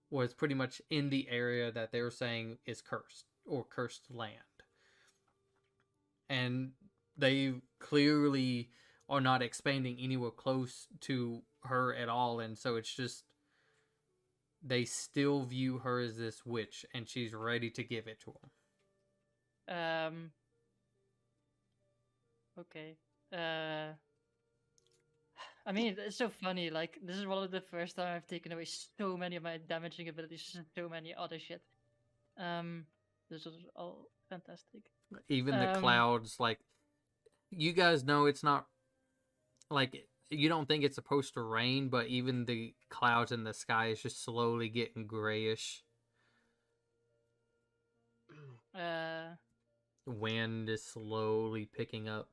S1: was pretty much in the area that they were saying is cursed or cursed land. And they clearly are not expanding anywhere close to her at all, and so it's just they still view her as this witch and she's ready to give it to them.
S4: Okay. I mean, it's so funny. Like, this is one of the first time I've taken away so many of my damaging abilities, so many other shit. This is all fantastic.
S1: Even the clouds, like, you guys know it's not, like, you don't think it's supposed to rain, but even the clouds in the sky is just slowly getting grayish. Wind is slowly picking up.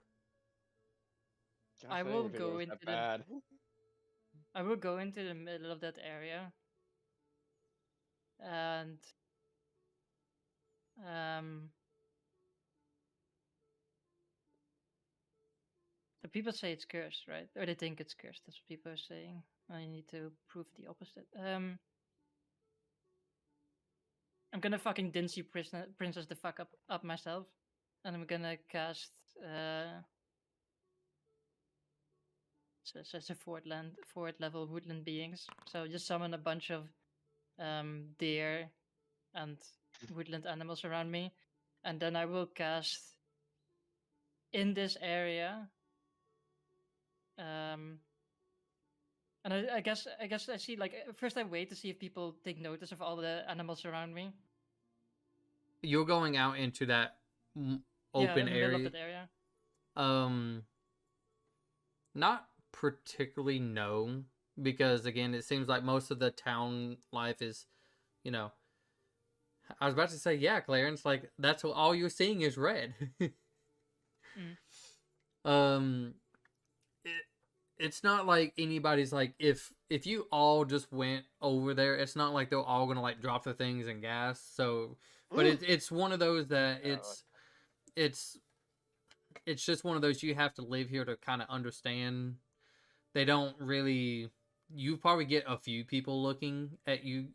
S3: Gosh,
S4: I
S3: didn't
S4: will
S3: even think it
S4: go
S3: was
S4: into
S3: that bad.
S4: I will go into the middle of that area. And the people say it's cursed, right? Or they think it's cursed. That's what people are saying. I need to prove the opposite. I'm gonna fucking Dincy Princess the fuck up myself, and I'm gonna cast so it's a fourth level woodland beings. So just summon a bunch of deer and woodland animals around me, and then I will cast in this area. And I guess I see, like, first I wait to see if people take notice of all the animals around me.
S1: You're going out into that
S4: Yeah,
S1: open
S4: in the middle of
S1: area.
S4: that area.
S1: Not particularly, no, because again, it seems like most of the town life is, you know. I was about to say, yeah, Clarence, like that's what all you're seeing is red. It's not like anybody's like if you all just went over there, it's not like they're all gonna like drop the things and gas. So, but it's one of those that it's just one of those you have to live here to kind of understand. They don't really. You probably get a few people looking at you,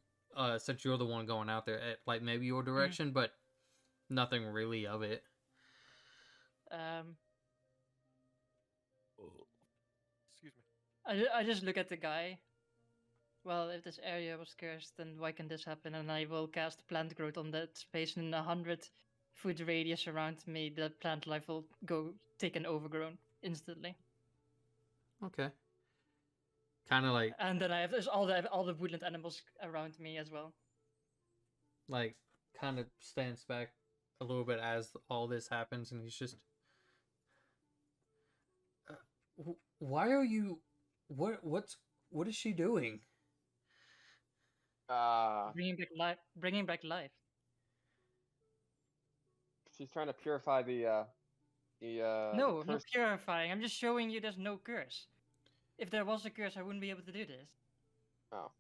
S1: since you're the one going out there at like maybe your direction, but nothing really of it.
S7: Excuse me.
S4: I just look at the guy. Well, if this area was cursed, then why can this happen? And I will cast plant growth on that space in 100-foot radius around me. The plant life will go take an overgrown instantly.
S1: Okay. Kind of like.
S4: And then I have there's all the woodland animals around me as well.
S1: Like, kind of stands back a little bit as all this happens, and he's just. Why are you? What is she doing?
S4: Bringing back life.
S6: She's trying to purify the
S4: No,
S6: the
S4: not
S6: curse.
S4: purifying. I'm just showing you there's no curse. If there was a curse, I wouldn't be able to do this.
S6: Oh,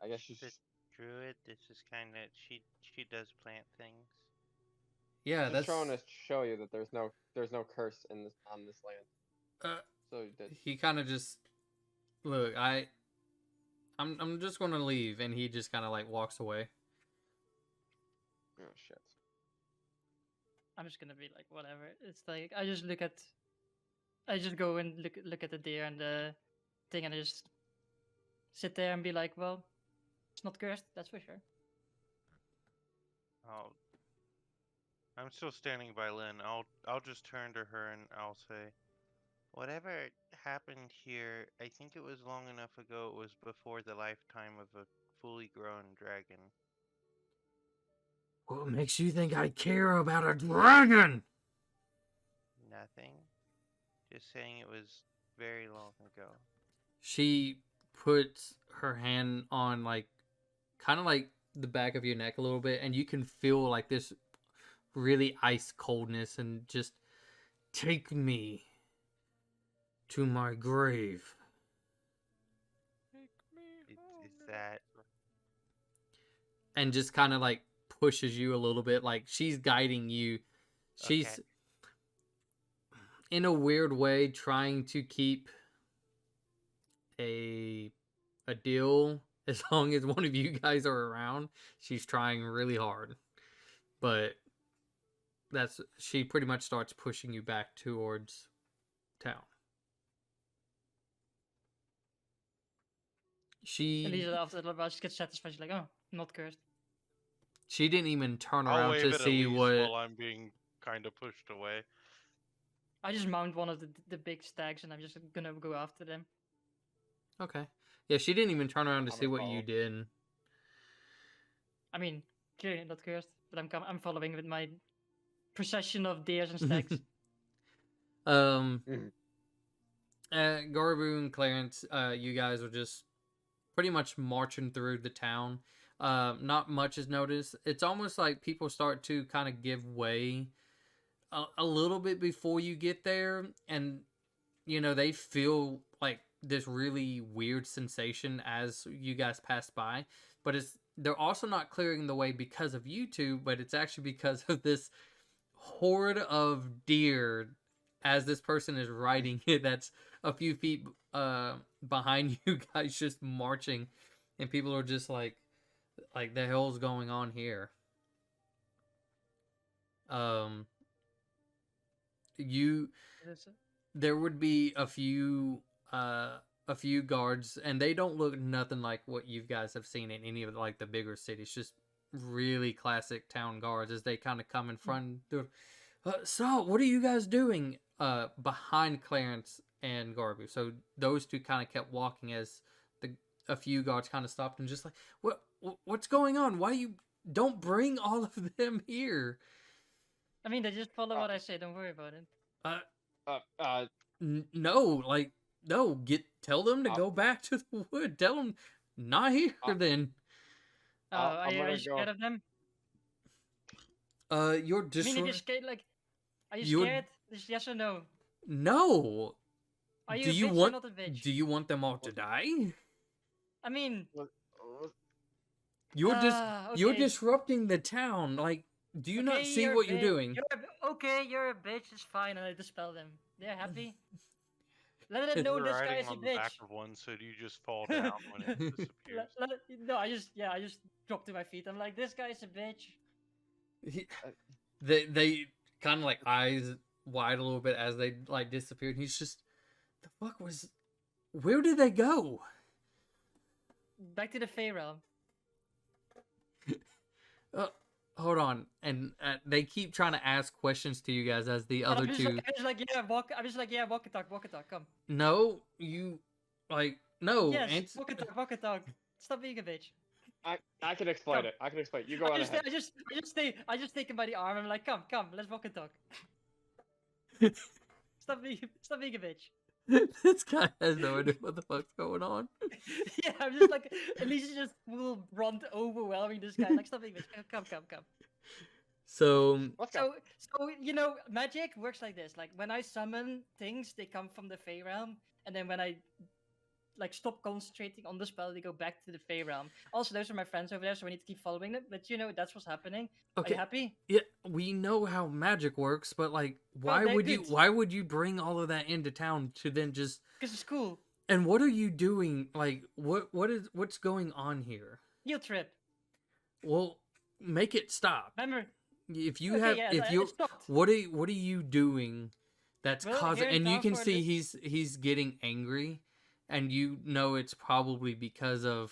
S6: I guess she's
S5: The druid. This is kind of she does plant things.
S1: Yeah,
S6: just
S1: that's
S6: trying to show you that there's no curse in this on this land. So
S1: he kind of just look. I'm just gonna leave, and he just kind of like walks away.
S6: Oh shit.
S4: I'm just gonna be like, whatever. It's like I just go and look at the deer and the thing, and I just sit there and be like, well, it's not cursed, that's for sure.
S5: I'm still standing by Lynn. I'll just turn to her and I'll say, whatever happened here, I think it was long enough ago. It was before the lifetime of a fully grown dragon.
S1: What makes you think I care about a dragon?
S5: Nothing. Just saying it was very long ago.
S1: She puts her hand on, like, kind of like the back of your neck a little bit, and you can feel like this really ice coldness, and just take me to my grave.
S5: Is that
S1: And just kind of like pushes you a little bit, like she's guiding you. She's
S5: okay?
S1: in a weird way trying to keep a deal as long as one of you guys are around. She's trying really hard, but she pretty much starts pushing you back towards town.
S4: And
S1: She
S4: after a little while, she gets satisfied. She's like, oh, not cursed.
S1: she didn't even turn
S5: I'll
S1: around
S5: wave
S1: to
S5: it at
S1: see
S5: least
S1: what.
S5: while I'm being kind of pushed away.
S4: I just mount one of the big stags, and I'm just gonna go after them.
S1: Okay, yeah, she didn't even turn around to
S6: I'm
S1: see
S6: gonna
S1: what you
S6: follow.
S1: did.
S4: I mean, clearly not cursed, but I'm following with my procession of deers and stags.
S6: Mhm.
S1: Garbu and Clarence, you guys are just pretty much marching through the town. Not much is noticed. It's almost like people start to kind of give way a little bit before you get there, and they feel like this really weird sensation as you guys pass by. But they're also not clearing the way because of you two, but it's actually because of this horde of deer as this person is riding it that's a few feet behind you guys, just marching, and people are just like the hell's going on here. um you There would be a few guards, and they don't look nothing like what you guys have seen in any of like the bigger cities. Just really classic town guards as they kind of come in front. So what are you guys doing behind Clarence and Garbu? So those two kind of kept walking as a few guards kind of stopped and just like, what's going on? Why you don't bring all of them here?
S4: I mean, they just follow what I say. Don't worry about it.
S1: No, like, no, tell them to go back to the wood. Tell them not here then.
S4: Oh,
S6: I'm
S4: are
S6: gonna
S4: you scared
S6: go.
S4: of them?
S1: You're
S4: I mean, if you're
S1: just
S4: scared, like, are you
S1: You're-
S4: scared? Just yes or no.
S1: no.
S4: Are you
S1: Do
S4: a
S1: you
S4: bitch or
S1: want
S4: not a bitch?
S1: do you want them all to die?
S4: I mean,
S1: You're
S4: okay.
S1: disrupting the town. Like, do you not
S4: Okay,
S1: see
S4: you're a
S1: what you're
S4: bitch.
S1: doing?
S4: Okay, you're a bitch. It's fine, and I dispel them. They're happy. Let them know
S5: You're
S4: this guy
S5: riding
S4: is a
S5: on the back
S4: bitch.
S5: of one, so do you just fall down when it disappears?
S4: No, I just drop to my feet. I'm like, this guy's a bitch.
S1: They kind of like eyes wide a little bit as they like disappeared. He's just, the fuck was? Where did they go?
S4: Back to the Fey realm.
S1: Hold on, and they keep trying to ask questions to you guys as the other two.
S4: I'm just like, yeah, walk and talk. Come.
S1: No, you no.
S4: Yes, walk and talk. Stop being a bitch.
S6: I can explain
S4: Come.
S6: it. I can explain. You go on ahead.
S4: I just take him by the arm. I'm like, come, let's walk and talk. Stop being a bitch.
S1: This guy has no idea what the fuck's going on.
S4: Yeah, I'm just like, at least he's just full brunt overwhelming this guy. Like, stop being a bitch. Come.
S1: So
S6: Let's go.
S4: So magic works like this. Like, when I summon things, they come from the Fey realm, and then when I like stop concentrating on the spell, they go back to the Fey realm. Also, those are my friends over there, so I need to keep following them. But that's what's happening.
S1: okay,
S4: Are you happy?
S1: yeah, we know how magic works, but like, why
S4: they're
S1: would you?
S4: good.
S1: Why would you bring all of that into town to then just?
S4: Because it's cool.
S1: And what are you doing? Like, what's going on here?
S4: Guilt trip.
S1: Well, make it stop.
S4: Remember?
S1: If you
S4: Okay,
S1: have,
S4: yeah,
S1: if you,
S4: it stopped.
S1: what are you doing? That's
S4: Well,
S1: causing,
S4: here in
S1: and you
S4: town
S1: can
S4: for
S1: see he's getting angry, and it's probably because of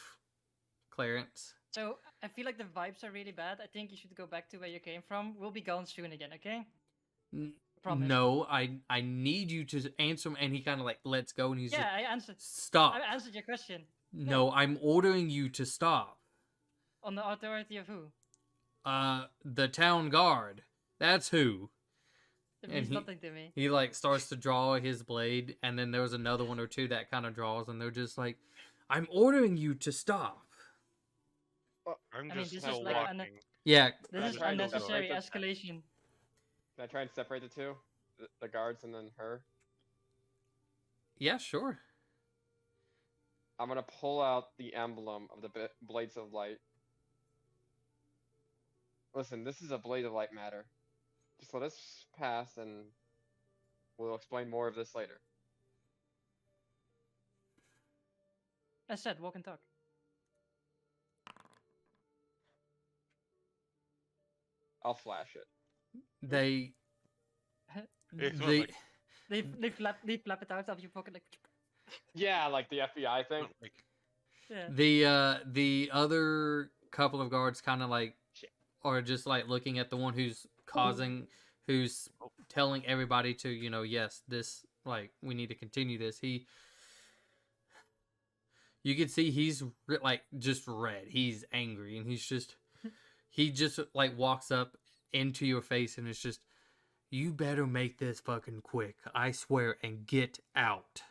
S1: Clarence.
S4: So I feel like the vibes are really bad. I think you should go back to where you came from. We'll be gone soon again, okay? Promise.
S1: No, I need you to answer him, and he kind of like lets go, and he's
S4: Yeah,
S1: like,
S4: I answered.
S1: stop.
S4: I answered your question.
S1: No, I'm ordering you to stop.
S4: On the authority of who?
S1: The town guard. That's who.
S4: It
S1: And
S4: means
S1: he-
S4: nothing to me.
S1: He like starts to draw his blade, and then there was another one or two that kind of draws, and they're just like, I'm ordering you to stop.
S5: I'm
S4: I mean,
S5: just
S4: this is
S5: still
S4: like
S5: walking.
S1: Yeah,
S4: this
S6: I'm
S4: is
S6: trying to
S4: unnecessary
S6: separate the-
S4: escalation.
S6: Can I try and separate the two? The guards and then her?
S1: yeah, sure.
S6: I'm gonna pull out the emblem of the Blades of Light. Listen, this is a Blade of Light matter. Just let us pass and we'll explain more of this later.
S4: As said, walk and talk.
S6: I'll flash it.
S1: They
S5: It's
S1: the
S5: like,
S4: They flap it out of your pocket like.
S6: Yeah, like the FBI thing.
S5: like
S4: Yeah.
S1: the other couple of guards kind of like are just like looking at the one who's who's telling everybody to, yes, this, like, we need to continue this. You can see he's like just red. He's angry, and he just like walks up into your face and it's just, you better make this fucking quick, I swear, and get out.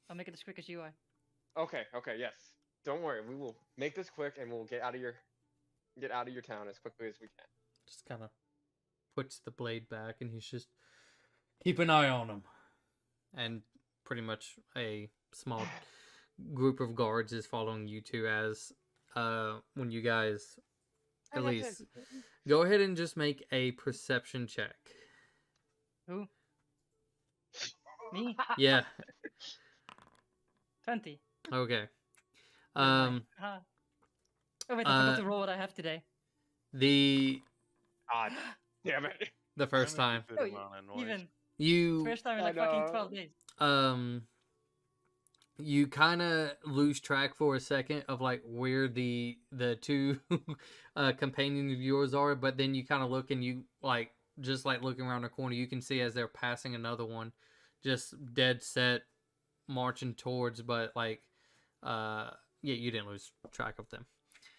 S4: I'll make it as quick as you are.
S6: Okay, yes. Don't worry, we will make this quick and we'll get out of your town as quickly as we can.
S1: Just kind of puts the blade back, and he's just, keep an eye on him. And pretty much a small group of guards is following you two as when you guys at least go ahead and just make a perception check.
S4: Who? Me?
S1: Yeah.
S4: 20.
S1: Okay.
S4: Oh wait, I forgot to
S1: uh,
S4: roll what I have today.
S1: the
S6: God damn it.
S1: the first
S5: that
S1: time
S5: makes a good
S4: Oh,
S5: amount of noise.
S4: Even
S1: you
S4: first time in
S6: I
S4: like fucking
S6: know.
S4: 12 days.
S1: You kind of lose track for a second of like where the two companions of yours are, but then you kind of look, and you like just like looking around the corner, you can see as they're passing another one, just dead set marching towards, but like yeah, you didn't lose track of them.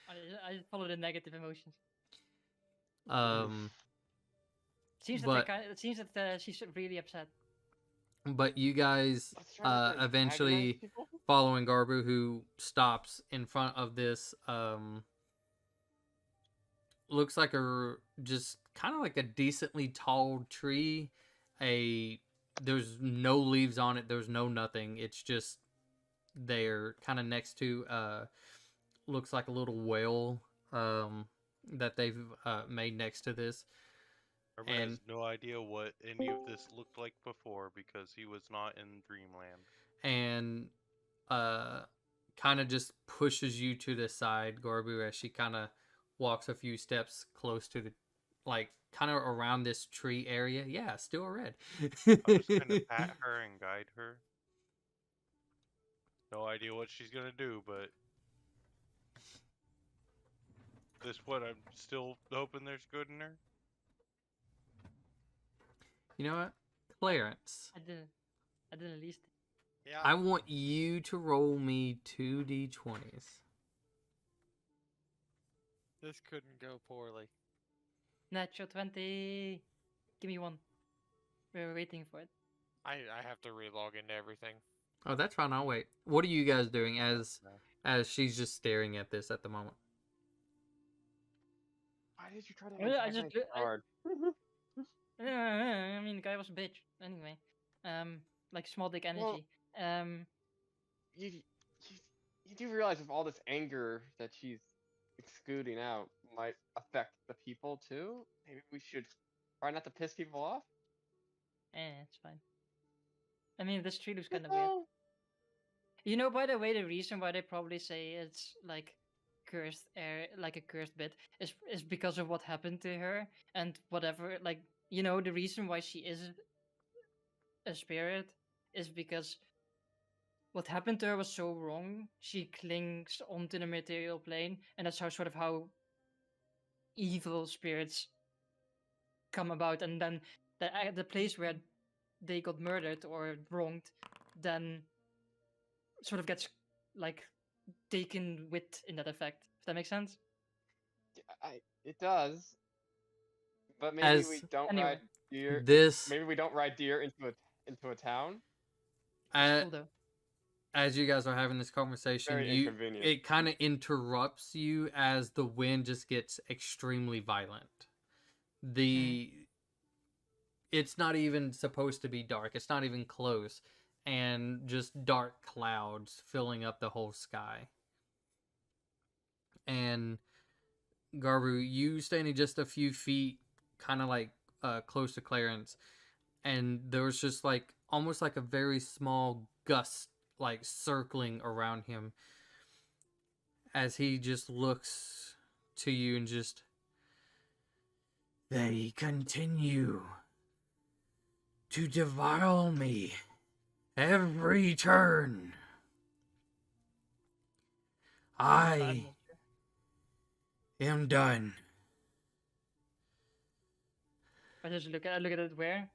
S4: I follow the negative emotions. Seems that
S1: But
S4: it seems that she's really upset.
S1: but you guys
S6: Let's try to antagonize
S1: eventually
S6: people.
S1: following Garbu, who stops in front of this looks like just kind of like a decently tall tree. There's no leaves on it, there's no nothing, it's just there, kind of next to looks like a little well that they've made next to this.
S5: Robert
S1: And
S5: has no idea what any of this looked like before because he was not in Dreamland.
S1: and kind of just pushes you to the side, Garbu, as she kind of walks a few steps close to the, like, kind of around this tree area. Yeah, still red.
S5: I'll just kind of pat her and guide her. No idea what she's gonna do, but at this point, I'm still hoping there's good in her.
S1: You know what, Clarence?
S4: I didn't at least.
S7: Yeah.
S1: I want you to roll me 2d20s.
S7: This couldn't go poorly.
S4: Natural 20. Give me one. We're waiting for it.
S7: I have to relog into everything.
S1: Oh, that's fine. I'll wait. What are you guys doing as she's just staring at this at the moment?
S6: Why did you try to
S4: Well, I
S6: antagonize
S4: just-
S6: the guard?
S4: I mean, the guy was a bitch. Anyway, like small dick energy.
S6: You, you you do realize if all this anger that she's excluding out might affect the people too? Maybe we should try not to piss people off?
S4: It's fine. I mean, this tree looks kind of weird. You know, by the way, the reason why they probably say it's like cursed air, like a cursed bit, is because of what happened to her and whatever. Like, you know, the reason why she is a spirit is because what happened to her was so wrong. She clings onto the material plane, and that's how sort of how evil spirits come about. And then the place where they got murdered or wronged, then sort of gets like taken with in that effect. If that makes sense.
S6: It does. But maybe
S1: As
S6: we don't
S4: Anyway.
S6: ride deer.
S1: This
S6: Maybe we don't ride deer into a town.
S4: It's
S1: uh,
S4: cool though.
S1: as you guys are having this conversation,
S6: Very inconvenient.
S1: it kind of interrupts you as the wind just gets extremely violent. It's not even supposed to be dark. It's not even close, and just dark clouds filling up the whole sky. And Garbu, you standing just a few feet, kind of like close to Clarence, and there was just like almost like a very small gust like circling around him as he just looks to you and just, they continue to devour me every turn. I am done.
S4: I just look at it where?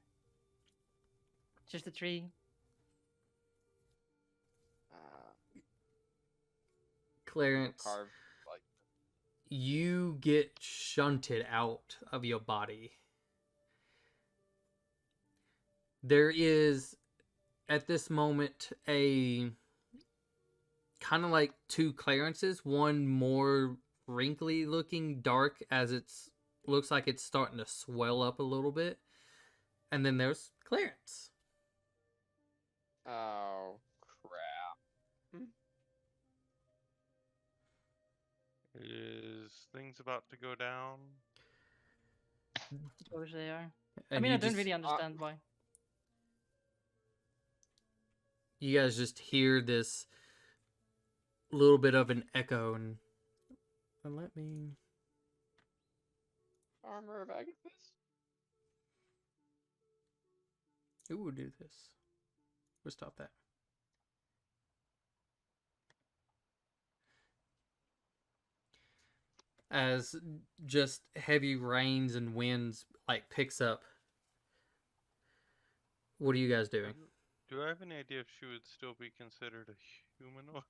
S4: Just a tree.
S1: Clarence,
S6: Carved like
S1: you get shunted out of your body. There is, at this moment, a kind of like two Clarences, one more wrinkly looking, dark, as it's looks like it's starting to swell up a little bit, and then there's Clarence.
S6: oh crap.
S5: Is things about to go down?
S4: I suppose they are. I
S1: And
S4: mean,
S1: you
S4: I don't
S1: just-
S4: really understand why.
S1: you guys just hear this little bit of an echo, and let me.
S6: Armor of Agathis?
S1: Who will do this? We'll stop that. As just heavy rains and winds like picks up. What are you guys doing?
S5: Do I have any idea if she would still be considered a humanoid?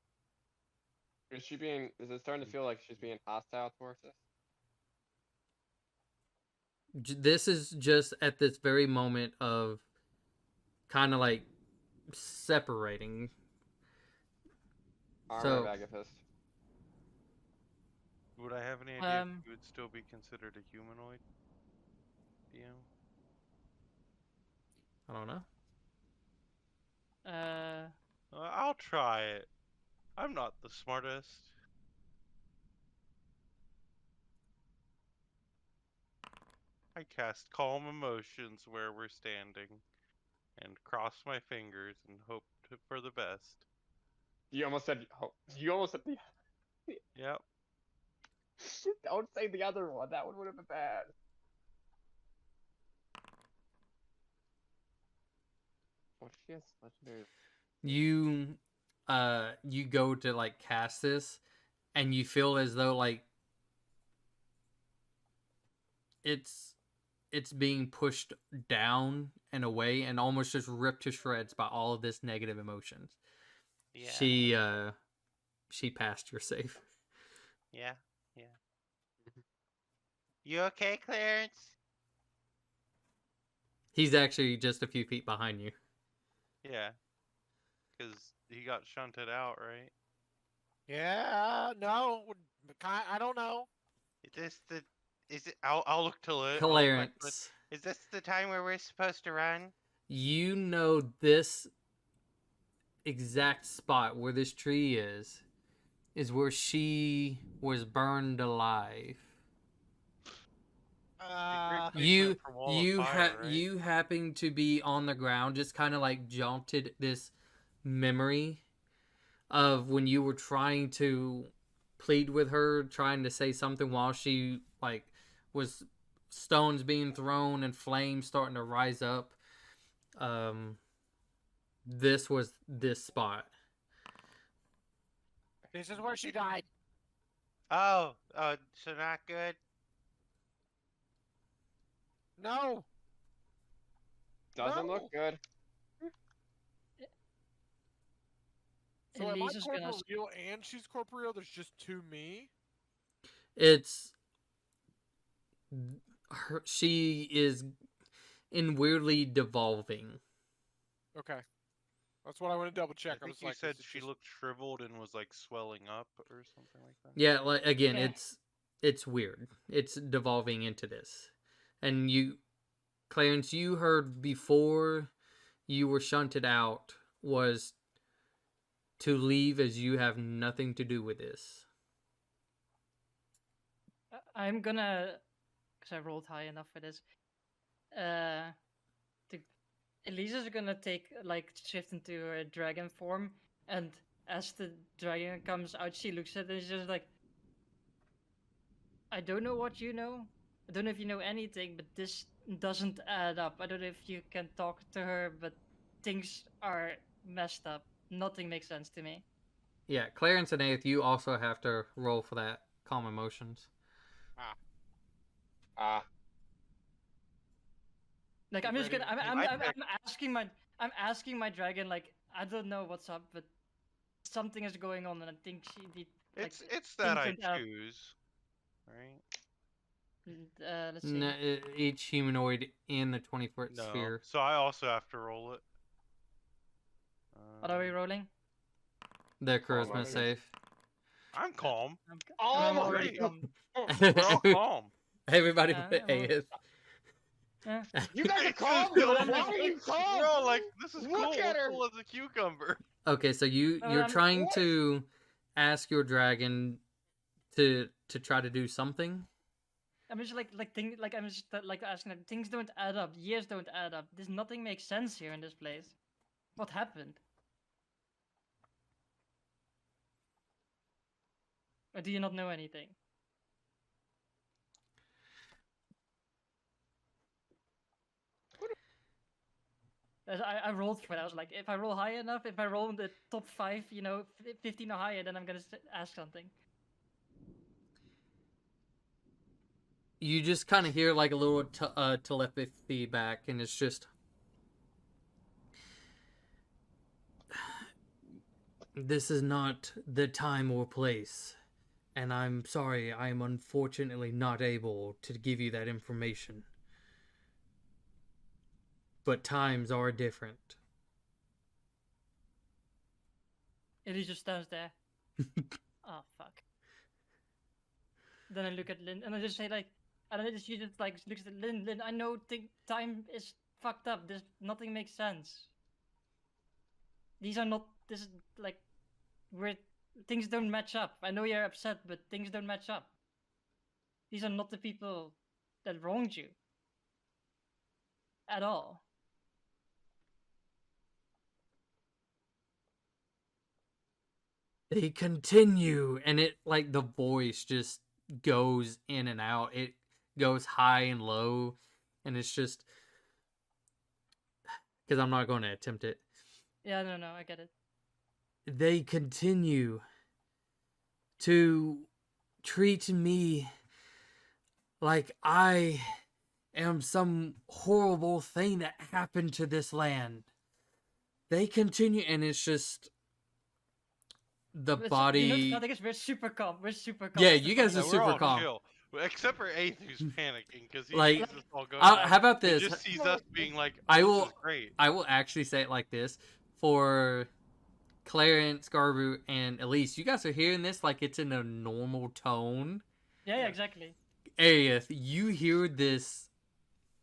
S6: Is it starting to feel like she's being hostile towards us?
S1: This is just at this very moment of kind of like separating.
S6: Armor
S1: So-
S6: of Agathis.
S5: Would I have any idea if
S4: Um,
S5: she would still be considered a humanoid? DM?
S1: I don't know.
S5: I'll try it. I'm not the smartest. I cast Calm Emotions where we're standing, and cross my fingers and hope for the best.
S6: You almost said. Oh, you almost said the.
S5: Yep.
S6: Don't say the other one. That one would have been bad. What if she has legendary?
S1: You go to like cast this, and you feel as though like it's being pushed down and away and almost just ripped to shreds by all of this negative emotions.
S5: Yeah.
S1: She passed your save.
S5: Yeah. You okay, Clarence?
S1: He's actually just a few feet behind you.
S5: Yeah. Because he got shunted out, right?
S7: Yeah, no, I don't know.
S5: Is it? I'll look to it.
S1: Clarence,
S5: Is this the time where we're supposed to run?
S1: you know this exact spot where this tree is where she was burned alive. You you happen to be on the ground, just kind of like jaunted this memory of when you were trying to plead with her, trying to say something while she like was stones being thrown and flames starting to rise up. This was this spot.
S7: This is where she died.
S5: Oh, so not good.
S7: No.
S6: Doesn't
S7: No.
S6: look good.
S7: So am I
S4: Elise is gonna.
S7: corporeal and she's corporeal? There's just two me?
S1: It's she is in weirdly devolving.
S7: Okay. That's what I want to double
S5: I
S7: check. I
S5: think
S7: was
S5: you
S7: like,
S5: said
S7: is it
S5: she
S7: just-
S5: looked shriveled and was like swelling up or something like that.
S1: Yeah, like again,
S4: Okay.
S1: it's weird. It's devolving into this. And you Clarence, you heard before you were shunted out was to leave as you have nothing to do with this.
S4: I'm gonna, because I rolled high enough for this. The Elisa's gonna take like shift into her dragon form, and as the dragon comes out, she looks at it and she's just like, I don't know what you know. I don't know if you know anything, but this doesn't add up. I don't know if you can talk to her, but things are messed up. Nothing makes sense to me.
S1: Yeah, Clarence and Aeth, you also have to roll for that calm emotions.
S6: Ah,
S4: Like
S7: You
S4: I'm just
S7: ready
S4: gonna,
S7: to take-
S4: I'm asking my dragon, like, I don't know what's up, but something is going on, and I think she need like
S5: It's that I
S4: things don't add up.
S5: choose, right?
S4: Let's see.
S1: Each humanoid in the 20-foot
S5: No,
S1: sphere.
S5: so I also have to roll it.
S4: What are we
S5: Um,
S4: rolling?
S1: Their
S6: Calm
S1: charisma
S6: emotions.
S1: save.
S5: I'm calm.
S4: I'm
S6: Oh,
S4: already
S5: great.
S4: calm.
S5: We're all calm.
S1: Everybody
S4: Yeah,
S1: but
S4: I'm all-
S1: Aeth.
S4: Yeah.
S6: you guys are
S5: It's
S6: calm.
S5: just
S6: Why
S5: so-
S6: are you calm?
S5: We're all like, this is
S6: Look
S5: cool.
S6: at her.
S5: Cool as a cucumber.
S1: Okay, so you're
S4: I'm-
S1: trying
S6: what?
S1: to ask your dragon to try to do something.
S4: I'm just I'm just like asking, like, things don't add up. Years don't add up. This nothing makes sense here in this place. What happened? Or do you not know anything? I rolled for it. I was like, if I roll high enough, if I roll in the top 5, 15 or higher, then I'm gonna ask something.
S1: You just kind of hear like a little telepathy back, and it's just, this is not the time or place, and I'm sorry, I am unfortunately not able to give you that information. But times are different.
S4: And he just stands there. Oh fuck. Then I look at Lynn and I just say like, and then she just like looks at Lynn. Lynn, I know time is fucked up. This nothing makes sense. These are not. This is like, we're things don't match up. I know you're upset, but things don't match up. These are not the people that wronged you. At all.
S1: They continue, and it like the voice just goes in and out. It goes high and low, and it's just because I'm not going to attempt it.
S4: Yeah, no, I get it.
S1: They continue to treat me like I am some horrible thing that happened to this land. They continue, and it's just the body.
S4: You know, I think we're super calm. We're super calm.
S1: Yeah,
S4: It's the
S1: you guys
S4: fucking-
S1: are
S5: Yeah,
S1: super
S5: we're all
S1: calm.
S5: chill. Except for Aeth, who's panicking because he
S1: Like,
S5: sees us all going
S1: How
S5: nuts
S1: about
S5: and
S1: this?
S5: just sees us being like,
S1: I
S5: this
S1: will-
S5: is great.
S1: I will actually say it like this for Clarence, Garbu, and Elise. You guys are hearing this like it's in a normal tone.
S4: Yeah, exactly.
S1: Aeth, you hear this,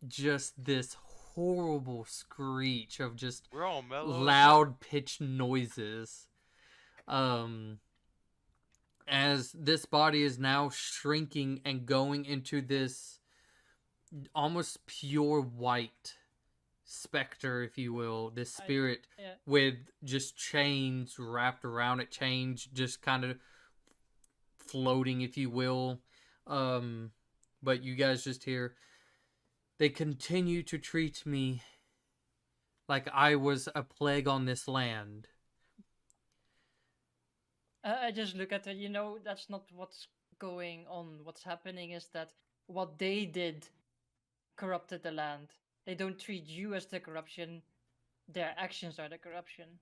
S1: just this horrible screech of just
S5: We're all mellow.
S1: loud pitched noises. As this body is now shrinking and going into this almost pure white specter, if you will, this spirit
S4: Yeah.
S1: with just chains wrapped around it, chains just kind of floating, if you will. But you guys just hear, they continue to treat me like I was a plague on this land.
S4: I just look at it, that's not what's going on. What's happening is that what they did corrupted the land. They don't treat you as the corruption, their actions are the corruption.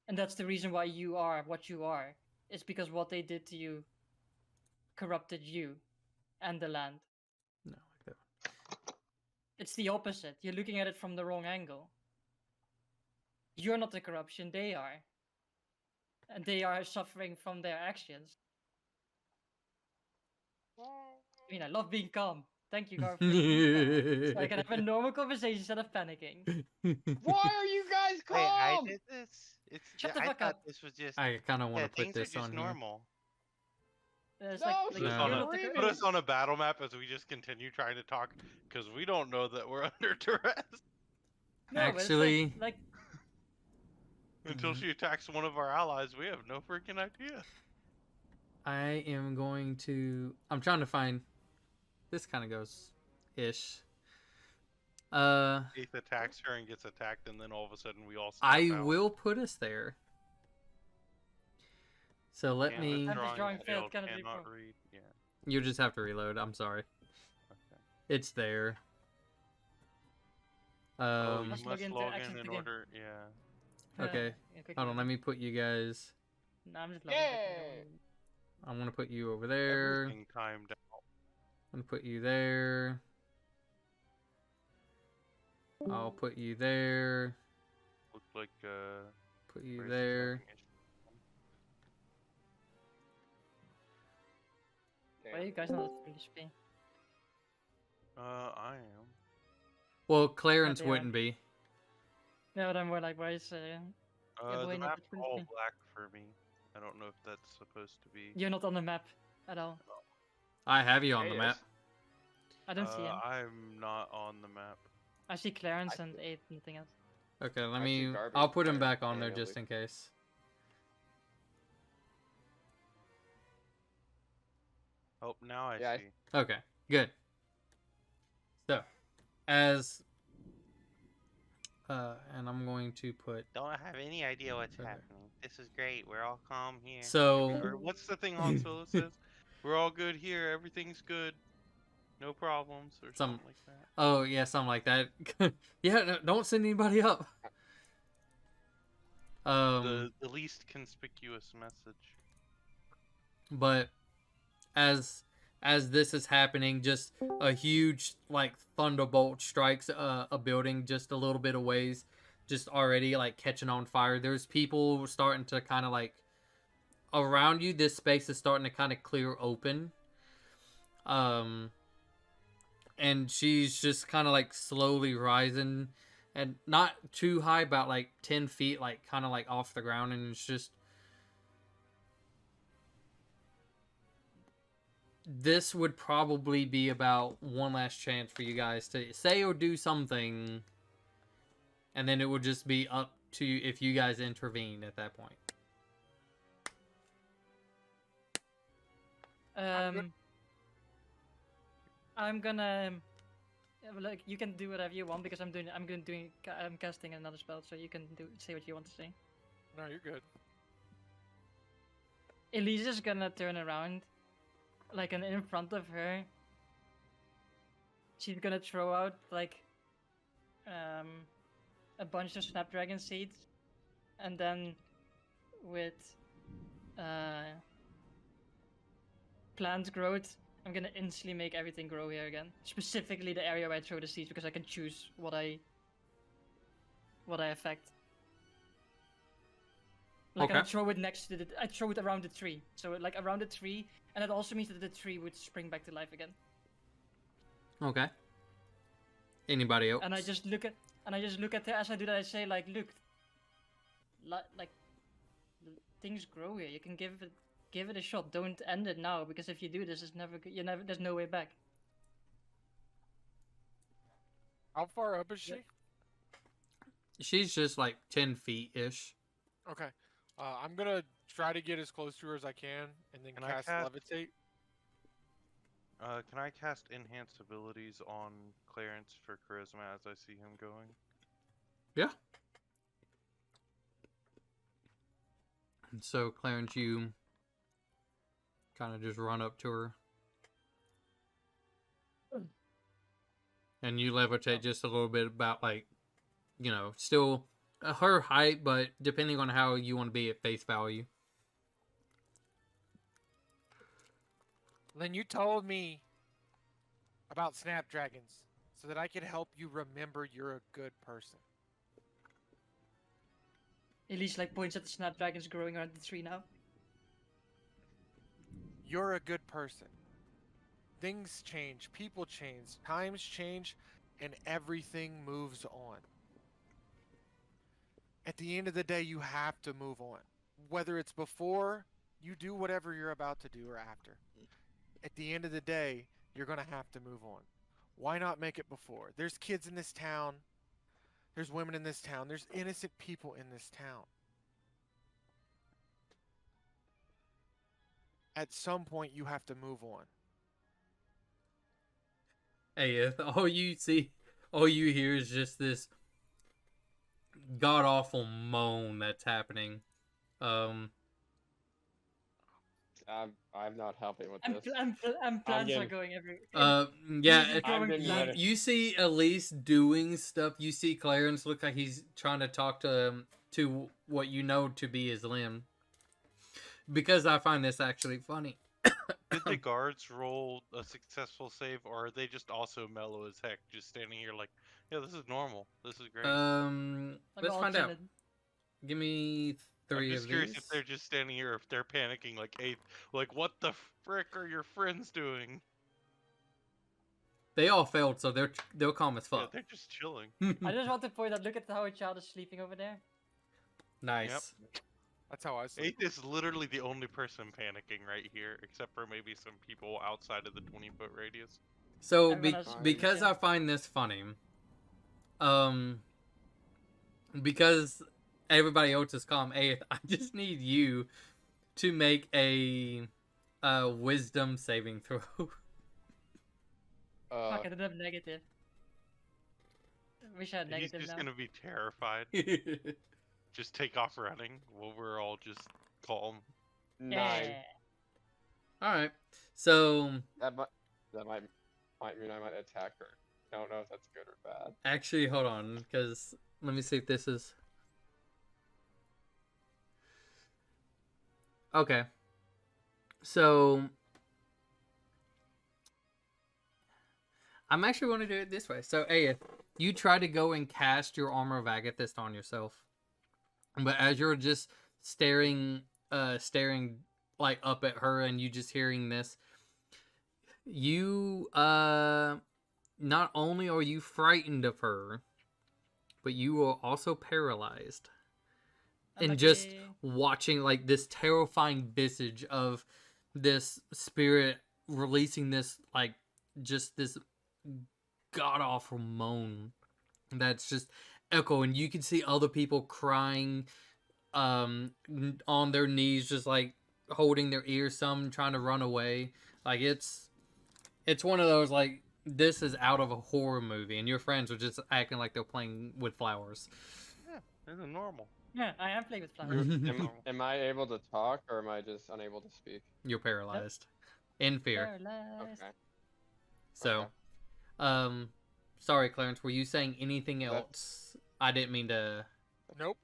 S4: And that's the reason why you are what you are. It's because what they did to you corrupted you and the land.
S1: No, like that.
S4: It's the opposite. You're looking at it from the wrong angle. You're not the corruption, they are. And they are suffering from their actions. I mean, I love being calm. Thank you, Gar, for making me calm. So I can have a normal conversation instead of panicking.
S6: Why are you guys
S5: Wait, I
S6: calm?
S5: did this?
S4: Shut the
S5: I
S4: fuck
S5: thought
S4: up.
S5: this was just.
S1: I kind of want
S5: Yeah,
S1: to put
S5: things are
S1: this
S5: just
S1: on here.
S5: normal.
S4: It's
S6: No,
S4: like
S6: she's
S1: No.
S4: you're not the
S6: screaming.
S8: Put us on a battle map as we just continue trying to talk because we don't know that we're under duress
S4: No, but it's
S1: Actually,
S4: like
S8: until she attacks one of our allies. We have no freaking idea.
S1: I am going to. I'm trying to find. This kind of goes ish.
S8: Eighth attacks her and gets attacked, and then all of a sudden we all snap
S1: I
S8: out.
S1: will put us there. So let
S8: Damn,
S1: me.
S8: this
S4: Drawing
S8: drawing
S4: failed,
S8: failed,
S4: cannot be
S8: cannot
S4: pro.
S8: read. Yeah.
S1: You just have to reload. I'm sorry.
S8: Okay.
S1: It's there.
S8: Oh, you
S4: Must
S8: must
S4: log into
S8: log
S4: access
S8: in
S4: the
S8: in
S4: game.
S8: order. Yeah.
S1: Okay.
S4: yeah, quick
S1: Hold on.
S4: load.
S1: Let me put you guys.
S4: No, I'm just logging back in.
S6: Yay!
S1: I want to put you over there.
S8: Everything timed out.
S1: I'm gonna put you there. I'll put you there.
S8: Looked like
S1: Put you
S8: Grace is
S1: there.
S8: having issues.
S4: Why are you guys not fully speaking?
S8: I am.
S1: Well, Clarence
S4: they are.
S1: wouldn't be.
S4: No, but I'm more like, why is
S8: The
S4: why not
S8: map's
S4: fully
S8: all
S4: speaking?
S8: black for me. I don't know if that's supposed to be.
S4: You're not on the map at all.
S1: I have you on
S6: Hey,
S1: the
S6: yes.
S1: map.
S4: I don't see him.
S8: I'm not on the map.
S4: I see Clarence and 8, nothing else.
S1: Okay, let
S6: I see
S1: me.
S6: garbage
S1: I'll put him
S6: there
S1: back on there
S6: manually.
S1: just in case.
S8: Oh, now I
S6: Yeah, I-
S8: see.
S1: Okay, good. So, as and I'm going to put.
S5: Don't have any idea what's
S1: Okay.
S5: happening. This is great. We're all calm here.
S1: So,
S8: Or what's the thing Han Solo says? We're all good here. Everything's good. No problems or
S1: Some-
S8: something like that.
S1: oh yeah, something like that. Yeah, no, don't send anybody up.
S8: The least conspicuous message.
S1: But as this is happening, just a huge like thunderbolt strikes a building just a little bit of ways, just already like catching on fire. There's people starting to kind of like around you. This space is starting to kind of clear open. And she's just kind of like slowly rising, and not too high, about like 10 feet, like kind of like off the ground, and it's just. This would probably be about one last chance for you guys to say or do something, and then it would just be up to you if you guys intervene at that point.
S4: I'm gonna like you can do whatever you want because I'm casting another spell, so you can say what you want to say.
S7: No, you're good.
S4: Elisa's gonna turn around, like, and in front of her, she's gonna throw out like a bunch of snapdragon seeds, and then with plant growth, I'm gonna instantly make everything grow here again. Specifically the area where I throw the seeds, because I can choose what I affect. Like I
S1: Okay.
S4: throw it next to I throw it around the tree. So like around the tree, and it also means that the tree would spring back to life again.
S1: Okay. Anybody else?
S4: And I just look at her as I do that. I say like, look, like things grow here. You can give it a shot. Don't end it now, because if you do this, it's never there's no way back.
S7: How far up is she?
S1: She's just like 10 feet ish.
S7: Okay. I'm gonna try to get as close to her as I can, and then
S8: Can I
S7: cast
S8: cast-
S7: levitate.
S8: Can I cast enhanced abilities on Clarence for charisma as I see him going?
S1: Yeah. And so, Clarence, you kind of just run up to her. And you levitate just a little bit, about like, you know, still her height, but depending on how you want to be at face value.
S7: Lynn, you told me about snapdragons so that I could help you remember you're a good person.
S4: Elise like points at the snapdragons growing around the tree now.
S7: You're a good person. Things change, people change, times change, and everything moves on. At the end of the day, you have to move on. Whether it's before you do whatever you're about to do or after. At the end of the day, you're going to have to move on. Why not make it before? There's kids in this town. There's women in this town. There's innocent people in this town. At some point, you have to move on.
S1: Hey, if all you hear is just this god awful moan that's happening.
S6: I'm not helping with
S4: And,
S6: this.
S4: and plans are
S6: getting-
S4: going every.
S1: Yeah,
S4: Elise is
S6: I'm
S4: growing
S6: getting
S4: plants.
S6: ready.
S1: you see Elise doing stuff. You see Clarence look like he's trying to talk to what you know to be his Lynn. Because I find this actually funny.
S8: Did the guards roll a successful save, or are they just also mellow as heck, just standing here like, yeah, this is normal. This is great.
S4: Like,
S1: Let's
S4: all
S1: find out.
S4: chilling.
S1: Give me
S8: I'm
S1: 3
S8: just
S1: of
S8: curious
S1: these.
S8: if they're just standing here, or if they're panicking, like, hey, like, what the frick are your friends doing?
S1: They all failed, so they're calm as
S8: Yeah,
S1: fuck.
S8: they're just chilling.
S4: I just want to point out, look at how a child is sleeping over there.
S1: Nice.
S7: That's how I sleep.
S8: Eighth is literally the only person panicking right here, except for maybe some people outside of the 20-foot radius.
S1: So
S4: Everyone else is
S1: because
S4: sleeping.
S1: I find this funny, because everybody else is calm, I just need you to make a wisdom saving throw.
S6: Uh,
S4: Fuck, I don't have negative. Wish I had
S8: He's
S4: negative
S8: just
S4: now.
S8: gonna be terrified. Just take off running while we're all just calm.
S6: 9.
S4: Yeah.
S1: All right. So
S6: That might mean I might attack her. Don't know if that's good or bad.
S1: actually, hold on, because let me see if this is okay. So I'm actually going to do it this way. So, Aya, you try to go and cast your Armor of Agathist on yourself, but as you're just staring like up at her, and you just hearing this, you not only are you frightened of her, but you are also paralyzed. And just
S4: Unlucky.
S1: watching like this terrifying visage of this spirit releasing this like just this god awful moan that's just echoing. You can see other people crying on their knees, just like holding their ears, some trying to run away. Like it's one of those like this is out of a horror movie, and your friends are just acting like they're playing with flowers.
S8: Yeah, this is normal.
S4: Yeah, I am playing with flowers.
S6: Am I able to talk or am I just unable to speak?
S1: You're paralyzed in fear.
S4: Paralyzed.
S6: Okay.
S1: So,
S6: Okay.
S1: sorry, Clarence. Were you saying anything
S6: That's-
S1: else? I didn't mean to.
S7: Nope.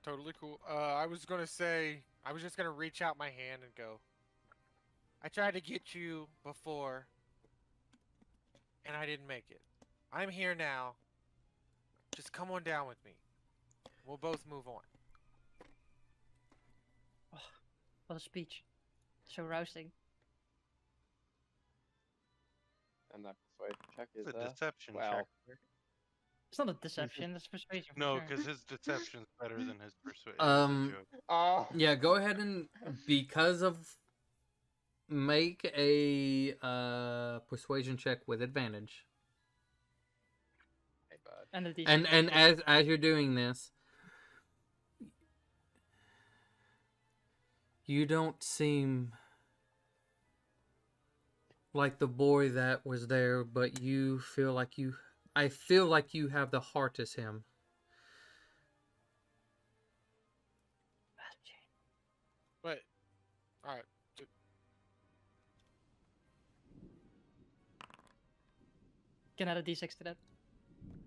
S7: Totally cool. I was gonna say, I was just gonna reach out my hand and go. I tried to get you before, and I didn't make it. I'm here now. Just come on down with me. We'll both move on.
S4: What a speech. So rousing.
S6: And that persuasion check is
S8: It's a deception
S6: well.
S8: check.
S4: It's not a deception, it's persuasion. for
S8: No,
S4: sure.
S8: because his deception's better than his persuasion.
S6: Oh.
S1: Yeah, go ahead and because of make a persuasion check with advantage.
S6: Hey, bud.
S4: And a D6.
S1: And as you're doing this, you don't seem like the boy that was there, but you feel like I feel like you have the heart as him.
S7: But, all right.
S4: Can add a D6 to that.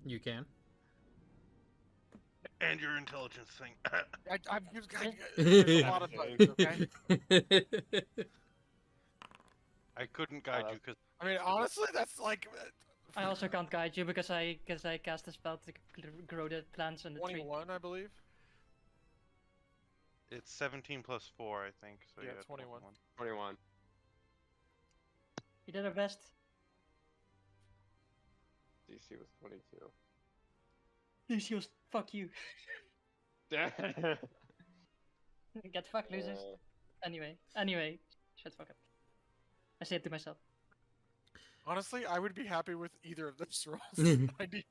S1: You can.
S8: And your intelligence thing.
S7: I'm just there's a lot of buttons, okay?
S8: I couldn't guide you because
S7: I mean, honestly, that's like
S4: I also can't guide you because I cast a spell to grow the plants in the tree.
S7: 21, I believe.
S5: It's 17 plus 4, I think. So
S7: Yeah,
S5: yeah,
S7: 21.
S6: 21.
S4: We did our best.
S6: DC was 22.
S4: DC was fuck you.
S6: Yeah.
S4: Get fucked, losers. Anyway, shut the fuck up. I say it to myself.
S7: Honestly, I would be happy with either of those rolls. 99%.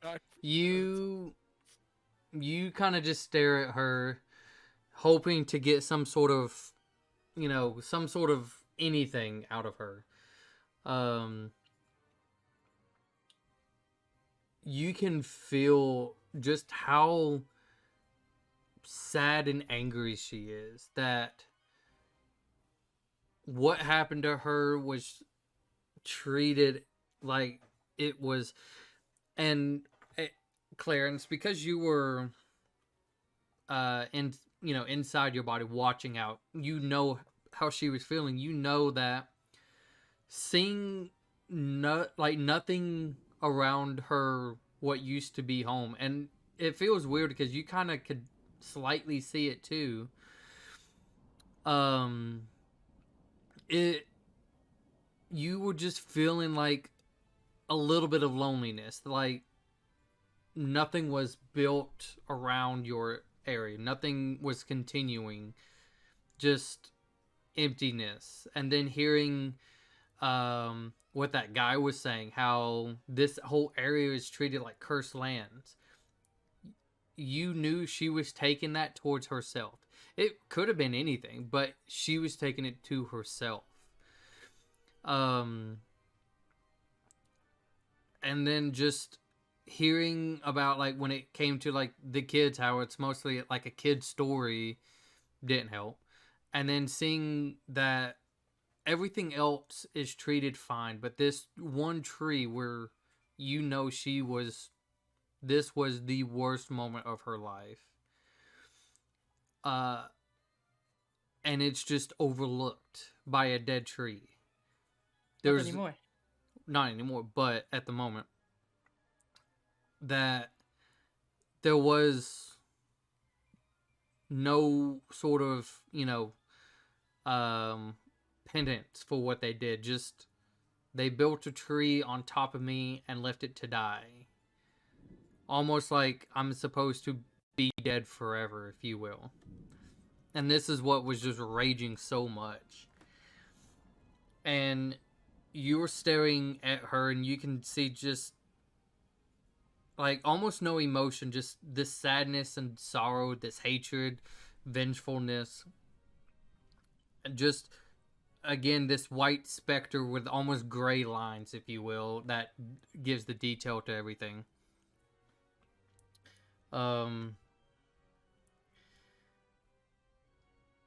S1: You kind of just stare at her, hoping to get some sort of, some sort of anything out of her. You can feel just how sad and angry she is, that what happened to her was treated like it was. And Clarence, because you were inside your body watching out, how she was feeling. You know that seeing nothing around her, what used to be home, and it feels weird because you kind of could slightly see it too. You were just feeling like a little bit of loneliness, like nothing was built around your area, nothing was continuing, just emptiness. And then hearing what that guy was saying, how this whole area is treated like cursed lands, you knew she was taking that towards herself. It could have been anything, but she was taking it to herself. And then just hearing about, like, when it came to like the kids, how it's mostly like a kid's story, didn't help. And then seeing that everything else is treated fine, but this one tree where this was the worst moment of her life. And it's just overlooked by a dead tree.
S4: Not anymore.
S1: Not anymore, but at the moment, that there was no sort of, penance for what they did. Just, they built a tree on top of me and left it to die. Almost like I'm supposed to be dead forever, if you will. And this is what was just raging so much. And you're staring at her, and you can see just like almost no emotion, just this sadness and sorrow, this hatred, vengefulness. And just, again, this white specter with almost gray lines, if you will, that gives the detail to everything.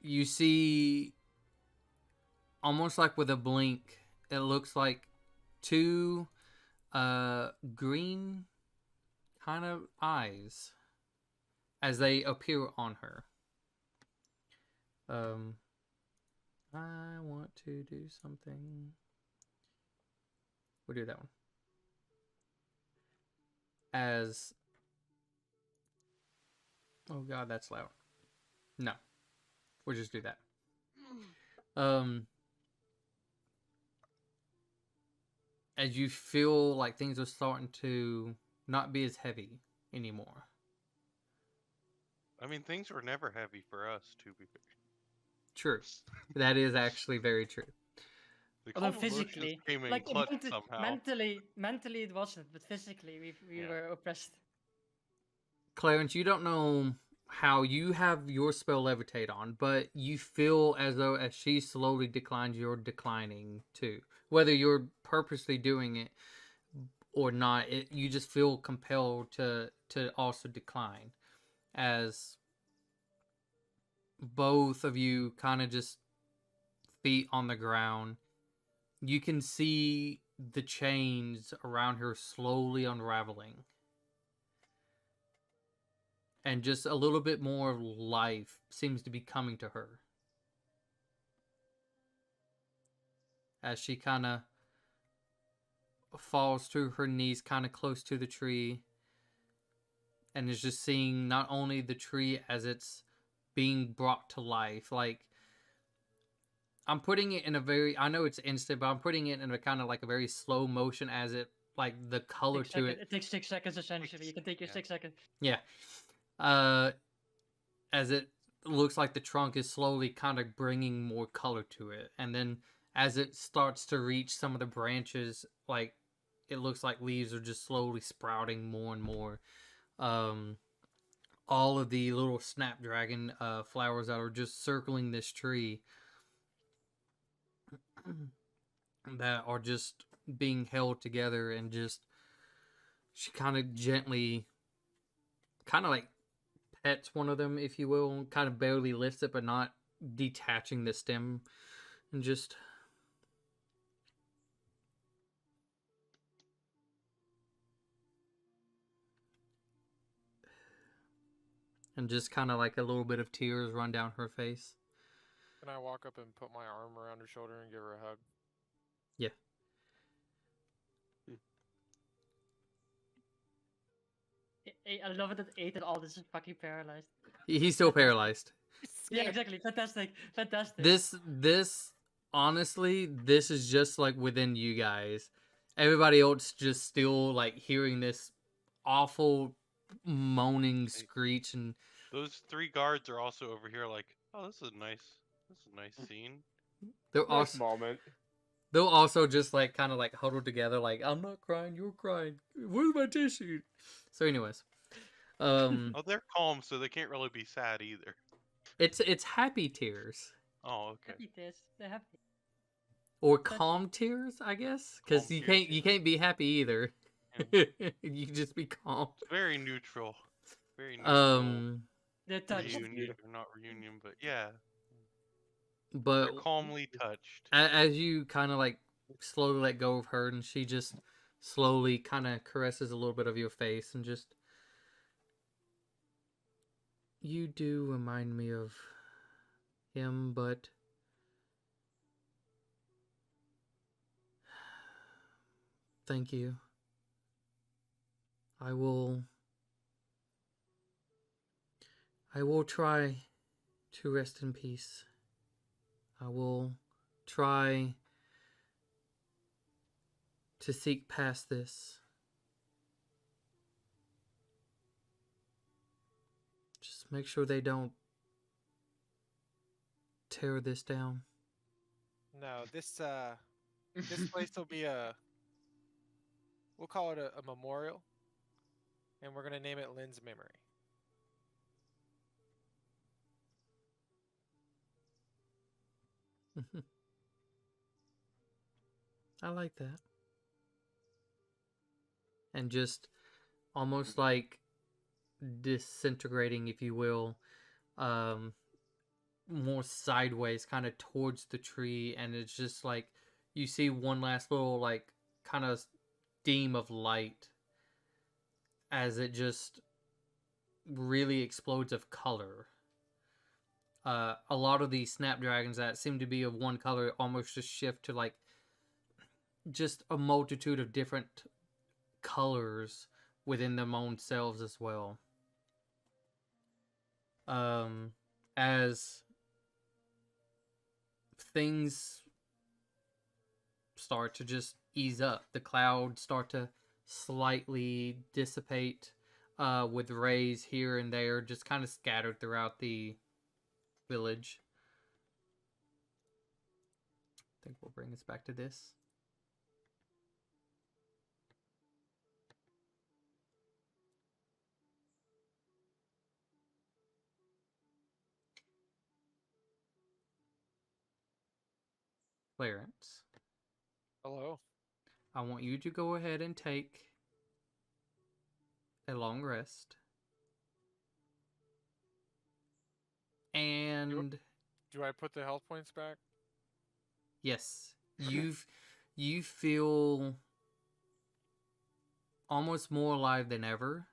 S1: You see, almost like with a blink, it looks like two green kind of eyes as they appear on her. I want to do something. We'll do that one. Oh god, that's loud. No. We'll just do that. As you feel like things are starting to not be as heavy anymore.
S5: I mean, things were never heavy for us, to be fair.
S1: True. That is actually very true.
S5: The
S4: Although
S5: calm emotions
S4: physically,
S5: came in
S4: like
S5: clutch somehow.
S4: mentally it wasn't, but physically we were oppressed.
S1: Clarence, you don't know how you have your spell levitate on, but you feel as though as she slowly declines, you're declining too. Whether you're purposely doing it or not, you just feel compelled to also decline, as both of you kind of just feet on the ground. You can see the chains around her slowly unraveling. And just a little bit more life seems to be coming to her. As she kind of falls to her knees, kind of close to the tree. And is just seeing not only the tree as it's being brought to life. Like, I'm putting it in a very, I know it's instant, but I'm putting it in a kind of like a very slow motion as it, like the color to it.
S4: It takes 6 seconds essentially. You can take your
S5: Yeah.
S4: 6 seconds.
S1: Yeah. As it looks like the trunk is slowly kind of bringing more color to it. And then as it starts to reach some of the branches, like it looks like leaves are just slowly sprouting more and more. All of the little snapdragon flowers that are just circling this tree that are just being held together, and just she kind of gently kind of like pets one of them, if you will, kind of barely lifts it but not detaching the stem, and just kind of like a little bit of tears run down her face.
S7: Can I walk up and put my arm around her shoulder and give her a hug?
S1: Yeah.
S4: I love it that Ethan all this is fucking paralyzed.
S1: He's still paralyzed.
S4: Yeah, exactly. Fantastic. Fantastic.
S1: This honestly, this is just like within you guys. Everybody else just still like hearing this awful moaning screech, and
S8: Those 3 guards are also over here like, oh, this is a nice scene.
S1: they're
S6: Nice
S1: also
S6: moment.
S1: they'll also just like kind of like huddled together, like, I'm not crying, you're crying. Where's my tissue? So, anyways,
S8: Oh, they're calm, so they can't really be sad either.
S1: it's happy tears
S8: Oh, okay.
S4: Happy tears. They're happy.
S1: or calm tears, I guess, because
S8: Calm
S1: you
S8: tears,
S1: can't you can't be happy either. You can just be calm.
S8: Very neutral. Very neutral.
S4: They're touched.
S8: Reunion or not reunion, but yeah,
S1: But
S8: they're calmly touched.
S1: as you kind of like slowly let go of her, and she just slowly kind of caresses a little bit of your face, and just, you do remind me of him, but thank you. I will try to rest in peace. I will try to seek past this. Just make sure they don't tear this down.
S7: No, this place will be we'll call it a memorial, and we're gonna name it Lynn's memory.
S1: I like that. And just almost like disintegrating, if you will, more sideways, kind of towards the tree, and it's just like you see one last little like kind of steam of light as it just really explodes of color. A lot of these snapdragons that seem to be of one color almost just shift to like just a multitude of different colors within them own selves as well. As things start to just ease up, the clouds start to slightly dissipate, with rays here and there just kind of scattered throughout the village. I think we'll bring us back to this. Clarence,
S7: Hello.
S1: I want you to go ahead and take a long rest. And
S7: Do I put the health points back?
S1: yes, you feel almost more alive than ever.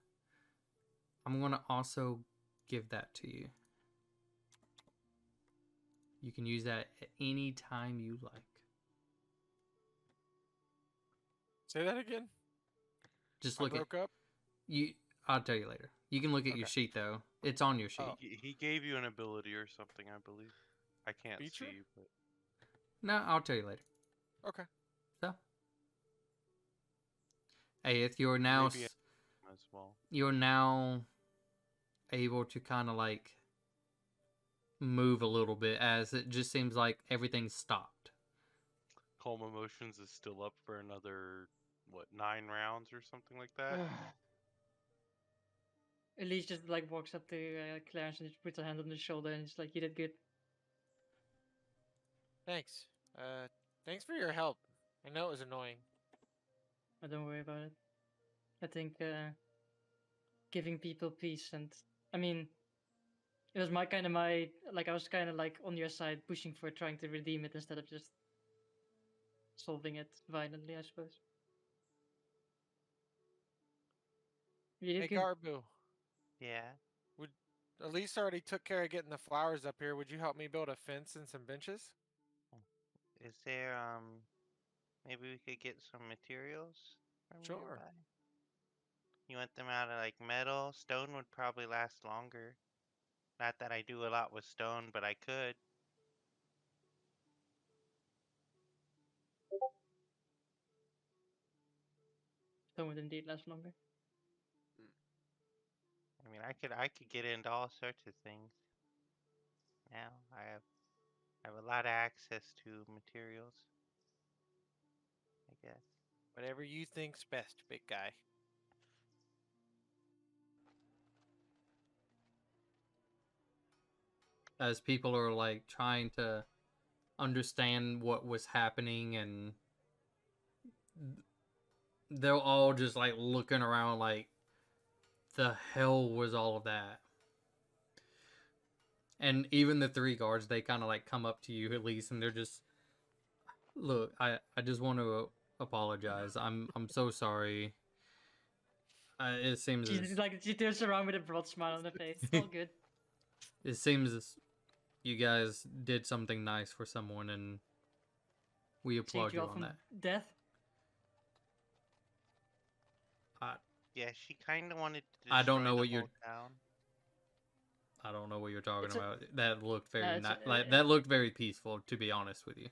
S1: I'm going to also give that to you. You can use that at any time you like.
S7: Say that again.
S1: Just
S7: I
S1: look at
S7: broke up.
S1: you. I'll tell you later. You can look at your
S7: Okay.
S1: sheet though. It's on your sheet.
S7: Oh.
S8: He gave you an ability or something, I believe. I can't
S7: Feature?
S8: see, but
S1: No, I'll tell you later.
S7: Okay.
S1: So, hey, if you're now
S8: maybe as well.
S1: you're now able to kind of like move a little bit, as it just seems like everything's stopped.
S8: Calm Emotions is still up for another, what, 9 rounds or something like that?
S4: Elise just like walks up to Clarence and just puts her hand on his shoulder and it's like, you did good.
S7: Thanks. Thanks for your help. I know it was annoying.
S4: But don't worry about it. I think giving people peace and I mean, it was I was kind of like on your side, pushing for trying to redeem it instead of just solving it violently, I suppose. You did
S7: Hey,
S4: good.
S7: Garbu.
S5: Yeah.
S7: Elise already took care of getting the flowers up here. Would you help me build a fence and some benches?
S5: Is there maybe we could get some materials from
S7: Sure.
S5: nearby? You want them out of like metal? Stone would probably last longer. Not that I do a lot with stone, but I could.
S4: Stone would indeed last longer.
S5: I mean, I could get into all sorts of things. Now I have a lot of access to materials. I guess.
S7: Whatever you think's best, big guy.
S1: As people are like trying to understand what was happening, and they're all just like looking around like, the hell was all of that? And even the 3 guards, they kind of like come up to you at least, and they're just, look, I just want to apologize. I'm so sorry. It seems
S4: She's
S1: as,
S4: like, she turns around with a broad smile on her face. It's all good.
S1: it seems as you guys did something nice for someone, and we applaud
S4: Saved you
S1: you
S4: all
S1: on
S4: from
S1: that.
S4: death.
S5: Yeah, she kind of wanted to
S1: I don't
S5: destroy
S1: know
S5: the
S1: what you're.
S5: whole town.
S1: I don't know what you're talking
S4: It's a-
S1: about. That looked very
S4: it's a-
S1: like that looked very peaceful, to be honest with you.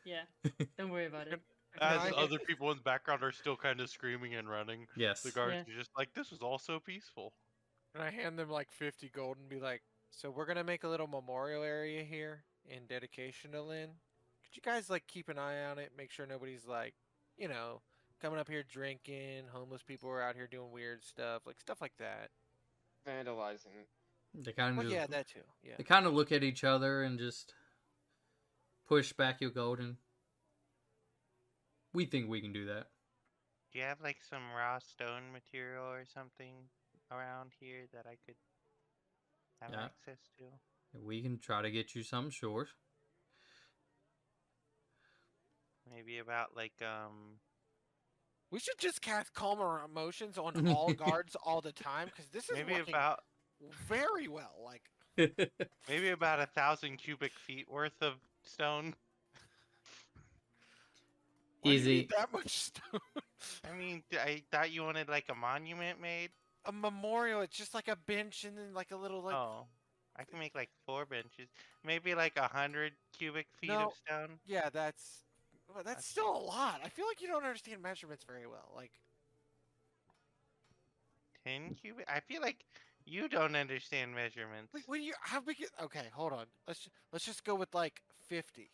S4: Yeah, don't worry about it.
S8: As
S7: I-
S8: other people in the background are still kind of screaming and running,
S1: Yes.
S8: the guards
S4: Yeah.
S8: are just like, this was all so peaceful.
S7: And I hand them like 50 gold and be like, so we're gonna make a little memorial area here in dedication to Lynn. Could you guys like keep an eye on it, make sure nobody's like, you know, coming up here drinking, homeless people are out here doing weird stuff like that.
S6: Vandalizing it.
S1: They kind of
S7: Well,
S1: just
S7: yeah, that too. Yeah.
S1: they kind of look at each other and just push back your golden. We think we can do that.
S5: Do you have like some raw stone material or something around here that I could have
S1: Yeah.
S5: access to?
S1: We can try to get you some, sure.
S5: Maybe about like
S7: We should just cast calmer emotions on all guards all the time because this is
S5: maybe
S7: working
S5: about
S7: very well. Like,
S5: maybe about 1,000 cubic feet worth of stone.
S7: why do you
S1: Easy.
S7: need that much stone?
S5: I mean, I thought you wanted like a monument made.
S7: A memorial, it's just like a bench and then like a little like.
S5: Oh, I can make like 4 benches. Maybe like 100 cubic feet
S7: No.
S5: of stone.
S7: Yeah, that's
S5: Okay.
S7: still a lot. I feel like you don't understand measurements very well. Like,
S5: 10 cubic. I feel like you don't understand measurements.
S7: wait, what do you? How big? Okay, hold on. Let's just go with like 50.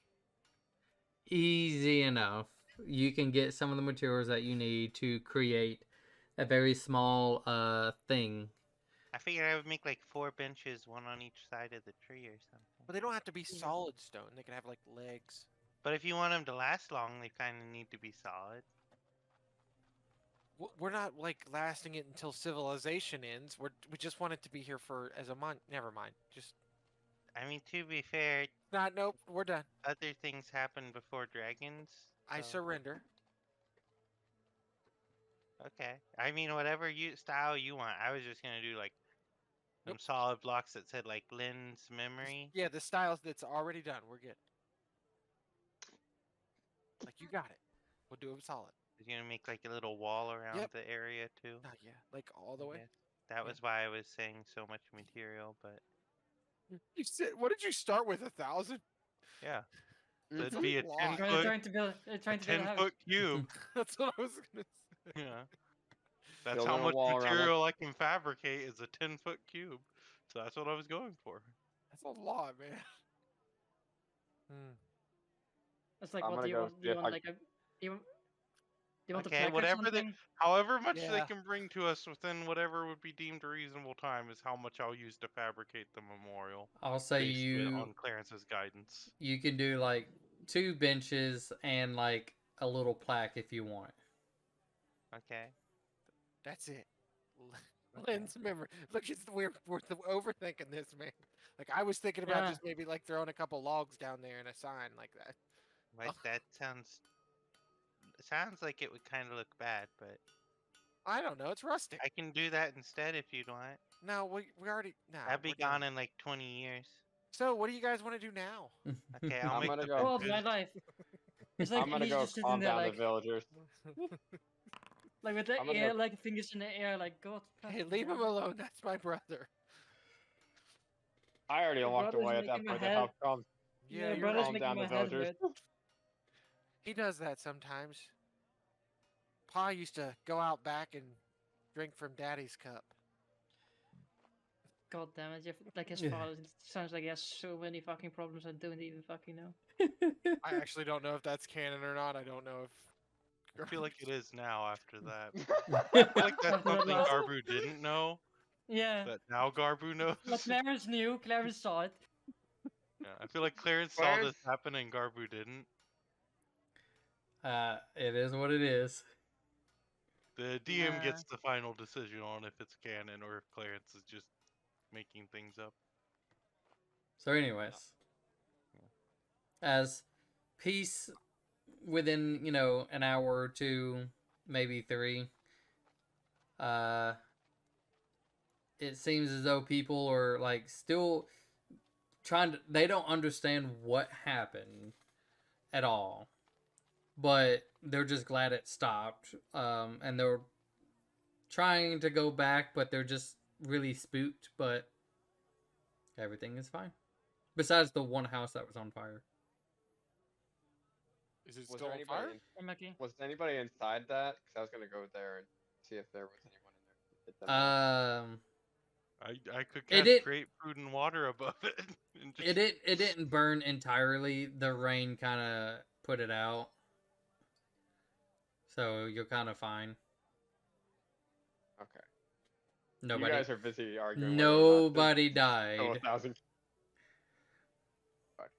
S1: Easy enough. You can get some of the materials that you need to create a very small thing.
S5: I figured I would make like 4 benches, one on each side of the tree or something.
S7: But they don't have to be solid stone. They can have like legs.
S5: But if you want them to last long, they kind of need to be solid.
S7: We're not like lasting it until civilization ends. We just want it to be here for as a month. Never mind. Just
S5: I mean, to be fair,
S7: not. Nope. We're done.
S5: other things happen before dragons.
S7: I
S5: so-
S7: surrender.
S5: Okay. I mean, whatever style you want. I was just gonna do like some
S7: Nope.
S5: solid blocks that said like Lynn's memory.
S7: Yeah, the styles that's already done. We're good. Like you got it. We'll do it solid.
S5: You're gonna make like a little wall around
S7: Yep.
S5: the area too.
S7: Yeah, like all the way.
S5: Okay. That was why I was saying so much material, but
S7: You said, what did you start with? 1,000?
S5: yeah. So
S6: Mhm.
S5: it'd be a
S7: That's a
S5: 10
S7: lot.
S5: foot,
S4: Trying to build,
S5: a
S4: trying to build a
S5: 10
S4: house.
S5: foot cube.
S7: That's what I was gonna say.
S5: Yeah. That's
S6: Building
S5: how
S6: a
S5: much
S6: wall around it.
S5: material I can fabricate is a 10-foot cube. So that's what I was going for.
S7: That's a lot, man. Hmm.
S4: It's like,
S6: I'm
S4: what
S6: gonna
S4: do you
S6: go
S4: want?
S6: see
S4: Do you
S6: if
S4: want
S6: I
S4: like a? Do you want a
S5: Okay,
S4: plaque or
S5: whatever they,
S4: something?
S5: however much they
S7: Yeah.
S5: can bring to us within whatever would be deemed a reasonable time is how much I'll use to fabricate the memorial.
S1: I'll say
S5: Based
S1: you
S5: on Clarence's guidance.
S1: you can do like 2 benches and like a little plaque if you want.
S5: Okay.
S7: That's it.
S5: Okay.
S7: Lynn's memory. Look, we're overthinking this, man. Like I was thinking about
S4: Yeah.
S7: just maybe like throwing a couple logs down there and a sign like that.
S5: But
S7: Oh.
S5: that sounds like it would kind of look bad, but
S7: I don't know. It's rustic.
S5: I can do that instead if you'd want.
S7: No, we already. Nah,
S5: I'll be
S7: we're done.
S5: gone in like 20 years.
S7: So, what do you guys want to do now?
S5: Okay, I'll
S6: I'm
S5: make
S6: gonna
S5: the
S6: go.
S4: Oh, my
S5: benches.
S4: life. It's like
S6: I'm gonna
S4: he's
S6: go
S4: just sitting
S6: calm
S4: there
S6: down
S4: like,
S6: the villagers.
S4: like with the
S6: I'm gonna
S4: air,
S6: go-
S4: like fingers in the air, like God.
S7: Hey,
S4: fucking
S7: leave him
S4: damn it.
S7: alone. That's my brother.
S6: I already
S4: Your
S6: walked
S4: brother's
S6: away at that
S4: making my
S6: point. Then
S4: head.
S6: how come?
S7: Yeah,
S4: Your
S7: you're
S4: brother's
S7: right.
S6: Calm
S4: making
S6: down
S4: my
S6: the
S4: head
S6: villagers.
S4: hurt.
S7: He does that sometimes. Pa used to go out back and drink from Daddy's cup.
S4: God damn it! Like his
S1: Yeah.
S4: father. It sounds like he has so many fucking problems and don't even fucking know.
S7: I actually don't know if that's canon or not. I don't know if.
S5: I feel like it is now after that. I feel like that's
S4: After that
S5: something
S4: last-
S5: Garbu didn't know,
S4: Yeah.
S5: that now Garbu knows.
S4: But Clarence knew. Clarence saw it.
S5: Yeah, I feel like Clarence saw this happen and Garbu didn't.
S1: It is what it is.
S5: The DM
S4: Nah.
S5: gets the final decision on if it's canon or if Clarence is just making things up.
S1: So, anyways, as peace within an hour or 2, maybe 3, it seems as though people are like still trying to. They don't understand what happened at all, but they're just glad it stopped. And they're trying to go back, but they're just really spooked. But everything is fine, besides the one house that was on fire.
S7: Is it
S6: Was
S7: still
S6: there
S7: on fire?
S6: anybody?
S4: I'm lucky.
S6: Was anybody inside that? Because I was gonna go there and see if there was anyone in there. to hit them up.
S5: I could
S1: It
S5: cast
S1: did-
S5: create food and water above it. And just,
S1: It didn't burn entirely. The rain kind of put it out, so you're kind of fine.
S6: Okay.
S1: Nobody,
S6: You guys are busy arguing.
S1: nobody
S6: Kill
S1: died.
S6: 1,000. Fuck.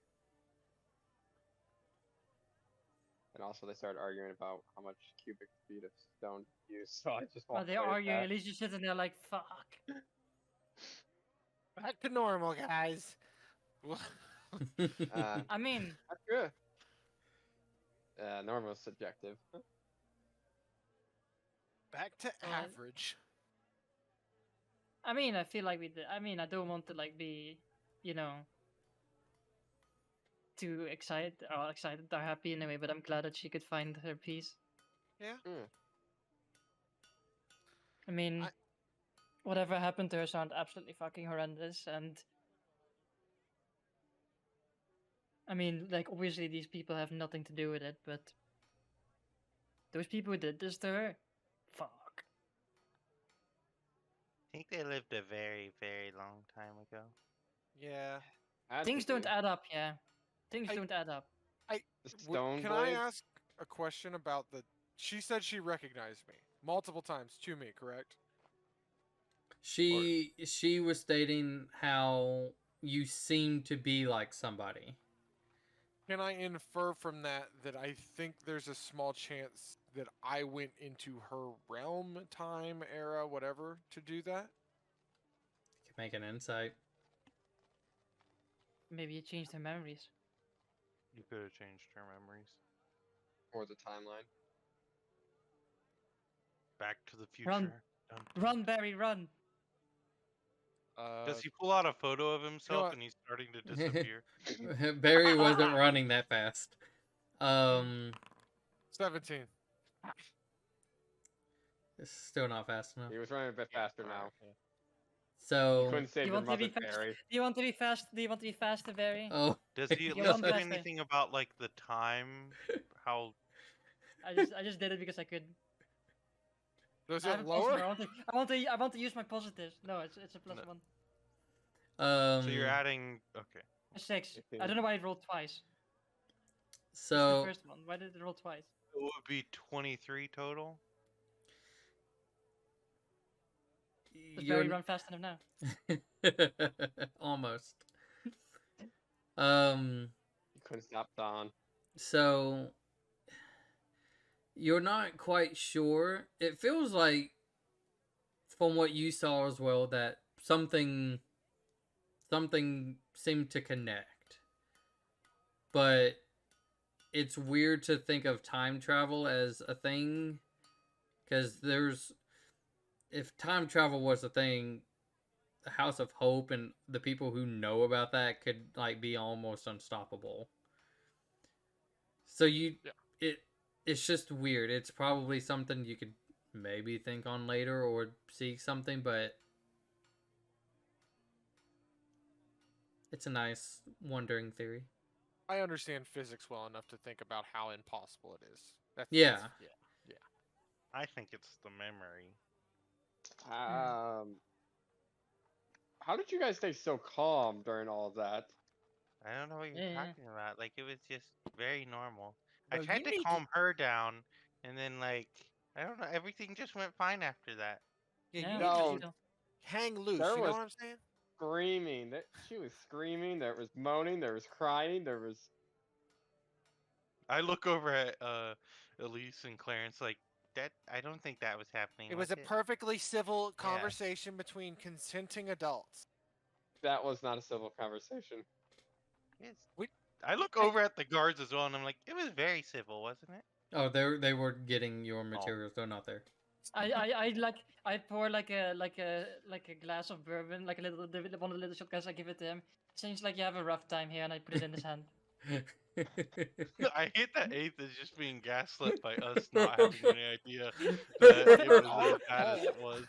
S6: And also, they started arguing about how much cubic feet of stone to use. So I just
S4: Oh,
S6: walked
S4: they
S6: away
S4: are
S6: with
S4: arguing.
S6: that.
S4: At least you're sitting there like, fuck.
S7: Back to normal, guys.
S4: I mean,
S6: That's good. Normal is subjective.
S7: Back to
S4: Alright.
S7: average.
S4: I mean, I feel like we did. I mean, I don't want to like be, too excited or happy in a way. But I'm glad that she could find her peace.
S7: Yeah.
S4: I mean,
S7: I-
S4: whatever happened to her sounded absolutely fucking horrendous, and I mean, like obviously these people have nothing to do with it, but those people who did this to her, fuck.
S5: I think they lived a very, very long time ago.
S7: Yeah.
S6: Had to
S4: Things don't
S6: be.
S4: add up, yeah. Things
S7: I-
S4: don't add up.
S6: The stone
S7: Can I
S6: blades?
S7: ask a question about the? She said she recognized me multiple times to me, correct?
S1: She was stating how you seem to be like somebody.
S7: Can I infer from that that I think there's a small chance that I went into her realm, time, era, whatever, to do that?
S1: You can make an insight.
S4: Maybe you changed her memories.
S5: You could have changed her memories.
S6: Or the timeline.
S5: Back to the future.
S4: Run. Run, Barry, run!
S5: Does he pull out a photo of himself
S7: what?
S5: and he's starting to disappear?
S1: Barry wasn't running that fast.
S7: 17.
S1: It's still not fast enough.
S6: He was running a bit faster now.
S7: Yeah.
S6: You
S1: So,
S6: couldn't
S4: Do
S6: save
S4: you
S6: your
S4: want to be
S6: mother,
S4: fast?
S6: Barry.
S4: Do you want to be fast? Do you want to be faster, Barry?
S1: oh,
S8: Does he at
S4: You
S8: least
S4: want
S8: do
S4: faster.
S8: anything about like the time? How
S4: I just did it because I could.
S7: Was
S4: I
S7: it
S4: have a
S7: lower?
S4: positive. I want to use my positives. No, it's a plus
S8: No.
S4: 1.
S8: so you're adding? Okay.
S4: A 6. I
S6: Okay.
S4: don't know why it rolled twice. It's the
S1: so
S4: first one. Why did it roll twice?
S8: It would be 23 total.
S4: Does Barry
S1: you're
S4: run fast enough now?
S1: almost.
S6: You couldn't stop Don.
S1: So you're not quite sure. It feels like, from what you saw as well, that something seemed to connect. But it's weird to think of time travel as a thing, because if time travel was a thing, the House of Hope and the people who know about that could like be almost unstoppable. So it's just weird. It's probably something you could maybe think on later or seek something, but it's a nice wondering theory.
S7: I understand physics well enough to think about how impossible it is.
S1: Yeah.
S7: Yeah.
S8: I think it's the memory.
S6: How did you guys stay so calm during all of that?
S8: I don't know what you're
S4: Yeah.
S8: talking about. Like it was just very normal. I
S7: Bro,
S8: tried
S7: you
S8: to
S7: need to-
S8: calm her down, and then like I don't know, everything just went fine after that.
S7: Yeah,
S4: Yeah,
S7: you
S6: No.
S7: need to
S4: still.
S7: hang loose.
S6: There
S7: You know
S6: was-
S7: what I'm saying?
S6: Screaming. She was screaming. There was moaning. There was crying. There was.
S8: I look over at Elise and Clarence like that. I don't think that was happening.
S7: It was a
S8: it?
S7: perfectly civil conversation between consenting adults.
S6: That was not a civil conversation.
S8: Yes.
S7: We-
S8: I look over at the guards as well, and I'm like, it was very civil, wasn't it?
S1: Oh, they were getting your materials. They're not there.
S4: I pour like a glass of bourbon, like one of the little shot glasses. I give it to him. Seems like you have a rough time here, and I put it in his hand.
S8: I hate that Eighth is just being gaslit by us not having any idea that it was as bad as it was.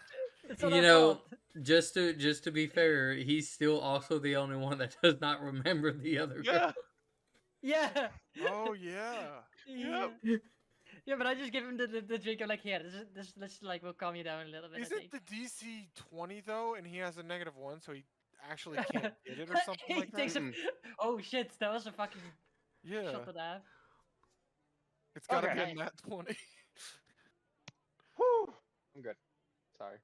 S4: It's not
S1: You
S4: our
S1: know,
S4: fault.
S1: just to be fair, he's still also the only one that does not remember the other girl.
S8: Yeah.
S4: Yeah.
S7: Oh yeah.
S4: Yeah. Yeah, but I just give him the drink. I'm like, here, this like will calm you down a little bit. I
S7: Isn't
S4: think.
S7: the DC 20 though, and he has a -1, so he actually can't get it or something
S4: He
S7: like
S4: takes
S7: that?
S4: a- Oh shit, that was a fucking
S7: Yeah,
S4: shot and a half.
S7: it's gotta
S6: Okay.
S7: be in that 20.
S6: Whew. I'm good. Sorry.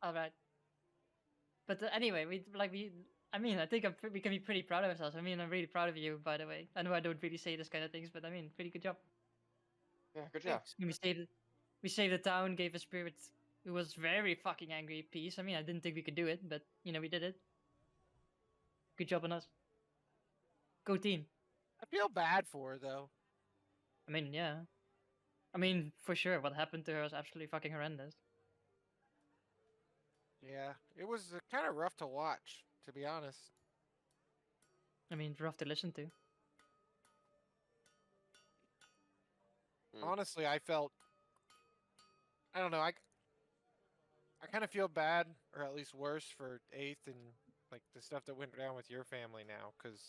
S4: All right. But anyway, I mean, I think we can be pretty proud of ourselves. I mean, I'm really proud of you, by the way. I know I don't really say this kind of things, but I mean, pretty good job.
S6: Yeah, good job.
S4: I mean, we saved the town, gave a spirit who was very fucking angry peace. I mean, I didn't think we could do it, but you know, we did it. Good job on us. Go team.
S7: I feel bad for her though.
S4: I mean, yeah. I mean, for sure, what happened to her was absolutely fucking horrendous.
S7: Yeah, it was kind of rough to watch, to be honest.
S4: I mean, rough to listen to.
S7: Honestly, I felt. I don't know. I kind of feel bad, or at least worse, for Eighth and like the stuff that went down with your family now, because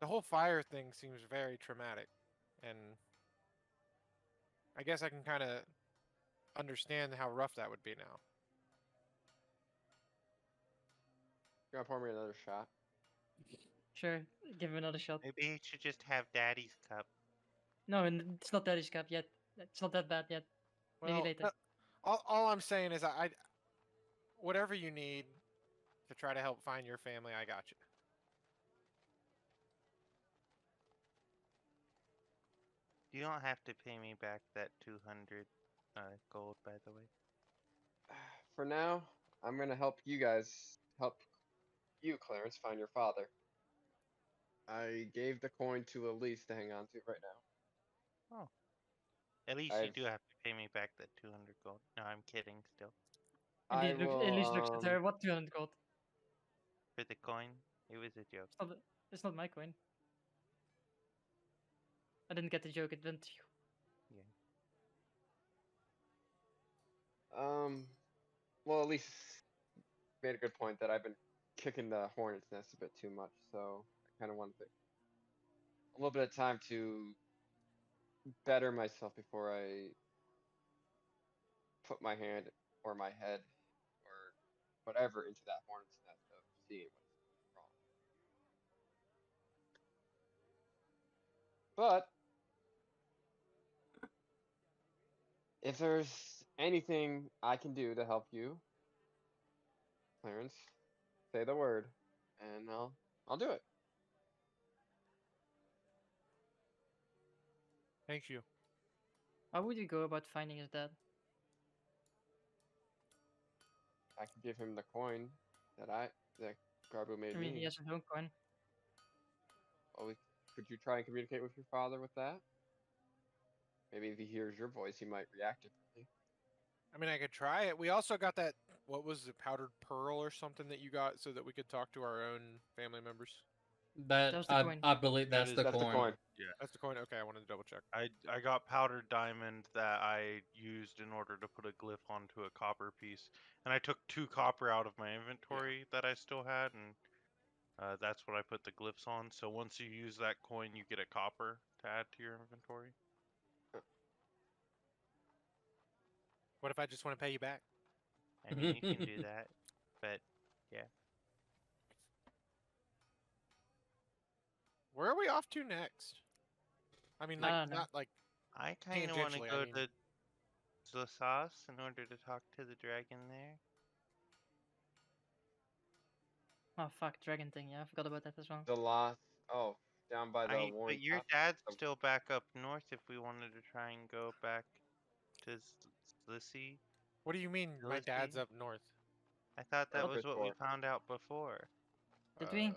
S7: the whole fire thing seems very traumatic, and I guess I can kind of understand how rough that would be now.
S6: You gonna pour me another shot?
S4: Sure, give him another shot.
S8: Maybe he should just have Daddy's cup.
S4: No, and it's not Daddy's cup yet. It's not that bad yet. Maybe
S7: Well,
S4: later.
S7: all I'm saying is whatever you need to try to help find your family, I got you.
S8: You don't have to pay me back that 200 gold, by the way.
S6: For now, I'm gonna help you, Clarence, find your father. I gave the coin to Elise to hang on to right now.
S8: At least
S6: I've-
S8: you do have to pay me back that 200 gold. No, I'm kidding still.
S6: I
S4: At least looks at
S6: will.
S4: her. What 200 gold?
S8: For the coin, it was a joke.
S4: It's not my coin. I didn't get the joke. It went to you.
S6: Well, at least made a good point that I've been kicking the hornet's nest a bit too much, so I kind of wanted a little bit of time to better myself before I put my hand or my head or whatever into that hornet's nest of seeing what's wrong. But if there's anything I can do to help you, Clarence, say the word, and I'll do it.
S7: Thank you.
S4: How would you go about finding his dad?
S6: I can give him the coin that Garbu made
S4: I mean,
S6: me.
S4: he has his own coin.
S6: Oh, could you try and communicate with your father with that? Maybe if he hears your voice, he might react differently.
S7: I mean, I could try it. We also got that, what was it, powdered pearl or something that you got so that we could talk to our own family members?
S1: That
S4: was the coin.
S1: I believe
S8: That
S1: that's
S8: is-
S1: the
S6: That's
S1: coin.
S6: the coin.
S7: That's the coin? Okay, I wanted to double check.
S8: I got powdered diamond that I used in order to put a glyph onto a copper piece, and I took 2 copper out of my inventory that I still had, and that's what I put the glyphs on. So once you use that coin, you get a copper to add to your inventory.
S7: What if I just want to pay you back?
S5: I mean, you can do that, but yeah.
S7: Where are we off to next? I mean,
S4: I
S7: like,
S4: don't know.
S7: not like
S5: I kind of want to
S7: tangentially,
S5: go
S7: I mean,
S5: to Zlasas in order to talk to the dragon there.
S4: Oh fuck, dragon thing. Yeah, I forgot about that as well.
S6: The last, oh, down by the Warren.
S5: But your
S6: Top.
S5: dad's
S6: the-
S5: still back up north if we wanted to try and go back to Slissy.
S7: what do you mean my
S5: Jealousy?
S7: dad's up north?
S5: I thought that
S6: Or
S5: was what we
S6: Pittsburgh.
S5: found out before.
S4: Did we?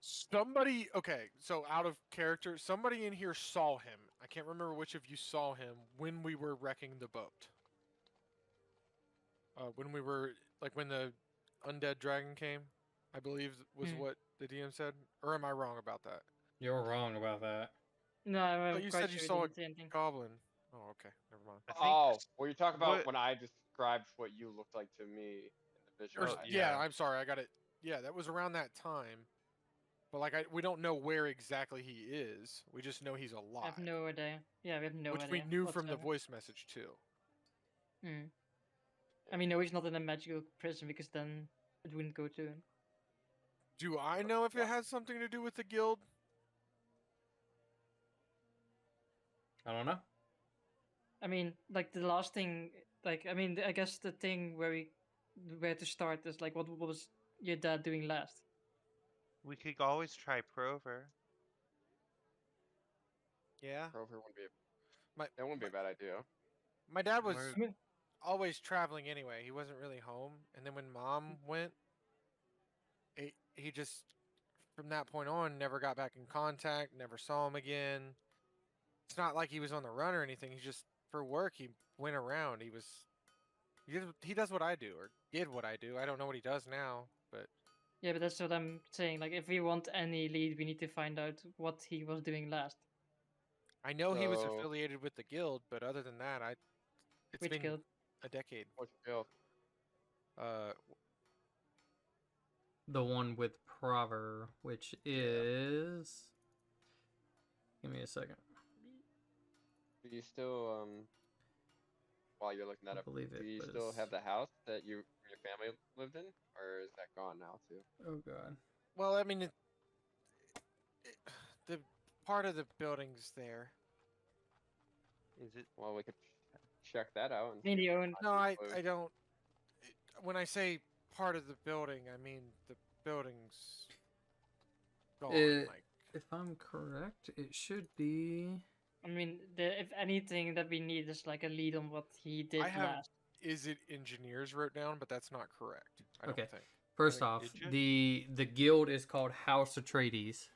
S7: Somebody, okay, so out of character, somebody in here saw him. I can't remember which of you saw him when we were wrecking the boat. When we were, like, when the undead dragon came, I believe was what the DM said. Or am I wrong about that?
S1: You're wrong about that.
S4: No, I'm
S7: But you
S4: quite
S7: said you
S4: sure
S7: saw
S4: he
S7: a
S4: didn't say anything.
S7: goblin. Oh, okay, never mind.
S5: I think
S6: Oh, well, you talk about
S5: what-
S6: when I described what you looked like to me in the vision.
S7: Or,
S8: Oh,
S7: yeah,
S8: yeah.
S7: I'm sorry, I got it. Yeah, that was around that time. But like, we don't know where exactly he is. We just know he's
S4: I
S7: alive,
S4: have no idea. Yeah, we have no
S7: which
S4: idea.
S7: we knew from the
S4: whatsoever.
S7: voice message too.
S4: I mean, no, he's not in a magical prison because then it wouldn't go to him.
S7: Do I know if it has something to do with the guild?
S1: I don't know.
S4: I mean, like the last thing, like I mean, I guess the thing where to start is like, what was your dad doing last?
S5: we could always try Prover.
S7: Yeah,
S6: Grover wouldn't be.
S7: My-
S6: That wouldn't be a bad idea.
S7: my dad was
S5: We're-
S4: I mean,
S7: always traveling anyway. He wasn't really home, and then when mom went, he just from that point on never got back in contact. Never saw him again. It's not like he was on the run or anything. He just for work he went around. He does what I do or did what I do. I don't know what he does now, but
S4: yeah, but that's what I'm saying. Like, if we want any lead, we need to find out what he was doing last.
S7: I know he was
S6: So-
S7: affiliated with the guild. But other than that, it's
S4: Which
S7: been
S4: guild?
S7: a decade.
S6: What's your guild?
S1: The one with Prover, which is. Give me a second.
S6: Do you still while you're looking that
S1: I
S6: up,
S1: believe
S6: do
S1: it
S6: you still
S1: was-
S6: have the house that your family lived in, or is that gone now too?
S1: Oh god.
S7: Well, I mean, the part of the building's there.
S5: Is it?
S6: Well, we could check that out. And
S4: I mean, he owned.
S7: No, I
S6: Clue.
S7: don't. When I say part of the building, I mean the building's gone. Like,
S1: If I'm correct, it should be.
S4: I mean, if anything that we need is like a lead on what he did
S7: I have-
S4: last.
S7: is it engineers wrote down? But that's not correct. I don't
S1: Okay.
S7: think.
S1: First
S7: think-
S1: off,
S5: Did you?
S1: the guild is called House Atreides.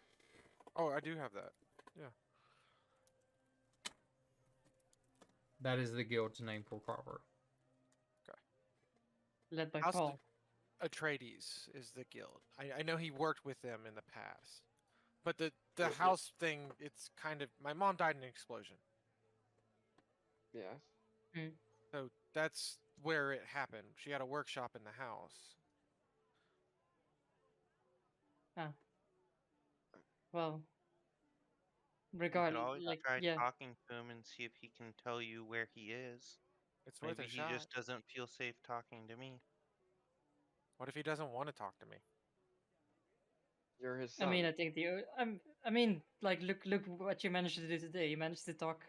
S7: Oh, I do have that.
S1: That is the guild's name for Prover.
S4: Led by
S7: House
S4: Paul.
S7: Atreides is the guild. I know he worked with them in the past, but the
S6: Yeah.
S7: house thing, it's kind of. My mom died in an explosion.
S6: Yes.
S7: So that's where it happened. She had a workshop in the house.
S4: Well,
S5: You could
S4: regardless,
S5: always
S4: like,
S5: try
S4: yeah.
S5: talking to him and see if he can tell you where he is.
S7: It's worth
S5: Maybe
S7: a
S5: he
S7: shot.
S5: just doesn't feel safe talking to me.
S7: What if he doesn't want to talk to me?
S6: You're his
S4: I
S6: son.
S4: mean, I think I mean, like, look what you managed to do today. You managed to talk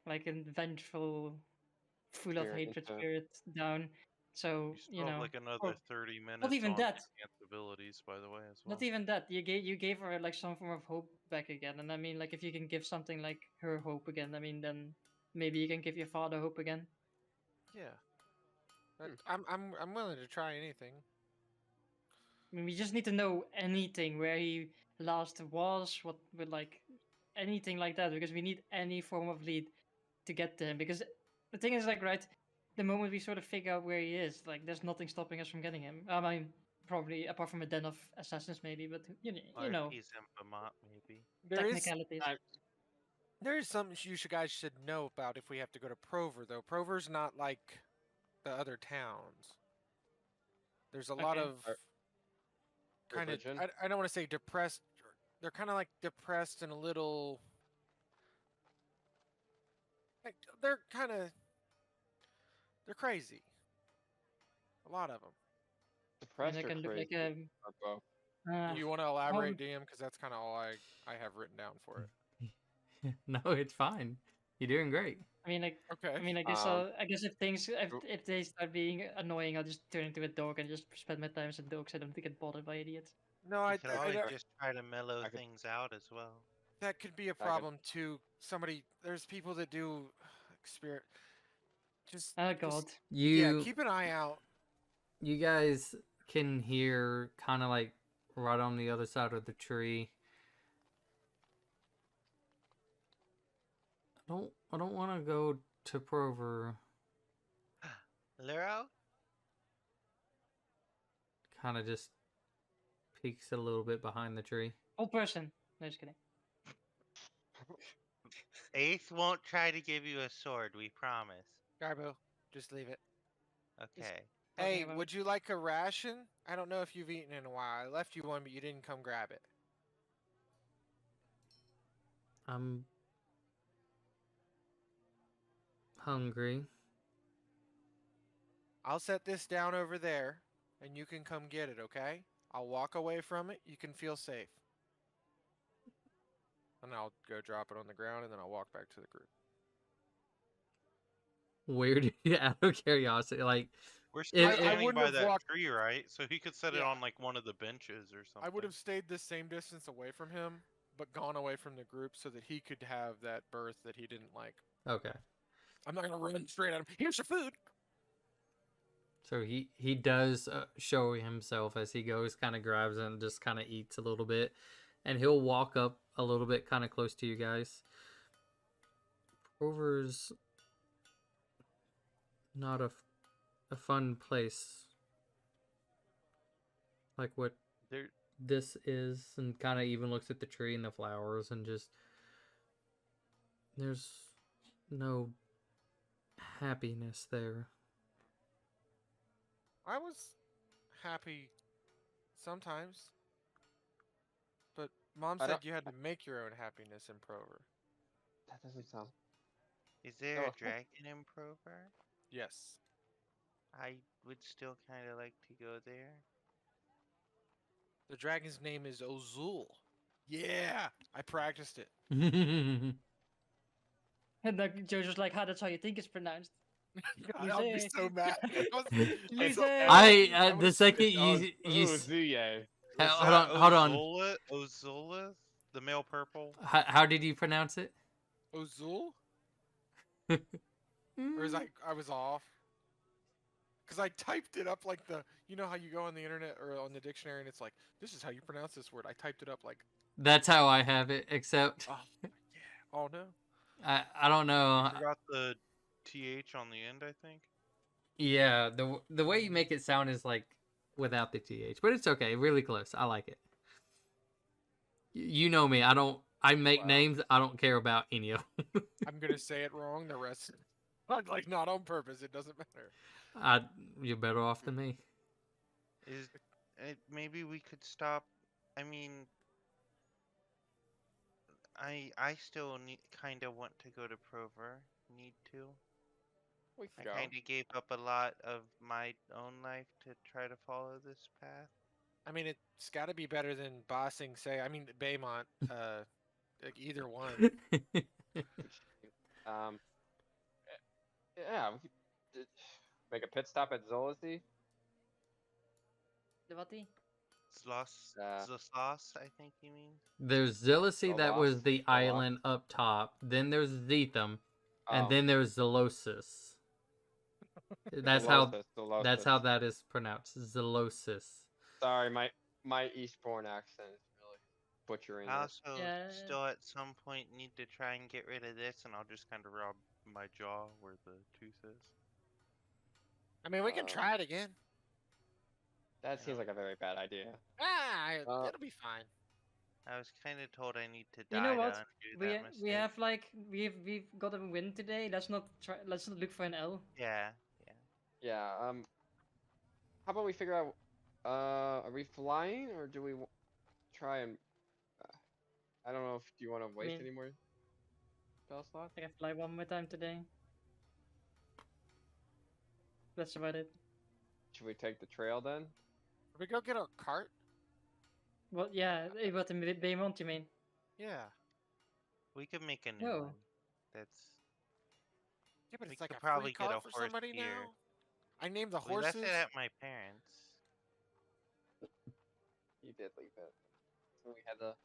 S4: like a vengeful, full of
S6: Spirit
S4: hatred
S6: into-
S4: spirit down. So
S8: You still have like another
S4: or
S8: 30
S4: not
S8: minutes
S4: even
S8: on
S4: that.
S8: enhanced abilities, by the way, as well.
S4: Not even that. You gave her like some form of hope back again. And I mean, like, if you can give something like her hope again, I mean, then maybe you can give your father hope again.
S7: Yeah.
S6: Hmm.
S7: I'm willing to try anything.
S4: I mean, we just need to know anything where he last was, what with like anything like that, because we need any form of lead to get to him. Because the thing is, like, right, the moment we sort of figure out where he is, like, there's nothing stopping us from getting him. I mean, probably apart from a den of assassins, maybe, but
S5: Or
S4: you
S5: if
S4: know,
S5: he's in Vermont, maybe.
S4: technicalities.
S7: There is something you guys should know about if we have to go to Prover, though. Prover's not like the other towns. There's a lot
S4: Okay.
S7: of
S6: Ar-
S7: kind of
S6: Religion?
S7: I don't want to say depressed. They're kind of like depressed and a little. Like, they're crazy. A lot of them.
S4: I mean, I
S6: Depressed or
S4: can do like
S6: crazy?
S4: a.
S6: Or both?
S4: Uh,
S7: Do you want to elaborate, DM? Because that's kind of all I have written down for it.
S1: No, it's fine. You're doing great.
S4: I mean, like,
S7: Okay.
S4: I guess if things, if they start being annoying, I'll just turn into a dog and just spend my time as a dog, so I don't get bothered by idiots.
S7: No,
S5: You
S7: I,
S5: could
S7: I,
S5: always
S7: I
S5: just try to mellow
S6: I could-
S5: things out as well.
S7: that could be a
S6: could-
S7: problem too. There's people that do spirit.
S4: Oh God.
S7: Yeah,
S1: You
S7: keep an eye out.
S1: you guys can hear kind of like right on the other side of the tree. I don't want to go to Prover.
S5: Lero?
S1: Kind of just peeks a little bit behind the tree.
S4: Old person. No, just kidding.
S5: Ace won't try to give you a sword, we promise.
S7: Garbo, just leave it.
S5: Okay.
S4: Talking
S7: Hey,
S4: about.
S7: would you like a ration? I don't know if you've eaten in a while. I left you one, but you didn't come grab it.
S1: I'm hungry.
S7: I'll set this down over there, and you can come get it, okay? I'll walk away from it. You can feel safe. And I'll go drop it on the ground, and then I'll walk back to the group.
S1: Where do you, out of curiosity, like,
S8: We're still
S1: I
S8: standing
S7: wouldn't
S8: by
S7: have
S8: that
S7: walked-
S8: tree, right? So he could set it
S7: Yeah.
S8: on like one of the benches or something.
S7: I would have stayed the same distance away from him, but gone away from the group so that he could have that berth that he didn't like.
S1: okay.
S7: I'm not gonna run straight at him. Here's your food.
S1: So he does show himself as he goes, kind of grabs and just kind of eats a little bit, and he'll walk up a little bit, kind of close to you guys. Prover's not a fun place, like what
S5: There
S1: this is, and kind of even looks at the tree and the flowers, and just there's no happiness there.
S7: I was happy sometimes, but Mom
S6: I
S7: said
S6: don't-
S7: you had to make your own happiness in Prover.
S6: That doesn't sound.
S5: is there
S6: Oh.
S5: a dragon in Prover?
S7: Yes.
S5: I would still kind of like to go there.
S7: The dragon's name is Ozul. Yeah, I practiced it.
S4: And like Joe's just like, how that's how you think it's pronounced.
S7: God, I'll be
S4: Lise.
S7: so mad.
S4: Lise.
S1: The second you
S6: Zuye.
S5: Was
S1: hold on.
S8: Ozolith? The male purple?
S1: How did you pronounce it?
S7: Ozul? Or is I was off? Because I typed it up like you know how you go on the internet or on the dictionary and it's like, this is how you pronounce this word. I typed it up like,
S1: That's how I have it, except
S7: oh, yeah. Oh, no.
S1: I don't know.
S8: You forgot the TH on the end, I think.
S1: Yeah, the way you make it sound is like without the TH, but it's okay. Really close. I like it. You know me. I make
S7: Wow.
S1: names. I don't care about any of them.
S7: I'm going to say it wrong. The rest. Like not on purpose. It doesn't matter.
S1: You're better off than me.
S5: Is maybe we could stop. I mean, I still kind of want to go to Prover. Need to.
S6: We
S5: I
S6: can go.
S5: kind of gave up a lot of my own life to try to follow this path.
S7: I mean, it's got to be better than bossing. Say, I mean, Baymont. Like either one.
S6: Um, yeah, we could make a pit stop at Zolisi.
S4: The watty?
S5: Sloss,
S6: Uh,
S5: the sauce, I think you mean.
S1: There's Zilisi, that was
S6: Zolos?
S1: the
S6: Zolos?
S1: island up top. Then there's Zetham, and
S6: Oh,
S1: then there's Zelosis. That's how
S6: Zolosis.
S1: that's how that is pronounced. Zelosis.
S6: Sorry, my Eastbourne accent is really butchering
S5: I
S6: this.
S5: also
S4: Yeah.
S5: still at some point need to try and get rid of this, and I'll just kind of rub my jaw where the tooth is.
S7: I mean, we can try it again.
S6: That seems like a very bad idea.
S7: It'll be fine.
S5: I was kind of told I need to
S4: You
S5: die
S4: know
S5: to
S4: what?
S5: undo
S4: We
S5: that mistake.
S4: we have like we've got a win today. Let's not try. Let's not look for an L.
S5: Yeah.
S6: Yeah. How about we figure out? Are we flying or do we try and? I don't know if do you want to waste
S4: mean-
S6: any more spell slots.
S4: I can fly one more time today. That's about it.
S6: Should we take the trail then?
S7: Should we go get a cart?
S4: Well, yeah, what the Baymont you mean?
S7: Yeah.
S5: We could make a new
S4: No.
S5: one. That's.
S7: Yeah, but
S5: We
S7: it's like
S5: could
S7: a
S5: probably
S7: free
S5: get
S7: cart
S5: a
S7: for
S5: horse
S7: somebody
S5: here.
S7: now. I named the
S5: We left
S7: horses.
S5: it at my parents'.
S6: You did leave it. So we had the.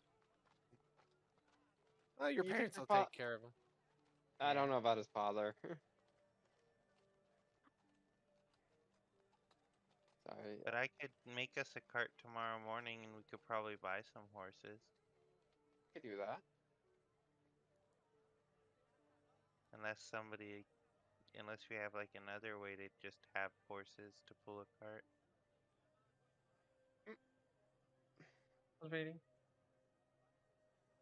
S7: Oh, your
S6: You
S7: parents
S6: can
S7: will
S6: pro-
S7: take care of them.
S6: I don't know about his father. Sorry.
S5: But I could make us a cart tomorrow morning, and we could probably buy some horses.
S6: I could do that.
S5: Unless we have like another way to just have horses to pull a cart.
S4: Not really.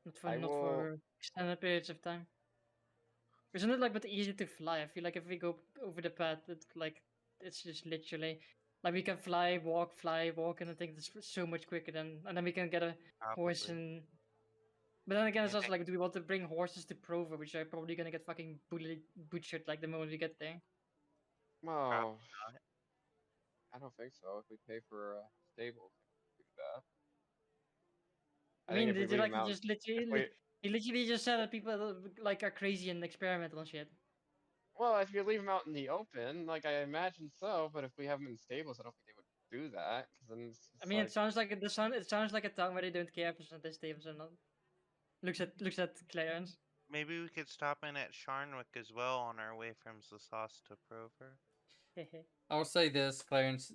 S4: Not
S6: I
S4: not
S6: will-
S4: for extended periods of time. Isn't it like but easy to fly? I feel like if we go over the path, it's just literally like we can fly, walk, and I think it's so much quicker than, and then we can get a horse
S5: Probably.
S4: and. But then again, it's
S5: I
S4: also like, do we want to bring horses to Prover, which are probably gonna get fucking butchered like the moment we get there?
S6: Well,
S5: not.
S6: I don't think so. If we pay for stables, we can do that.
S4: I
S6: think
S4: mean,
S6: if we
S4: did you
S6: leave
S4: like
S6: 'em out-
S4: just
S6: if
S4: literally?
S6: we-
S4: He literally just said that people like are crazy and experimental and shit.
S6: Well, if you leave them out in the open, like I imagine so, but if we have them in stables, I don't think they would do that. Because then it's
S4: I mean,
S6: like,
S4: it sounds like a town where they don't care if it's tables or not. Looks at Clarence.
S5: Maybe we could stop in at Sharnwick as well on our way from Zasas to Prover.
S1: I'll say this, Clarence,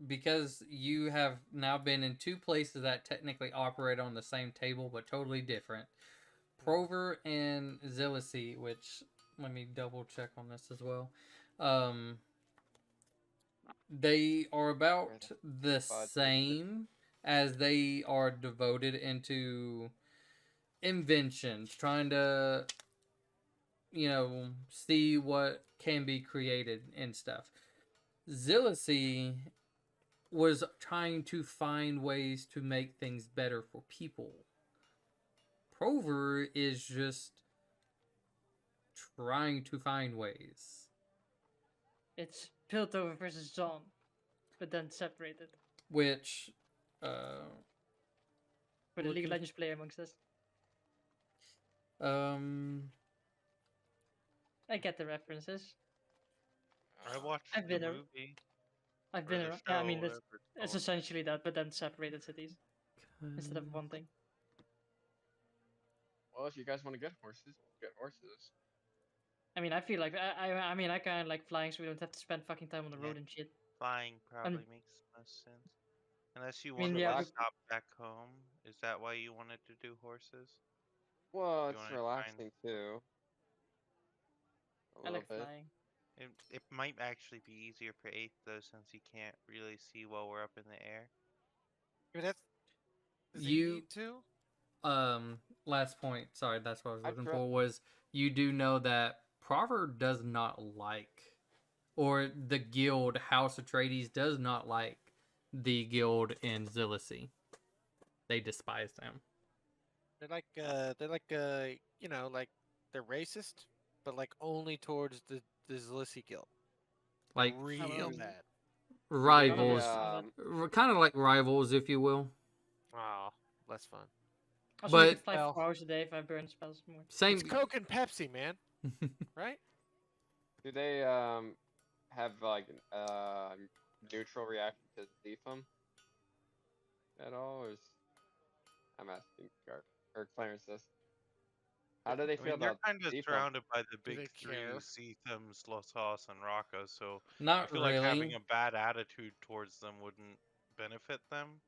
S1: because you have now been in two places that technically operate on the same table but totally different. Prover and Zilisi, which let me double check on this as well. They are about the same as they are devoted into inventions, trying to, see what can be created and stuff. Zilisi was trying to find ways to make things better for people. Prover is just trying to find ways.
S4: It's Piltover versus John, but then separated.
S1: Which,
S4: For the League of Legends player amongst us. I get the references.
S5: I watched
S4: I've
S5: the
S4: been a-
S5: movie.
S4: I've
S5: or
S4: been
S5: the
S4: around. Yeah, I
S5: show,
S4: mean,
S5: whatever
S4: it's
S5: called.
S4: essentially that, but then separated cities instead of one thing.
S6: well, if you guys want to get horses, get horses.
S4: I mean, I feel like I mean, I kind of like flying, so we don't have to spend fucking time on the
S5: Yeah.
S4: road and shit.
S5: Flying probably makes most sense. Unless you
S4: I mean,
S5: wanted
S4: yeah,
S5: to
S4: but-
S5: stop back home. Is that why you wanted to do horses?
S6: Well,
S5: You
S6: it's
S5: wanna
S6: relaxing too. A
S4: I
S6: little
S4: like
S6: bit.
S4: flying.
S5: It might actually be easier for 8th though, since you can't really see while we're up in the air.
S7: I mean, that's. Does he
S1: You-
S7: need to?
S1: last point, sorry, that's what I was
S6: I
S1: looking
S6: try-
S1: for, was you do know that Prover does not like, or the guild House Atreides does not like the guild in Zillicy. They despise them.
S7: They're like, you know, like they're racist, but like only towards the Zlissi guild.
S1: Like
S7: Real
S4: well.
S7: bad.
S1: rivals,
S4: Probably,
S1: kind of like rivals, if you will.
S7: Oh, less fun.
S4: Also, we could
S1: But
S4: fly
S7: well,
S4: 4 hours a day if I burn spells more.
S1: same.
S7: It's Coke and Pepsi, man. Right?
S6: Do they have like neutral reaction to Zepham at all, or is I'm asking Gar or Clarence this? How do they
S8: I
S6: feel
S8: mean, they're
S6: about
S8: kind of
S6: Zepham?
S8: surrounded by the
S7: Do
S8: big
S7: they
S8: three:
S7: care?
S8: Zeetham, Slothos, and Raka. So I
S1: Not
S8: feel like having
S1: really.
S8: a bad attitude towards them wouldn't benefit them.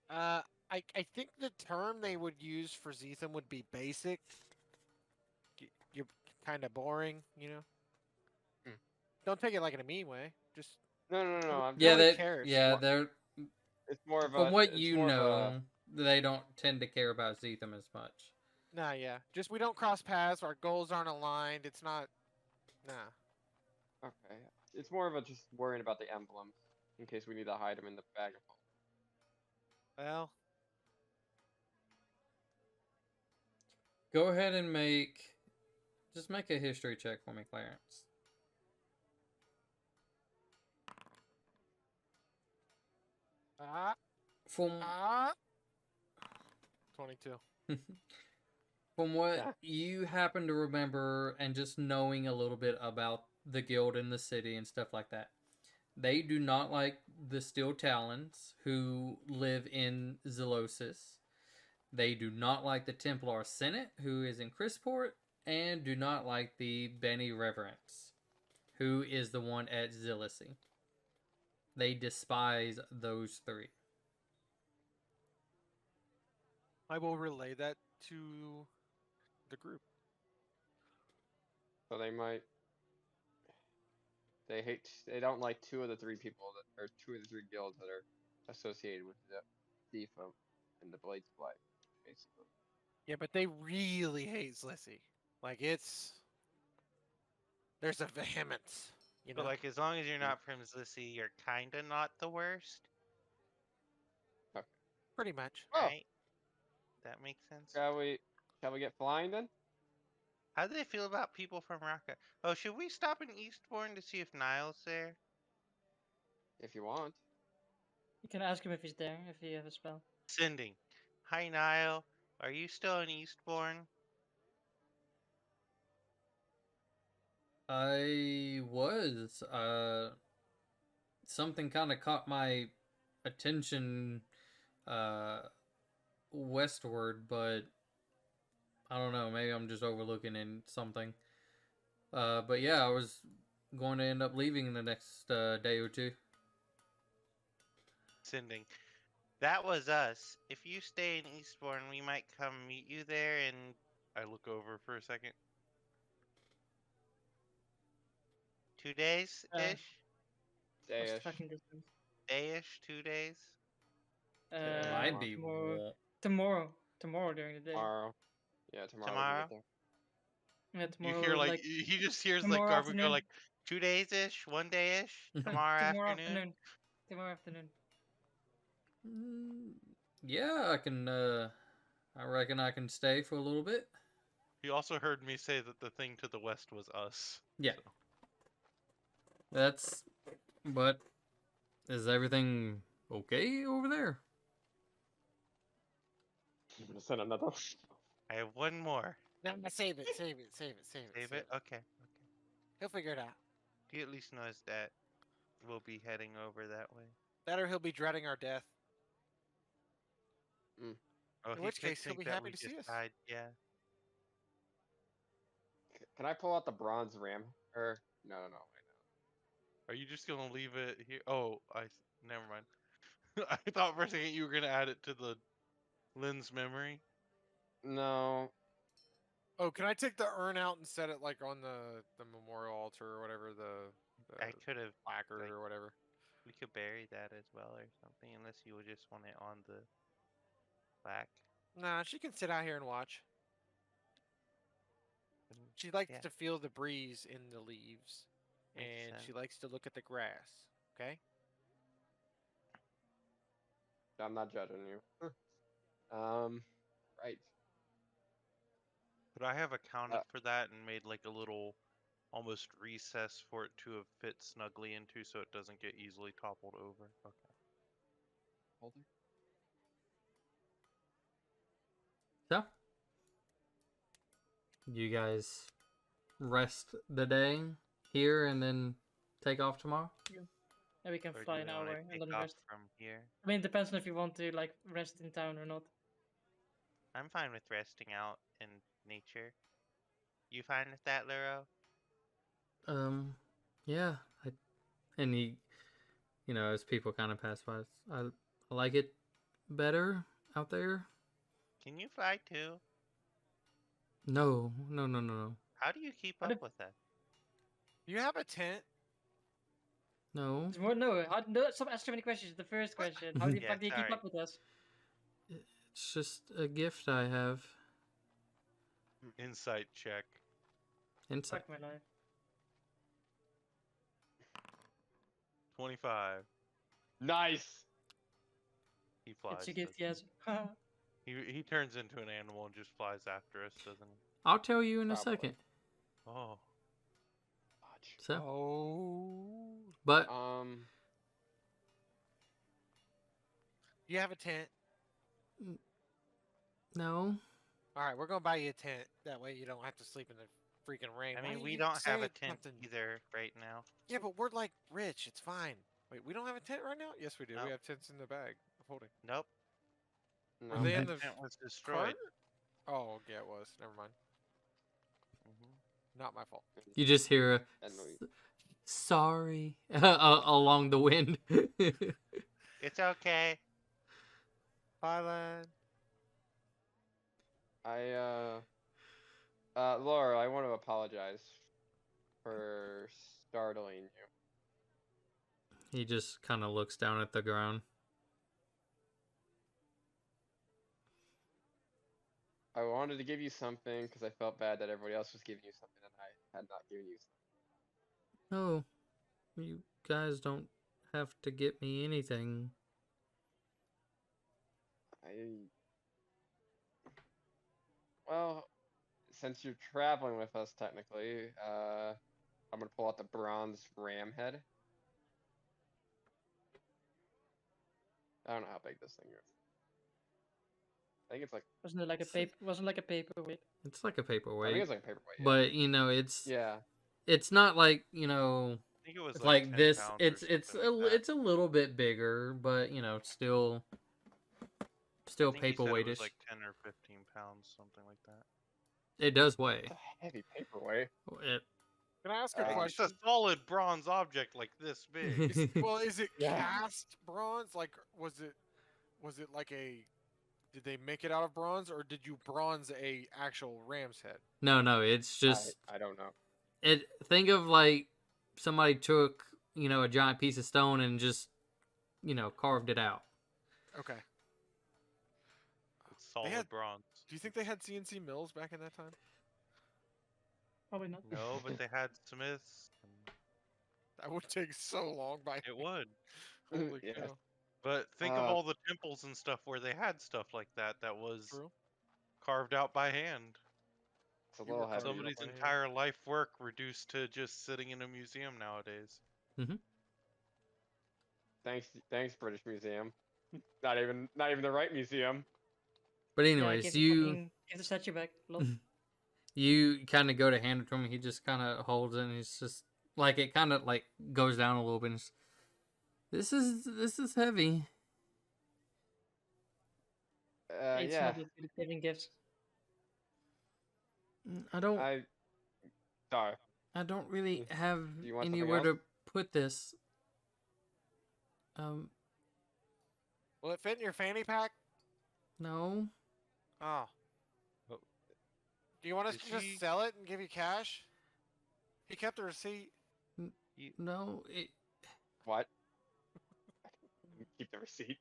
S7: I think the term they would use for Zetham would be basic. You're kind of boring, you know.
S6: Hmm.
S7: Don't take it like in a mean way. Just
S6: No. I'm
S1: Yeah,
S7: nobody
S6: just,
S1: that.
S7: cares.
S1: Yeah, they're.
S6: it's more of
S1: From
S6: a.
S1: what
S6: It's
S1: you
S6: more of a.
S1: know, they don't tend to care about Zeetham as much.
S7: Nah, yeah. Just we don't cross paths. Our goals aren't aligned. It's not. Nah.
S6: Okay. It's more of a just worrying about the emblems in case we need to hide them in the bag of holding.
S7: Well,
S1: Go ahead and just make a history check for me, Clarence. From
S7: ah, 22.
S1: from what
S6: Yeah.
S1: you happen to remember and just knowing a little bit about the guild in the city and stuff like that, they do not like the Steel Talons who live in Zelosis. They do not like the Templar Senate who is in Crisport, and do not like the Bene Reverence who is the one at Zillicy. They despise those three.
S7: I will relay that to the group.
S6: So they might. They hate. They don't like two of the three people that, or two of the three guilds that are associated with the Zepham and the Blade Split, basically.
S7: Yeah, but they really hate Zlissi. Like there's a vehemence, you
S5: But
S7: know.
S5: like, as long as you're not from Zlissy, you're kinda not the worst,
S6: Okay.
S7: Pretty much.
S6: Oh,
S5: right? That makes sense.
S6: shall we get flying then?
S5: How do they feel about people from Raqqa? Oh, should we stop in Eastbourne to see if Niall's there?
S6: If you want.
S4: You can ask him if he's there, if he has a spell.
S5: Sending. Hi, Niall. Are you still in Eastbourne?
S1: I was. Something kind of caught my attention westward, but I don't know. Maybe I'm just overlooking in something. But yeah, I was going to end up leaving in the next day or two.
S5: Sending. That was us. If you stay in Eastbourne, we might come meet you there and
S8: I look over for a second.
S5: 2 days ish?
S4: What's the
S6: Dayish.
S4: fucking distance?
S5: Day-ish? 2 days?
S1: Might be
S4: Tomorrow during the day.
S6: Tomorrow. Yeah, tomorrow, we
S5: Tomorrow?
S6: can get there.
S4: Yeah,
S8: You
S4: tomorrow,
S8: hear like
S4: like
S8: he just hears like
S4: tomorrow
S8: Garvin go
S4: afternoon.
S8: like,
S5: 2 days ish? 1 day ish? Tomorrow
S4: tomorrow
S5: afternoon?
S4: afternoon. Tomorrow afternoon.
S1: Yeah, I can. I reckon I can stay for a little bit.
S8: he also heard me say that the thing to the west was us.
S1: Yeah.
S8: So.
S1: That's. But is everything okay over there?
S6: I'm gonna send another.
S5: I have one more.
S7: No, save it.
S5: Save it? Okay.
S7: He'll figure it out.
S5: He at least knows that we'll be heading over that way.
S7: That or he'll be dreading our death.
S5: Oh,
S7: In
S5: he
S7: which
S5: could
S7: case, he'll
S5: think
S7: be
S5: that
S7: happy
S5: we
S7: to see
S5: just
S7: us.
S5: died. Yeah.
S6: Can I pull out the bronze ram? Or no.
S8: Are you just gonna leave it here? Oh, never mind. I thought for a second you were gonna add it to the Lynn's memory.
S6: No.
S7: Oh, can I take the urn out and set it like on the memorial altar or whatever the
S5: I could have.
S7: placard
S5: like-
S7: or whatever?
S5: We could bury that as well or something, unless you would just want it on the plaque.
S7: Nah, she can sit out here and watch. She likes
S5: Yeah.
S7: to feel the breeze in the leaves,
S5: Makes
S7: and she
S5: sense.
S7: likes to look at the grass. Okay.
S6: I'm not judging you. Right.
S5: Could I have accounted
S6: Uh,
S5: for that and made like a little almost recess for it to have fit snugly into so it doesn't get easily toppled over? Okay.
S6: Holder?
S1: So, you guys rest the day here and then take off tomorrow?
S4: And we can
S5: Or
S4: fly
S5: do
S4: an
S5: we want
S4: hour
S5: to
S4: and
S5: take
S4: then
S5: off
S4: rest.
S5: from here?
S4: I mean, it depends on if you want to like rest in town or not.
S5: I'm fine with resting out in nature. You fine with that, Luro?
S1: Yeah. And he, as people kind of pass by, I like it better out there.
S5: Can you fly too?
S1: No, no, no, no, no.
S5: How do you keep
S4: What
S5: up
S4: if
S5: with that?
S7: You have a tent.
S1: No.
S4: there's more? No, no, stop asking so many questions. The first question: how the
S5: Yeah,
S4: fuck do you keep
S5: sorry.
S4: up with us?
S1: It's just a gift I have.
S5: Insight check.
S1: Insight.
S4: Fuck my life.
S5: 25.
S6: Nice.
S5: He flies.
S4: It's a gift,
S5: doesn't
S4: yes.
S5: he turns into an animal and just flies after us, doesn't he?
S1: I'll tell you in a
S6: Probably.
S1: second.
S5: Oh.
S1: So,
S7: Oh.
S1: but
S7: You have a tent.
S1: no.
S7: All right, we're gonna buy you a tent. That way you don't have to sleep in the freaking rain.
S5: I
S7: Why
S5: mean,
S7: didn't
S5: we
S7: you
S5: don't have
S7: say
S5: a tent
S7: something?
S5: either right now.
S7: Yeah, but we're like rich. It's fine. Wait, we don't have a tent right now? Yes, we do.
S5: Nope.
S7: We have tents in the bag of holding.
S5: Nope.
S6: No.
S7: Were they in
S5: The
S7: the
S5: tent was
S7: cart?
S5: destroyed.
S7: Oh, yeah, it was. Never mind.
S5: Hmm.
S7: Not my fault.
S1: You just hear a
S6: And
S1: sorry along the wind.
S5: It's okay.
S7: Bye, Lynn.
S6: Laura, I want to apologize for startling you.
S1: He just kind of looks down at the ground.
S6: I wanted to give you something because I felt bad that everybody else was giving you something and I had not given you something.
S1: No, you guys don't have to get me anything.
S6: Well, since you're traveling with us technically, I'm gonna pull out the bronze ram head. I don't know how big this thing is. I think it's like
S4: Wasn't it like a paper? Wasn't like a paperweight?
S1: It's like a
S6: I think
S1: paperweight,
S6: it's like a paperweight. Yeah.
S1: but
S6: Yeah.
S1: it's not like
S5: I think it was
S1: it's
S5: like
S1: like
S5: 10
S1: this.
S5: pounds
S1: It's
S5: or
S1: it's
S5: something like that.
S1: it's a little bit bigger, but still
S5: I think he said it was
S1: paperweightish.
S5: like 10 or 15 pounds, something like that.
S1: It does weigh.
S6: It's a heavy paperweight.
S1: It,
S7: Can I ask a
S6: Alright.
S5: It's a
S7: question?
S5: solid bronze object like this big.
S7: Is it
S6: Yeah.
S7: cast bronze? Like, was it like a? Did they make it out of bronze, or did you bronze a actual ram's head?
S1: no, it's just
S6: I don't know.
S1: it. Think of like somebody took a giant piece of stone and just carved it out.
S7: Okay.
S5: It's solid
S7: had-
S5: bronze.
S7: Do you think they had CNC mills back in that time?
S4: Probably not.
S5: No, but they had smiths. And
S7: That would take so long. By
S5: it would.
S7: holy
S6: Yeah.
S7: cow!
S5: But think of
S6: Uh,
S5: all the temples and stuff where they had stuff like that was
S7: True.
S5: carved out by hand.
S6: It's a
S7: You
S6: little
S7: were
S6: heavy.
S7: carving
S5: Somebody's
S7: by hand.
S5: entire life work reduced to just sitting in a museum nowadays.
S6: Thanks, British Museum. Not even the right museum.
S1: But
S4: Yeah,
S1: anyways,
S4: give
S1: you
S4: the statue back. Lol.
S1: you kind of go to hand it to him. He just kind of holds it. And he's just like it kind of like goes down a little bit. And this is heavy.
S4: It's
S6: Yeah.
S4: not good for giving gifts.
S1: I don't
S6: Sorry.
S1: I don't really have
S6: Do you want something
S1: anywhere
S6: else?
S1: to put this.
S7: Will it fit in your fanny pack?
S1: No.
S7: Oh.
S5: Oh.
S7: Do you want us
S5: Did
S7: to just
S5: she-
S7: sell it and give you cash? He kept the receipt.
S1: No.
S6: What? Keep the receipt.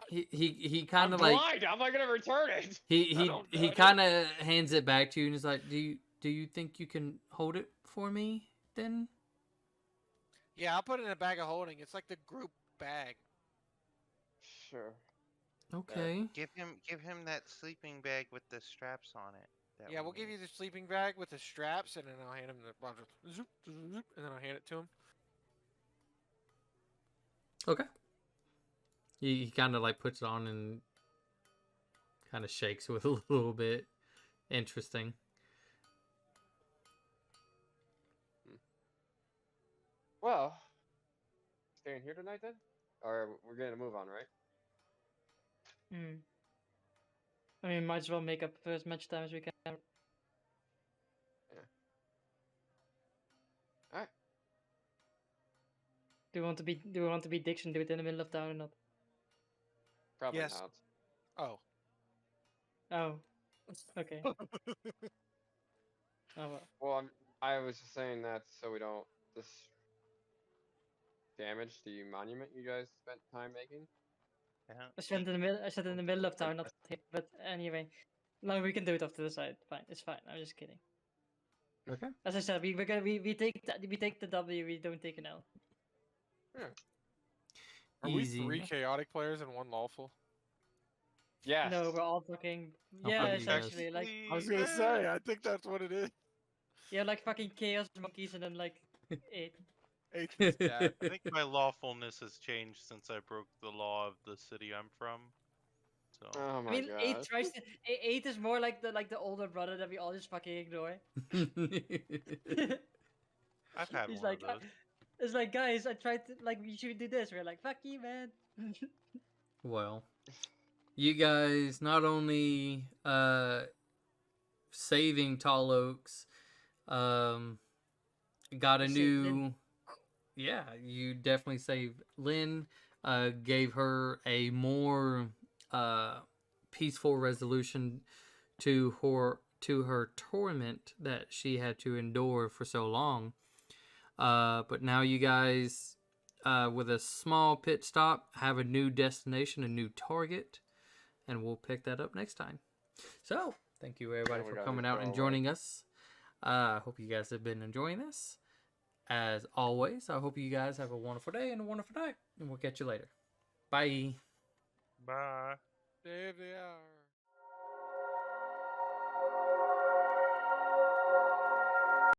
S1: He
S6: I'm
S1: kind of like
S6: blind. How am I gonna return it?
S1: he
S6: I don't
S1: he
S6: know.
S1: kind of hands it back to you and he's like, do do you think you can hold it for me then?
S7: Yeah, I'll put it in a bag of holding. It's like the group bag.
S6: Sure.
S1: Okay.
S5: Give him that sleeping bag with the straps on it. That
S7: Yeah,
S5: we
S7: we'll give you
S5: made.
S7: the sleeping bag with the straps, and then I'll hand him the zoop, zoop, and then I'll hand it to him.
S1: Okay. He kind of like puts it on and kind of shakes with a little bit. Interesting.
S6: Well, staying here tonight then? Or we're gonna move on, right?
S4: Hmm. I mean, might as well make up for as much time as we can.
S6: Alright.
S4: Do we want to be dicks and do it in the middle of town or not?
S6: Probably
S7: Yes.
S6: not.
S7: Oh.
S4: Oh. Okay. Oh well.
S6: Well, I was just saying that so we don't just damage the monument you guys spent time making.
S5: Yeah.
S4: I said in the middle of town, not here. But anyway, no, we can do it off to the side. Fine, it's fine. I'm just kidding.
S1: Okay.
S4: As I said, we take the W. We don't take an L.
S7: Are we
S1: Easy.
S7: 3 chaotic players and 1 lawful?
S6: Yes.
S4: No, we're all fucking
S1: Oh,
S4: yeah.
S1: fucking yes.
S4: Essentially, like
S7: I was gonna say, I think that's what it is.
S4: yeah, like fucking chaos monkeys, and then like 8.
S7: Atheist cat.
S8: I think my lawfulness has changed since I broke the law of the city I'm from. So
S6: Oh
S4: I
S6: my
S4: mean,
S6: god.
S4: 8 tries to 8 is more like the older brother that we all just fucking ignore.
S8: I've had
S4: He's
S8: one
S4: like,
S8: of those.
S4: it's like, guys, I tried to like we should do this. We're like, fuck you, man.
S1: Well, you guys not only saving Tall Oaks, got a
S4: You saved
S1: new.
S4: Lynn.
S1: Yeah, you definitely saved Lynn. Gave her a more peaceful resolution to her torment that she had to endure for so long. But now you guys, with a small pit stop, have a new destination, a new target, and we'll pick that up next time. So, thank you everybody
S6: we
S1: for
S6: gotta
S1: coming
S6: just
S1: out
S6: go
S1: and
S6: away.
S1: joining us. I hope you guys have been enjoying this. As always, I hope you guys have a wonderful day and a wonderful night, and we'll catch you later. Bye.
S8: Bye.